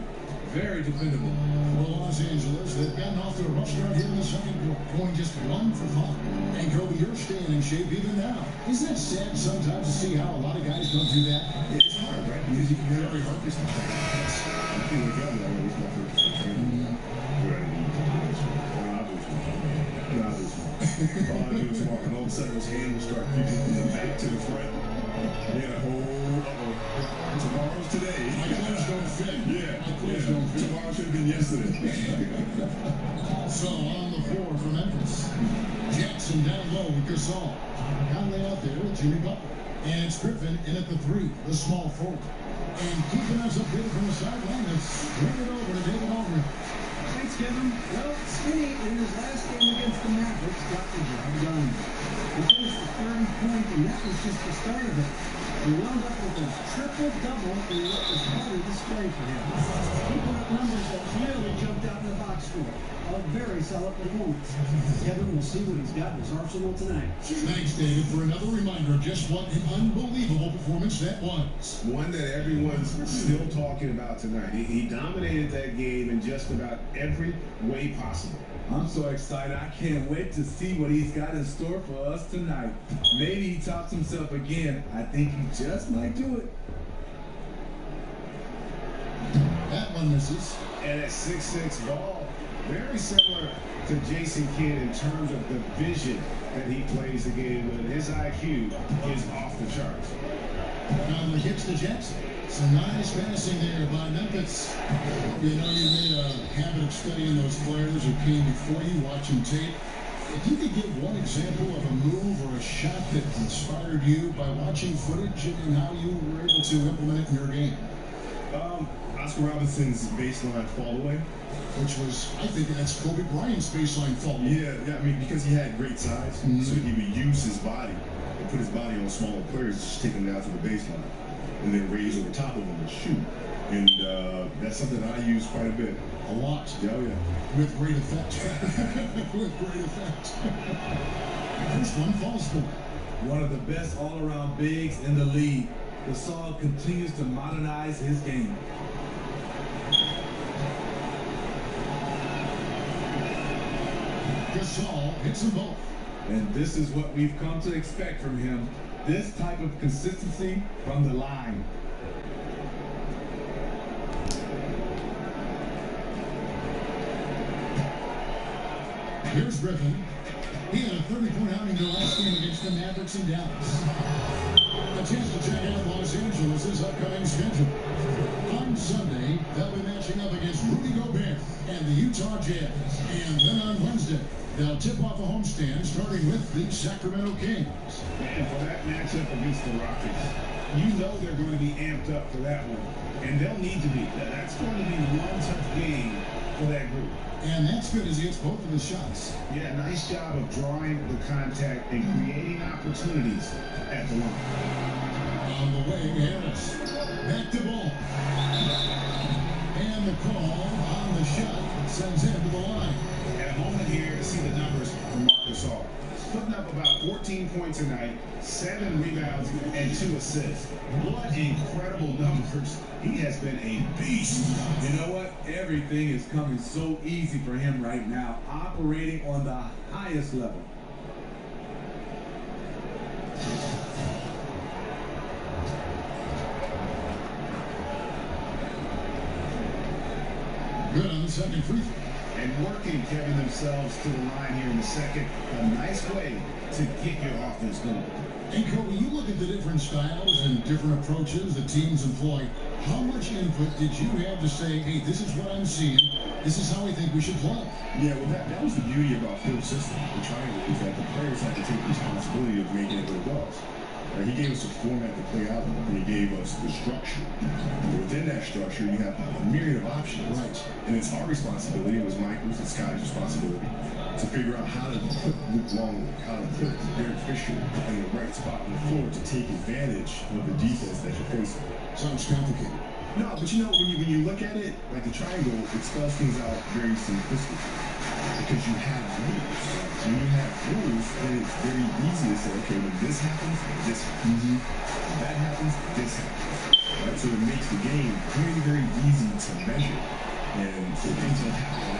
Very dependable. Well, Los Angeles, they've gotten off to a rough start here in the second quarter, going just 1 for 5. And Kobe, you're staying in shape even now. Isn't it sad sometimes to see how a lot of guys don't do that? It's hard, right? Because you can get very focused on things. I feel like I'm always my first training. All I do is walk, and all of a sudden those hands will start creeping from the back to the front. Yeah, tomorrow's today. My clothes don't fit. Yeah, tomorrow should have been yesterday. So on the floor for Memphis. Jackson down low with Gasol. Conley out there with Jimmy Butler. And it's Griffin in at the 3, the small forward. And keeping us updated from the sideline, let's bring it over to David Aldridge. Thanks, Kevin. Well, Skinny in his last game against the Mavericks got the job done. He finished with 30 points, and that was just the start of it. He wound up with a triple-double in what was quite a display for him. He put up numbers that clearly jumped out in the box score. A very solid performance. Kevin will see what he's got in his arsenal tonight. Thanks, David, for another reminder of just what an unbelievable performance that was. One that everyone's still talking about tonight. He dominated that game in just about every way possible. I'm so excited. I can't wait to see what he's got in store for us tonight. Maybe he tops himself again. I think he just might do it. That one misses. And at 6'6" ball, very similar to Jason Kidd in terms of the vision that he plays the game with. His IQ is off the charts. Now the hits to Jackson. Some nice passing there by Memphis. You know, you made a habit of studying those players who came before you, watching tape. If you could give one example of a move or a shot that inspired you by watching footage and how you were able to implement it in your game. Oscar Robinson's baseline fall away. Which was, I think that's Kobe Bryant's baseline fall. Yeah, I mean, because he had great size, so he would use his body and put his body on smaller players, just take them down to the baseline, and then raise over top of them and shoot. And that's something I use quite a bit. A lot. Yeah, oh yeah. With great effect. With great effect. First one falls for. One of the best all-around bigs in the league. Gasol continues to modernize his game. Gasol hits them both. And this is what we've come to expect from him. This type of consistency from the line. Here's Griffin. He had a 30-point outing in the last game against the Mavericks in Dallas. A chance to check out Los Angeles' upcoming schedule. On Sunday, they'll be matching up against Rudy Gobert and the Utah Jazz. And then on Wednesday, they'll tip off a homestand starting with the Sacramento Kings. And for that matchup against the Rockets, you know they're going to be amped up for that one. And they'll need to be. That's going to be one tough game for that group. And that's good as he hits both of the shots. Yeah, nice job of drawing the contact and creating opportunities at the line. On the way, Harris. Back to ball. And the call on the shot sends him to the line. At a moment here to see the numbers from Marcus Gasol. Putting up about 14 points a night, 7 rebounds, and 2 assists. What incredible numbers. He has been a beast. You know what? Everything is coming so easy for him right now, operating on the highest level. Good on the second free throw. And working, Kevin, themselves to the line here in the second. A nice way to get your offense going. And Kobe, you look at the different styles and different approaches that teams employ. How much input did you have to say, hey, this is what I'm seeing, this is how I think we should play? Yeah, well, that was the beauty about Phil's system, the triangle, is that the players had to take the responsibility of making it what it was. He gave us a format to play out, and he gave us the structure. And within that structure, you have a myriad of options. Right. And it's our responsibility, it was Michael's and Scotty's responsibility, to figure out how to put Luke Longley, how to put Derek Fisher in the right spot on the floor to take advantage of the defense that you're facing. Sounds complicated. No, but you know, when you look at it, like the triangle, it spells things out very simplistic. Because you have rules. When you have rules, then it's very easy to say, okay, when this happens, this happens. When that happens, this happens. Right? So it makes the game very, very easy to measure. And so things don't happen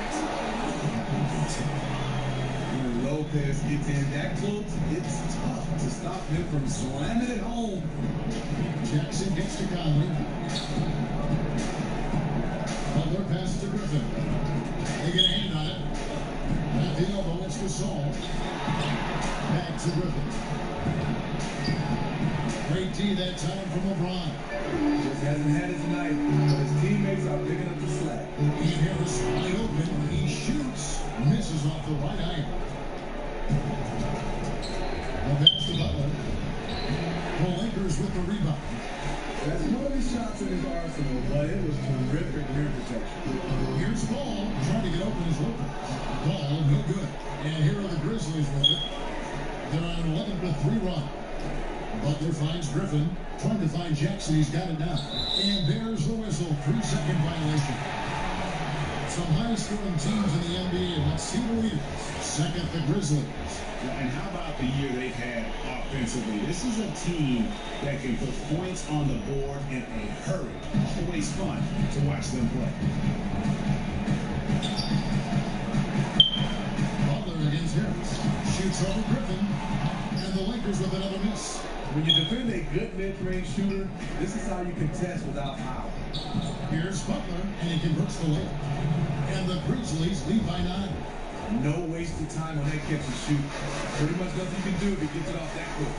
When Lopez gets in that close, it's tough to stop him from slamming it home. Jackson gets to Conley. Butler passes to Griffin. They get a hand on it. At the elbow, it's Gasol. Back to Griffin. Great D that time from LeBron. Just hasn't had his night, but his teammates are picking up the slack. He Harris wide open. He shoots. Misses off the right angle. The pass to Butler. The Lakers with the rebound. That's one of his shots in his arsenal, but it was terrific rim protection. Here's Ball trying to get open his Lopez. Ball, no good. And here are the Grizzlies with it. They're on an 11-3 run. Butler finds Griffin, trying to find Jackson. He's got it now. And there's the whistle. 3-second violation. Some high-scoring teams in the NBA. Let's see the leaders. Second, the Grizzlies. And how about the year they've had offensively? This is a team that can put points on the board in a hurry. Always fun to watch them play. Butler against Harris. Shoots over Griffin. And the Lakers with another miss. When you defend a good mid-range shooter, this is how you contest without foul. Here's Butler, and he converts the layup. And the Grizzlies lead by 9. No wasted time on that catch and shoot. Pretty much nothing you can do if he gets it off that quick.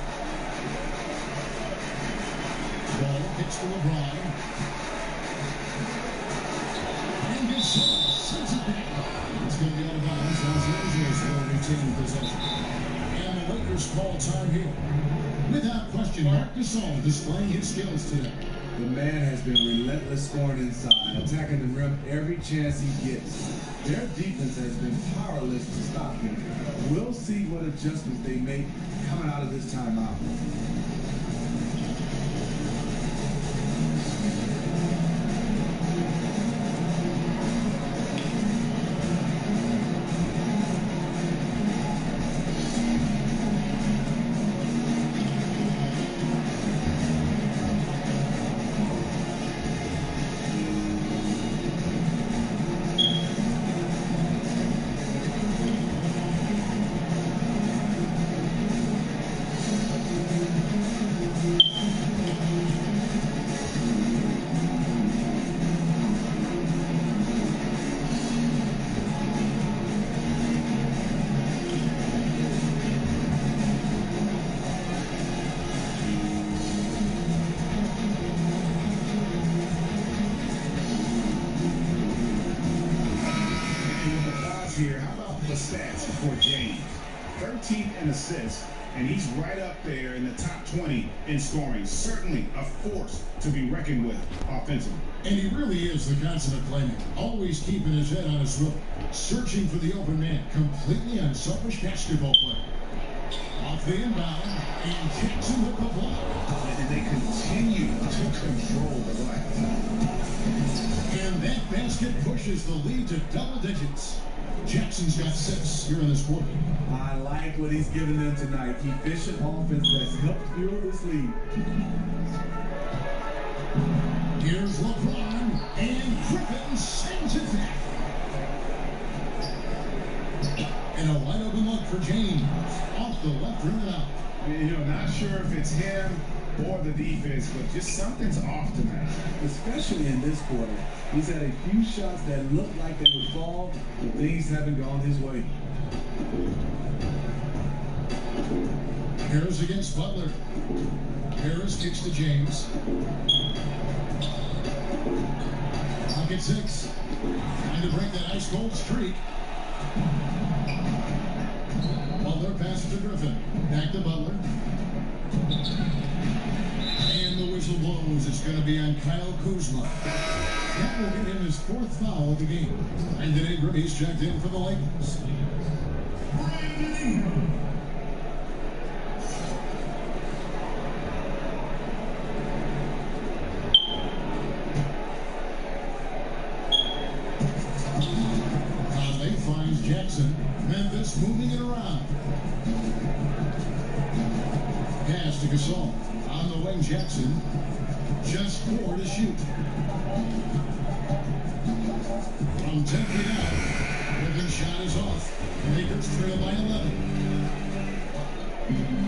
Ball hits to LeBron. And Gasol sends it back. It's going to be out of bounds. Los Angeles will retain possession. And the Lakers call time here. Without question, Marc Gasol displaying his skills today. The man has been relentless scoring inside, attacking the rim every chance he gets. Their defense has been powerless to stop him. We'll see what adjustments they make coming out of this timeout. Here, how about the stats for James? 13th in assists, and he's right up there in the top 20 in scoring. Certainly a force to be reckoned with offensively. And he really is the consummate playmaker, always keeping his head on a swivel, searching for the open man, completely unselfish basketball player. Off the inbound, and Jackson with the block. And they continue to control the glass. And that basket pushes the lead to double digits. Jackson's got 6 here in this quarter. I like what he's giving them tonight. Efficient offense that's helped fuel this lead. Here's LeBron, and Griffin sends it back. And a wide open look for James. Off the left rim and out. You know, not sure if it's him or the defense, but just something's off tonight. Especially in this quarter. He's had a few shots that looked like they would fall, but things haven't gone his way. Harris against Butler. Harris kicks to James. Pocket 6. Trying to break that ice cold streak. Butler passes to Griffin. Back to Butler. And the whistle blows. It's going to be on Kyle Kuzma. That will get him his 4th foul of the game. Brandon Ingram, he's checked in for the Lakers. Brandon Ingram. Conley finds Jackson. Memphis moving it around. Pass to Gasol. On the wing, Jackson. Just 4 to shoot. From 10 feet out, Griffin's shot is off. The Lakers trail by 11.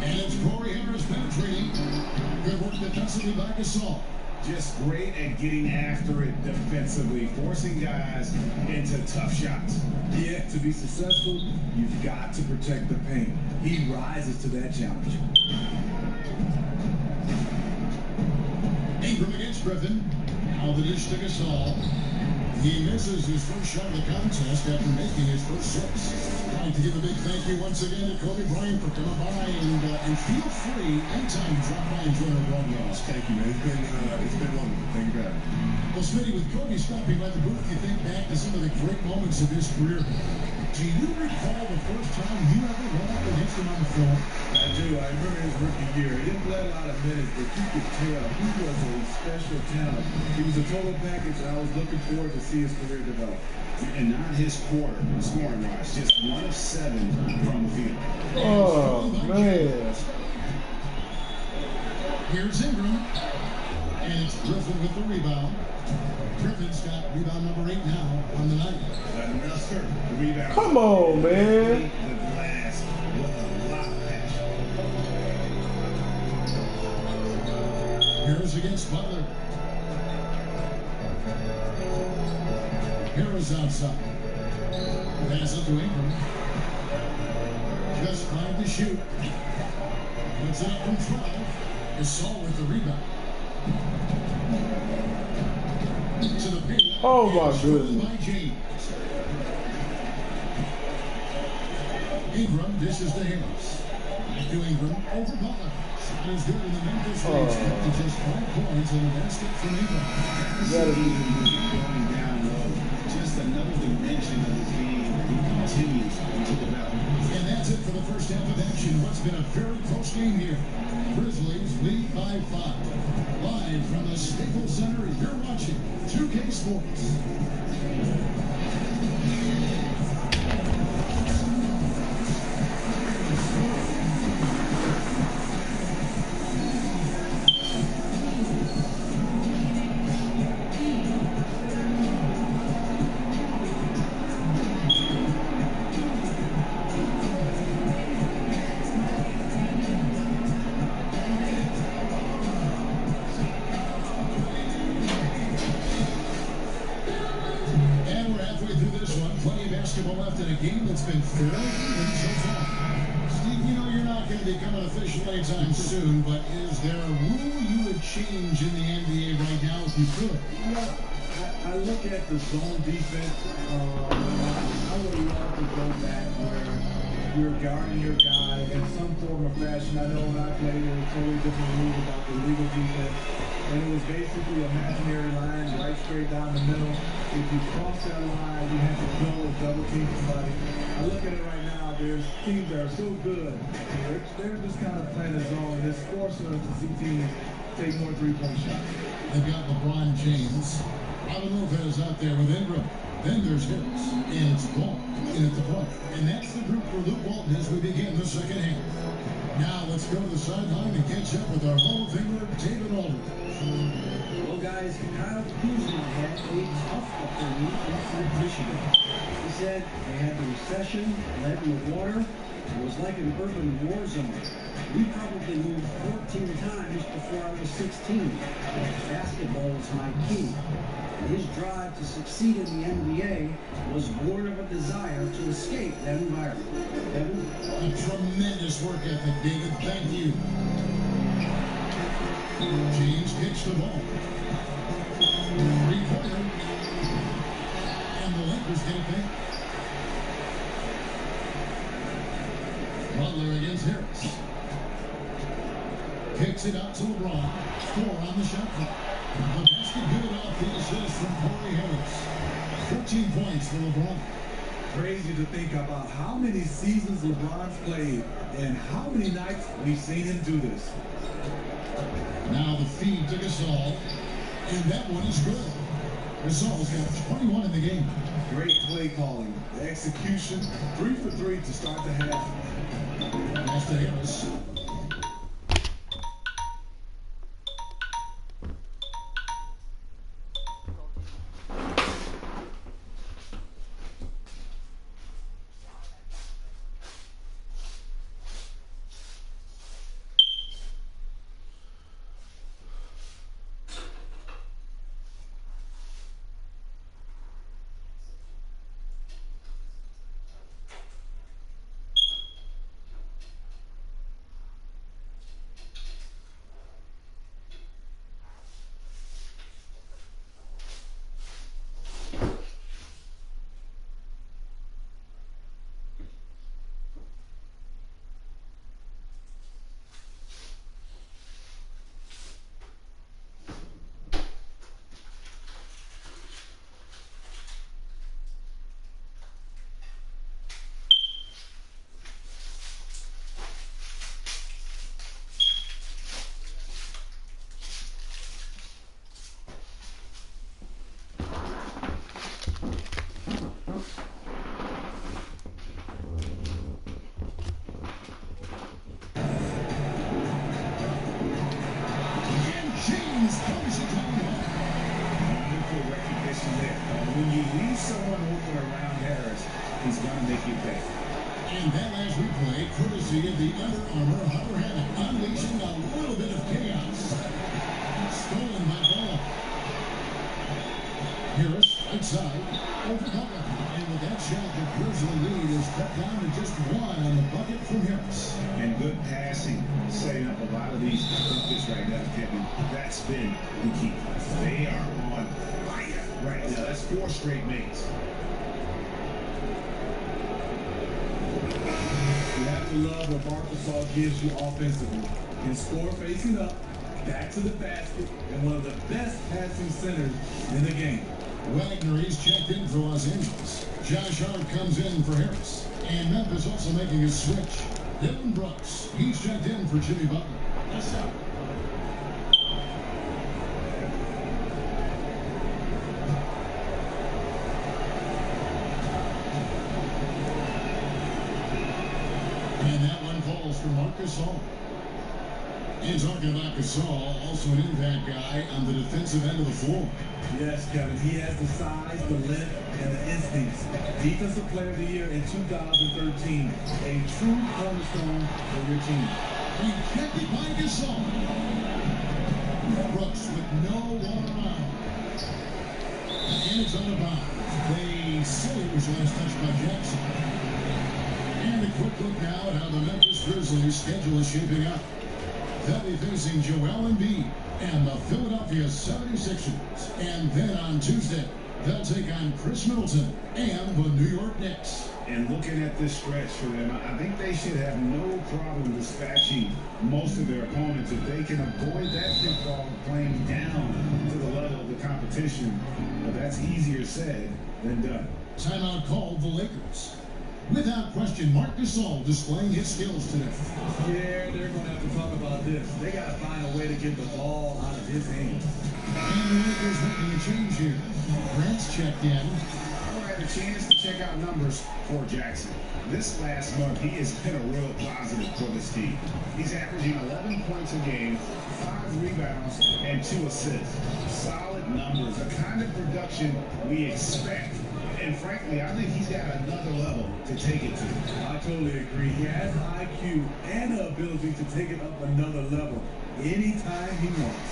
And it's Corey Harris penetrating. Good work defensively by Gasol. Just great at getting after it defensively, forcing guys into tough shots. Yeah, to be successful, you've got to protect the paint. He rises to that challenge. Ingram against Griffin. Now the dish to Gasol. He misses his first shot of the contest after making his first 6. I'd like to give a big thank you once again to Kobe Bryant for coming by, and feel free anytime to drop by and join our broadcast. Thank you, man. It's been wonderful. Thank you, man. Well, Smitty, with Kobe stopping by the booth, you think back to some of the great moments of his career. Do you recall the first time you ever went up against him on the floor? I do. I remember his rookie year. He didn't play a lot of minutes, but you could tell he was a special talent. He was a total package, and I was looking forward to see his career develop. And not his quarter, scoring wise, just 1 of 7 from the field. Oh, man. Here's Ingram. And it's Griffin with the rebound. Griffin's got rebound number 8 now on the night. Another rebound. Come on, man. The glass with a lot of passion. Harris against Butler. Harris outside. Pass up to Ingram. Just trying to shoot. Puts it up from 12. Gasol with the rebound. To the paint. Oh, my goodness. By James. Ingram dishes to Harris. To Ingram over Butler. Shot is good in the Memphis Grizzlies. Just 5 points in the basket from Ingram. Going down low. Just another dimension of his game that he continues to develop. And that's it for the first half of action. What's been a very close game here. Grizzlies lead by 5. Live from the Staples Center, you're watching 2K Sports. Left in a game that's been fairly even so far. Steve, you know you're not going to become an official anytime soon, but is there a rule you would change in the NBA right now if you could? Well, I look at the zone defense. I would love to go back where you're guarding your guy in some form or fashion. I know when I played, there was totally different rules about the legal defense. And it was basically a imaginary line right straight down the middle. If you cross that line, you have to go and double team somebody. I look at it right now, there's teams that are so good. They're just kind of playing the zone, and it's forcing us to see teams take more three-point shots. They've got LeBron James. Alvin Lopez out there with Ingram. Then there's Harris. And it's Ball in at the point. And that's the group for Luke Walton as we begin the second half. Now let's go to the sideline and catch up with our Hall of Famer, David Aldridge. Well, guys, Kyle Kuzma had a tough upbringing in Michigan. He said they had the recession, lead in the water. It was like an urban war zone. We probably moved 14 times before I was 16. Basketball was my key. His drive to succeed in the NBA was born of a desire to escape that environment. Kevin? A tremendous work ethic, David. Thank you. James kicks the ball. Three-pointer. And the Lakers get it back. Butler against Harris. Kicks it out to LeBron. 4 on the shot clock. The basket good off the assist from Corey Harris. 14 points for LeBron. Crazy to think about how many seasons LeBron's played and how many nights we've seen him do this. Now the feed to Gasol, and that one is good. Gasol's got 21 in the game. Great play calling. The execution, 3 for 3 to start the half. Pass to Harris. make you pay. And that last replay, courtesy of the Under Armour Hover Hammock, unleashing a little bit of chaos. Stolen by Ball. Harris, outside, over Butler. And with that shot, the Grizzly lead is cut down to just one on the bucket from Harris. And good passing, setting up a lot of these buckets right now, Kevin. That's been the key. They are on fire right now. That's 4 straight makes. You have to love what Marcus gives you offensively. Can score facing up, back to the basket, and one of the best passing centers in the game. Wagner is checked in for Los Angeles. Josh Hart comes in for Harris. And Memphis also making a switch. Dylan Brooks, he's checked in for Jimmy Butler. That's out. And that one falls for Marcus Gasol. And talking about Gasol, also an impact guy on the defensive end of the floor. Yes, Kevin. He has the size, the length, and the instincts. Defensive Player of the Year in 2013. A true cornerstone for your team. Rejected by Gasol. Brooks with no one around. And it's on the bounce. They say it was last touched by Jackson. And a quick look now at how the Memphis Grizzlies schedule is shaping up. They'll be facing Joel Embiid and the Philadelphia 76ers. And then on Tuesday, they'll take on Chris Middleton and the New York Knicks. And looking at this stretch for them, I think they should have no problem dispatching most of their opponents if they can avoid that pitfall of playing down to the level of the competition. But that's easier said than done. Timeout called the Lakers. Without question, Marc Gasol displaying his skills today. Yeah, they're going to have to talk about this. They got to find a way to get the ball out of his hands. And the Lakers making a change here. Grant's checked in. I had a chance to check out numbers for Jackson. This last month, he has been a real positive for this team. He's averaging 11 points a game, 5 rebounds, and 2 assists. Solid numbers, the kind of production we expect. And frankly, I think he's got another level to take it to. I totally agree. He has the IQ and the ability to take it up another level anytime he wants.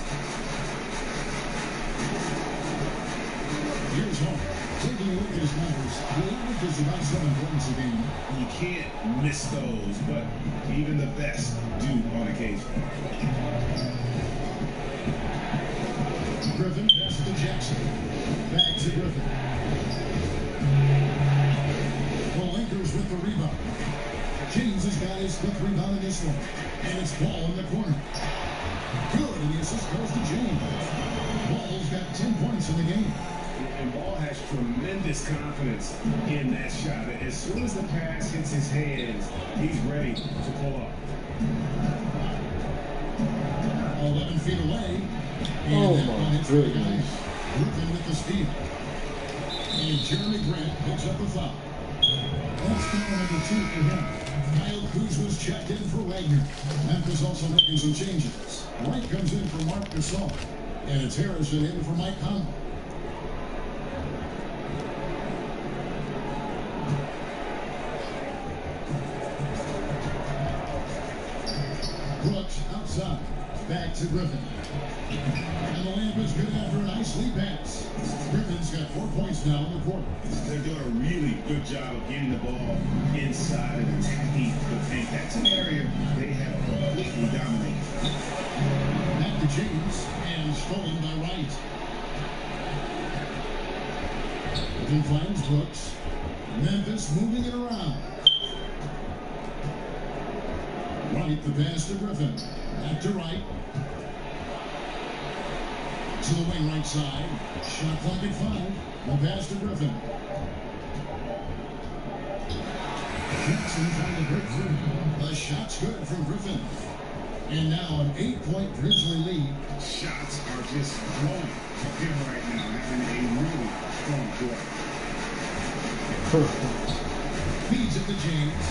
Here's home. Taking a look at his numbers, the average is about 7 points a game. You can't miss those, but even the best do on occasion. Griffin passes to Jackson. Back to Griffin. The Lakers with the rebound. James has got his 5th rebound in this one. And it's Ball in the corner. Good, and the assist goes to James. Ball's got 10 points in the game. And Ball has tremendous confidence in that shot. As soon as the pass hits his hands, he's ready to pull up. 11 feet away. And oh that my one hits goodness. Griffin with the steal. And Jeremy Grant picks up a foul. That's foul number 2 for him. Kyle Kuzma's checked in for Wagner. Memphis also making some changes. Wright comes in for Marc Gasol. And it's Harrison in for Mike Conley. Brooks outside. Back to Griffin. And the layup is good after a nice lead pass. Griffin's got 4 points now in the quarter. They're doing a really good job of getting the ball inside and attacking the paint. That's an area they have completely dominated. Back to James, and stolen by Wright. Griffin finds Brooks. Memphis moving it around. Wright, the pass to Griffin. Back to Wright. To the wing right side. Shot clock at 5. The pass to Griffin. Jackson trying to break through. The shot's good from Griffin. And now an 8-point Grizzly lead. Shots are just flowing for him right now, having a really strong quarter. Feeds it to James.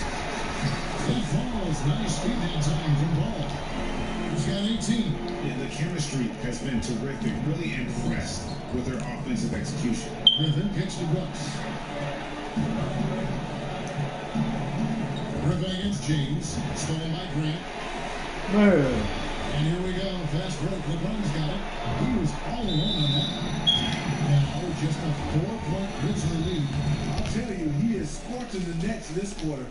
It falls. Nice feed that time from Ball. He's got 18. Yeah, the chemistry has been terrific. Really impressed with their offensive execution. Griffin kicks to Brooks. Griffin against James. Stolen by Grant. Man. And here we go. Fast break. LeBron's got it. He was all alone on that. Now just a 4-point Grizzly lead. I'll tell you, he is scorching the Nets this quarter.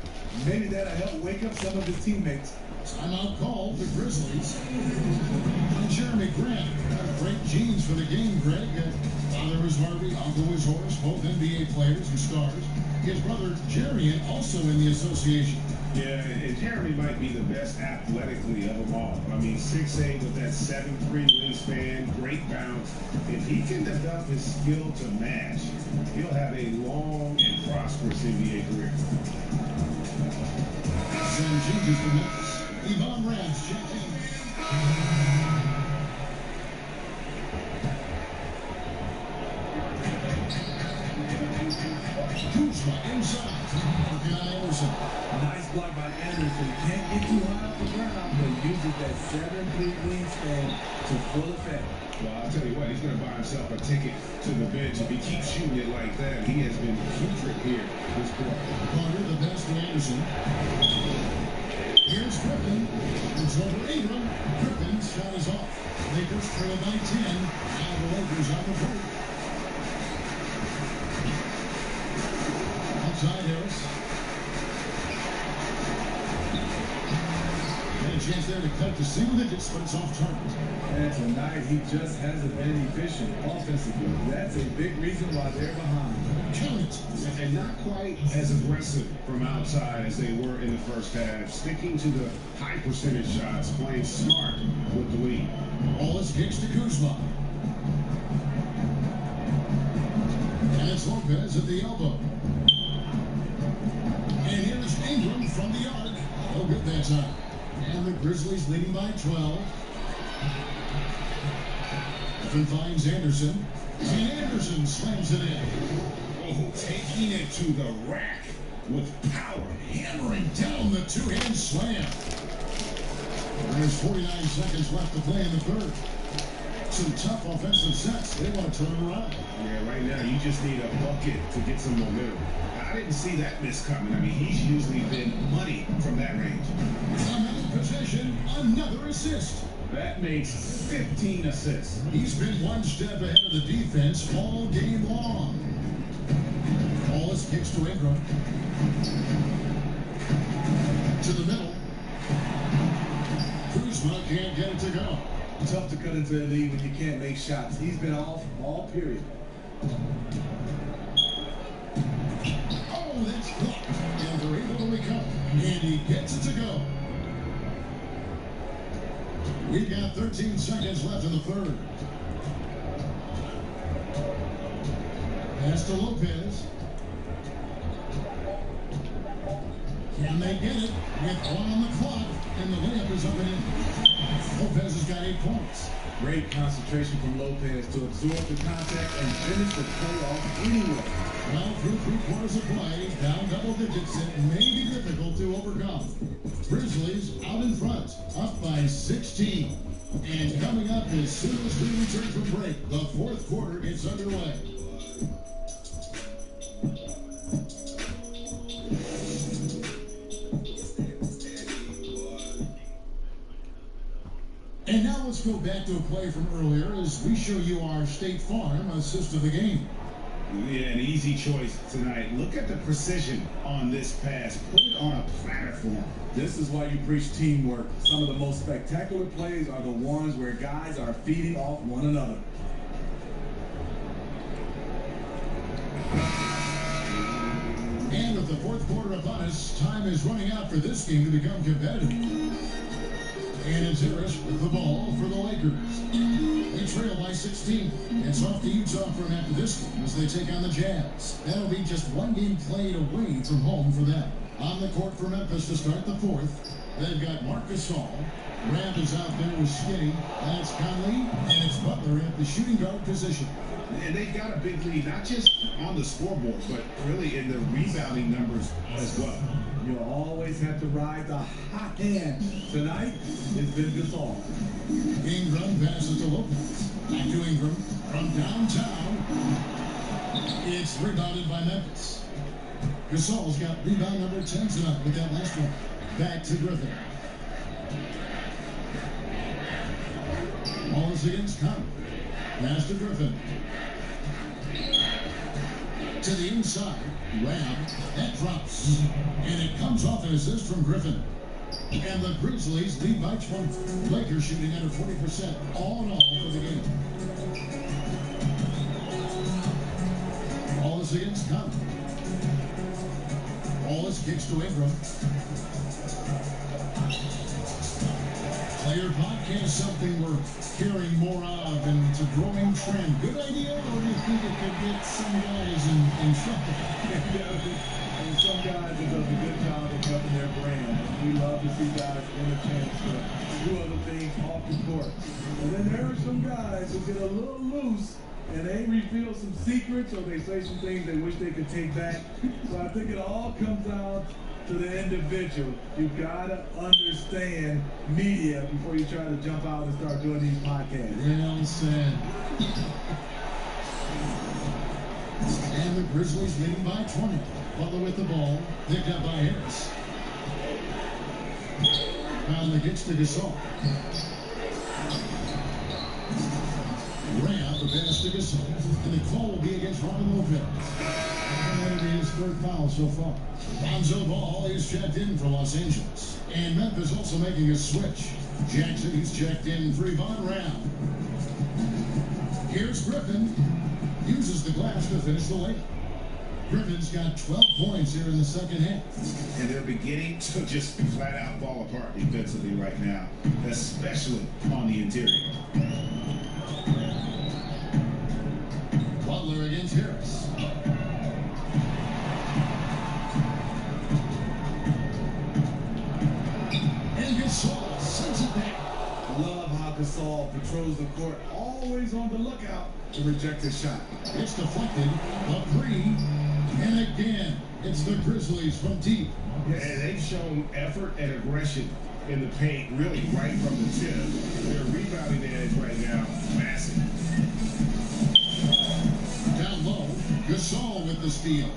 Maybe that'll help wake up some of his teammates. Timeout called the Grizzlies. And Jeremy Grant. Great genes for the game, Greg. Father was Harvey, uncle was Horace, both NBA players and stars. His brother Jerry also in the association. Yeah, and Jeremy might be the best athletically of them all. I mean, 6'8" with that 7'3" wingspan, great bounce. If he can develop his skill to match, he'll have a long and prosperous NBA career. Some changes for Memphis. Yvonne Rams checked in. Kuzma inside. Working on Anderson. Nice block by Anderson. Can't get too high off the ground, but uses that 7'3" wingspan to full effect. Well, I'll tell you what, he's going to buy himself a ticket to the bench. If he keeps shooting it like that, he has been putrid here this quarter. Carter, the pass to Anderson. Here's Griffin. It's over Ingram. Griffin's shot is off. Lakers trail by 10. Now the Lakers on the break. Outside Harris. Had a chance there to cut to single digits, but it's off target. And tonight, he just hasn't been efficient offensively. That's a big reason why they're behind. Count it. And not quite as aggressive from outside as they were in the first half. Sticking to the high percentage shots, playing smart with the lead. Wallace kicks to Kuzma. And it's Lopez at the elbow. And here's Ingram from the arc. No good that time. And the Grizzlies leading by 12. Griffin finds Anderson. And Anderson slams it in. Oh, taking it to the rack with power. Hammering down the two-hand slam. There's 49 seconds left to play in the third. Some tough offensive sets. They want to turn it around. Yeah, right now you just need a bucket to get some momentum. I didn't see that miss coming. I mean, he's usually been money from that range. Another possession, another assist. That makes 15 assists. He's been one step ahead of the defense all game long. Wallace kicks to Ingram. To the middle. Kuzma can't get it to go. Tough to cut into the lead when you can't make shots. He's been off all period. Oh, that's blocked. And they're able to recover. And he gets it to go. We've got 13 seconds left in the third. Pass to Lopez. Can they get it with one on the clock? And the layup is up and in. Lopez has got 8 points. Great concentration from Lopez to absorb the contact and finish the play off anyway. Well, through 3 quarters of play, down double digits, it may be difficult to overcome. Grizzlies out in front, up by 16. And coming up as soon as we return from break, the fourth quarter gets underway. And now let's go back to a play from earlier as we show you our State Farm assist of the game. Yeah, an easy choice tonight. Look at the precision on this pass. Put it on a platform. This is why you preach teamwork. Some of the most spectacular plays are the ones where guys are feeding off one another. And with the fourth quarter upon us, time is running out for this game to become competitive. And it's Harris with the ball for the Lakers. They trail by 16. It's off to Utah for after this game as they take on the Jazz. That'll be just one game played away from home for them. On the court for Memphis to start the fourth. They've got Marcus Hall. Rand is out there with Skinny. That's Conley. And it's Butler at the shooting guard position. And they've got a big lead, not just on the scoreboard, but really in the rebounding numbers as well. You'll always have to ride the hot hand. Tonight, it's been Gasol. Ingram passes to Lopez. Back to Ingram from downtown. It's rebounded by Memphis. Gasol's got rebound number 10 tonight with that last one. Back to Griffin. Ball is against Conner. Pass to Griffin. To the inside. Rab. That drops. And it comes off an assist from Griffin. And the Grizzlies lead by 20. Lakers shooting under 40% all in all for the game. Ball is against Conner. Ball is kicks to Ingram. Player podcast, something we're hearing more of, and it's a growing trend. Good idea, or do you think it could get some guys in trouble? And some guys that does a good job of covering their brand. And we love to see guys get a chance to do other things off the court. And then there are some guys who get a little loose and they reveal some secrets or they say some things they wish they could take back. So I think it all comes down to the individual. You've got to understand media before you try to jump out and start doing these podcasts. Well said. And the Grizzlies leading by 20. Butler with the ball, picked up by Harris. Finally gets to Gasol. Ram, the pass to Gasol. And the call will be against Robin Lopez. And his third foul so far. Lonzo Ball is checked in for Los Angeles. And Memphis also making a switch. Jackson, he's checked in for Yvonne Ram. Here's Griffin. Uses the glass to finish the layup. Griffin's got 12 points here in the second half. And they're beginning to just flat out fall apart defensively right now, especially on the interior. Butler against Harris. And Gasol sends it back. Love how Gasol patrols the court, always on the lookout to reject his shot. It's deflected, a three, and again, it's the Grizzlies from deep. And they've shown effort and aggression in the paint, really right from the tip. Their rebounding edge right now, massive. Down low, Gasol with the steal.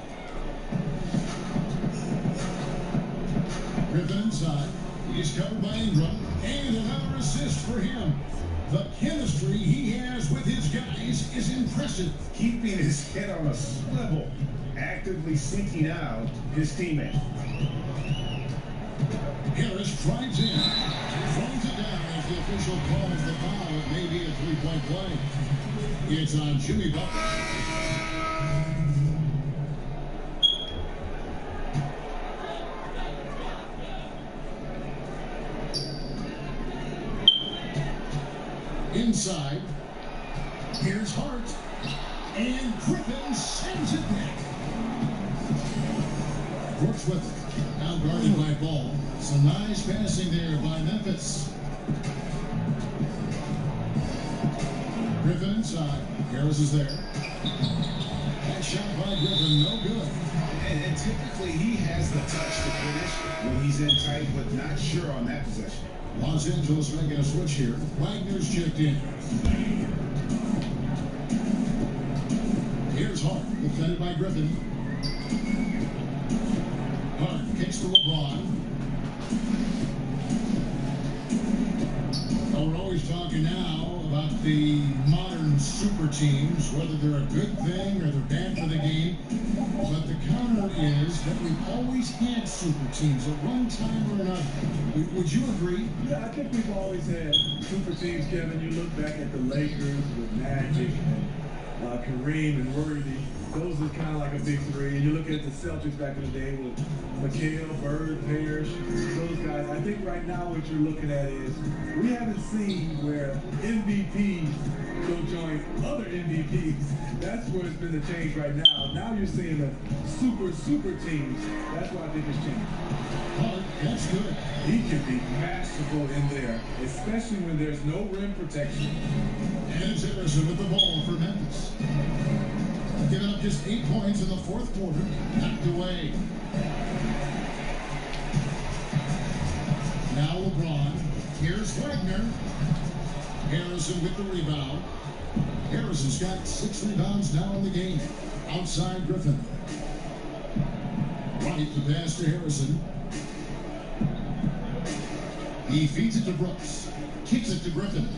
Griffin inside. He's covered by Ingram. And another assist for him. The chemistry he has with his guys is impressive. Keeping his head on a swivel, actively seeking out his teammate. Harris drives in. Throws it down as the official calls the foul. It may be a three-point play. It's on Jimmy Butler. Inside, here's Hart, and Griffin sends it back. Works with it, now guarded by Ball. Some nice passing there by Memphis. Griffin inside, Harris is there. That shot by Griffin, no good. And typically he has the touch to finish when he's in tight, but not sure on that possession. Los Angeles making a switch here. Wagner's checked in. Here's Hart, defended by Griffin. Hart kicks to LeBron. Well, we're always talking now about the modern super teams, whether they're a good thing or they're bad for the game. But the counter is that we've always had super teams at one time or another. Would you agree? Yeah, I think we've always had super teams, Kevin. You look back at the Lakers with Magic and Kareem and Worthy. Those are kind of like a big three. And you look at the Celtics back in the day with McHale, Bird, Parrish, those guys. I think right now what you're looking at is we haven't seen where MVPs go join other MVPs. That's where it's been the change right now. Now you're seeing the super teams. That's why I think it's changed. Oh, that's good. He can be masterful in there, especially when there's no rim protection. And it's Harrison with the ball for Memphis. Giving up just 8 points in the fourth quarter. Knocked away. Now LeBron. Here's Wagner. Harrison with the rebound. Harrison's got 6 rebounds now in the game. Outside Griffin. Right, the pass to Harrison. He feeds it to Brooks. Kicks it to Griffin.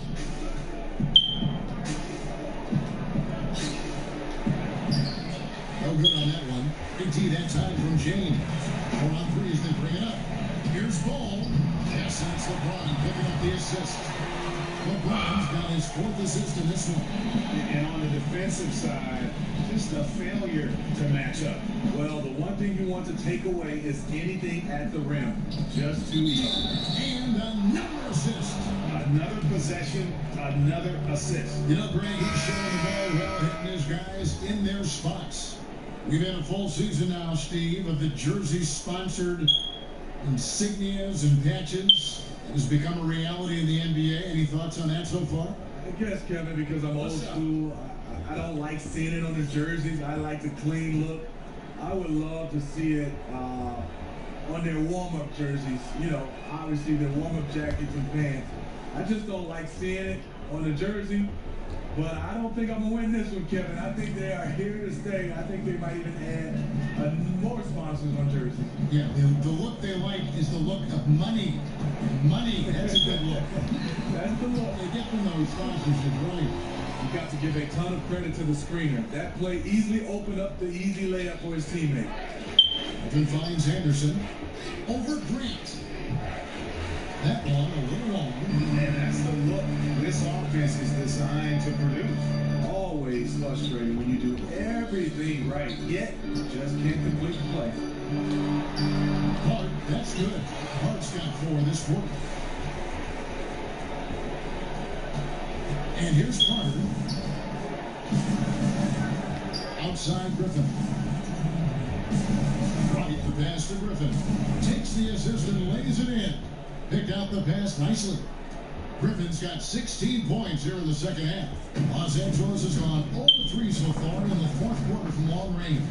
No good on that one. Big T that time from Jane. 4 on 3 as they bring it up. Here's Ball. Yes, that's LeBron picking up the assist. LeBron's got his 4th assist in this one. And on the defensive side, just a failure to match up. Well, the one thing you want to take away is anything at the rim. Just too easy. And another assist. Another possession, another assist. You know, Greg, he's showing the ball well, hitting his guys in their spots. We've had a full season now, Steve, of the jersey-sponsored insignias and patches. It has become a reality in the NBA. Any thoughts on that so far? I guess, Kevin, because I'm old school, I don't like seeing it on the jerseys. I like the clean look. I would love to see it on their warm-up jerseys. You know, obviously their warm-up jackets and pants. I just don't like seeing it on the jersey. But I don't think I'm going to win this one, Kevin. I think they are here to stay. I think they might even add more sponsors on jerseys. Yeah, the look they like is the look of money. Money, that's a good look. That's the look. They get from those sponsorships, right? You got to give a ton of credit to the screener. That play easily opened up the easy layup for his teammate. Then finds Anderson over Grant. That one a little long. And that's the look this offense is designed to produce. Always frustrating when you do everything right, yet just can't complete the play. Hart, that's good. Hart's got 4 this quarter. And here's Carter. Outside Griffin. Right, the pass to Griffin. Takes the assist and lays it in. Picked out the pass nicely. Griffin's got 16 points here in the second half. Los Angeles has gone 0-3 so far in the 4th quarter from long range.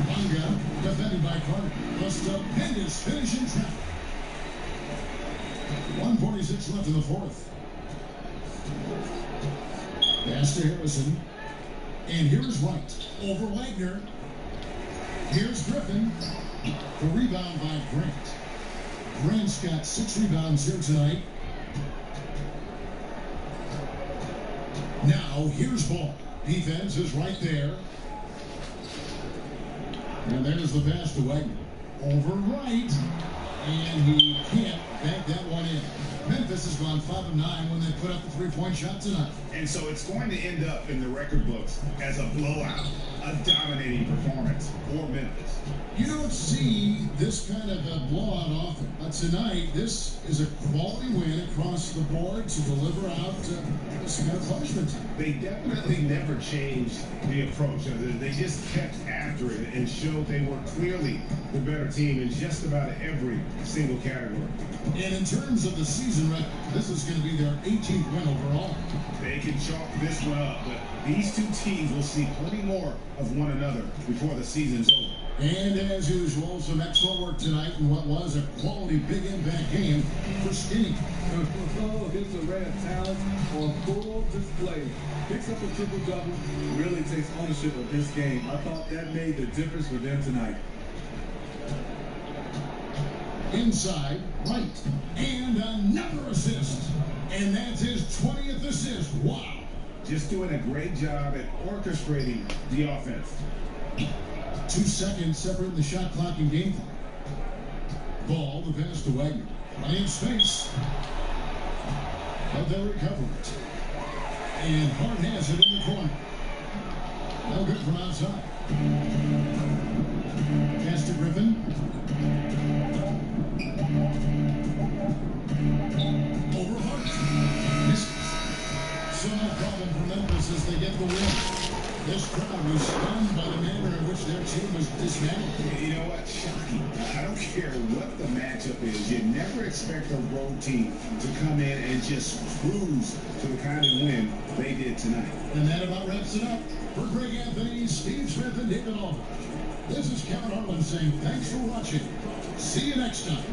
Bunga, defended by Carter. A stupendous finish in traffic. 1:46 left in the 4th. Pass to Harrison. And here's Wright. Over Wagner. Here's Griffin. The rebound by Grant. Grant's got 6 rebounds here tonight. Now, here's Ball. Defense is right there. And there's the pass to Wagner. Over Wright. And he can't bank that one in. Memphis has gone 5 of 9 when they put up the 3-point shot tonight. And so it's going to end up in the record books as a blowout, a dominating performance for Memphis. You don't see this kind of a blowout often, but tonight this is a quality win across the board to deliver out this kind of punishment. They definitely never changed the approach. They just kept after it and showed they were clearly the better team in just about every single category. And in terms of the season record, this is going to be their 18th win overall. They can chalk this one up, but these two teams will see plenty more of one another before the season's over. And as usual, some excellent work tonight in what was a quality big impact game for Skinny. Oh, here's a red talent on full display. Picks up a triple-double, really takes ownership of this game. I thought that made the difference for them tonight. Inside, right, and another assist. And that's his 20th assist. Wow. Just doing a great job at orchestrating the offense. 2 seconds separating the shot clock and game clock. Ball, the pass to Wagner. Running in space. But they'll recover it. And Hart has it in the corner. No good from outside. Pass to Griffin. Over Hart. Misses. So no problem for Memphis as they get the win. This crowd was stunned by the manner in which their team was dismantled. You know what? Shocking. I don't care what the matchup is. You never expect a road team to come in and just cruise to the kind of win they did tonight. And that about wraps it up. For Greg Anthony, Steve Smith, and David Aldridge, this is Kevin Harlan saying thanks for watching. See you next time.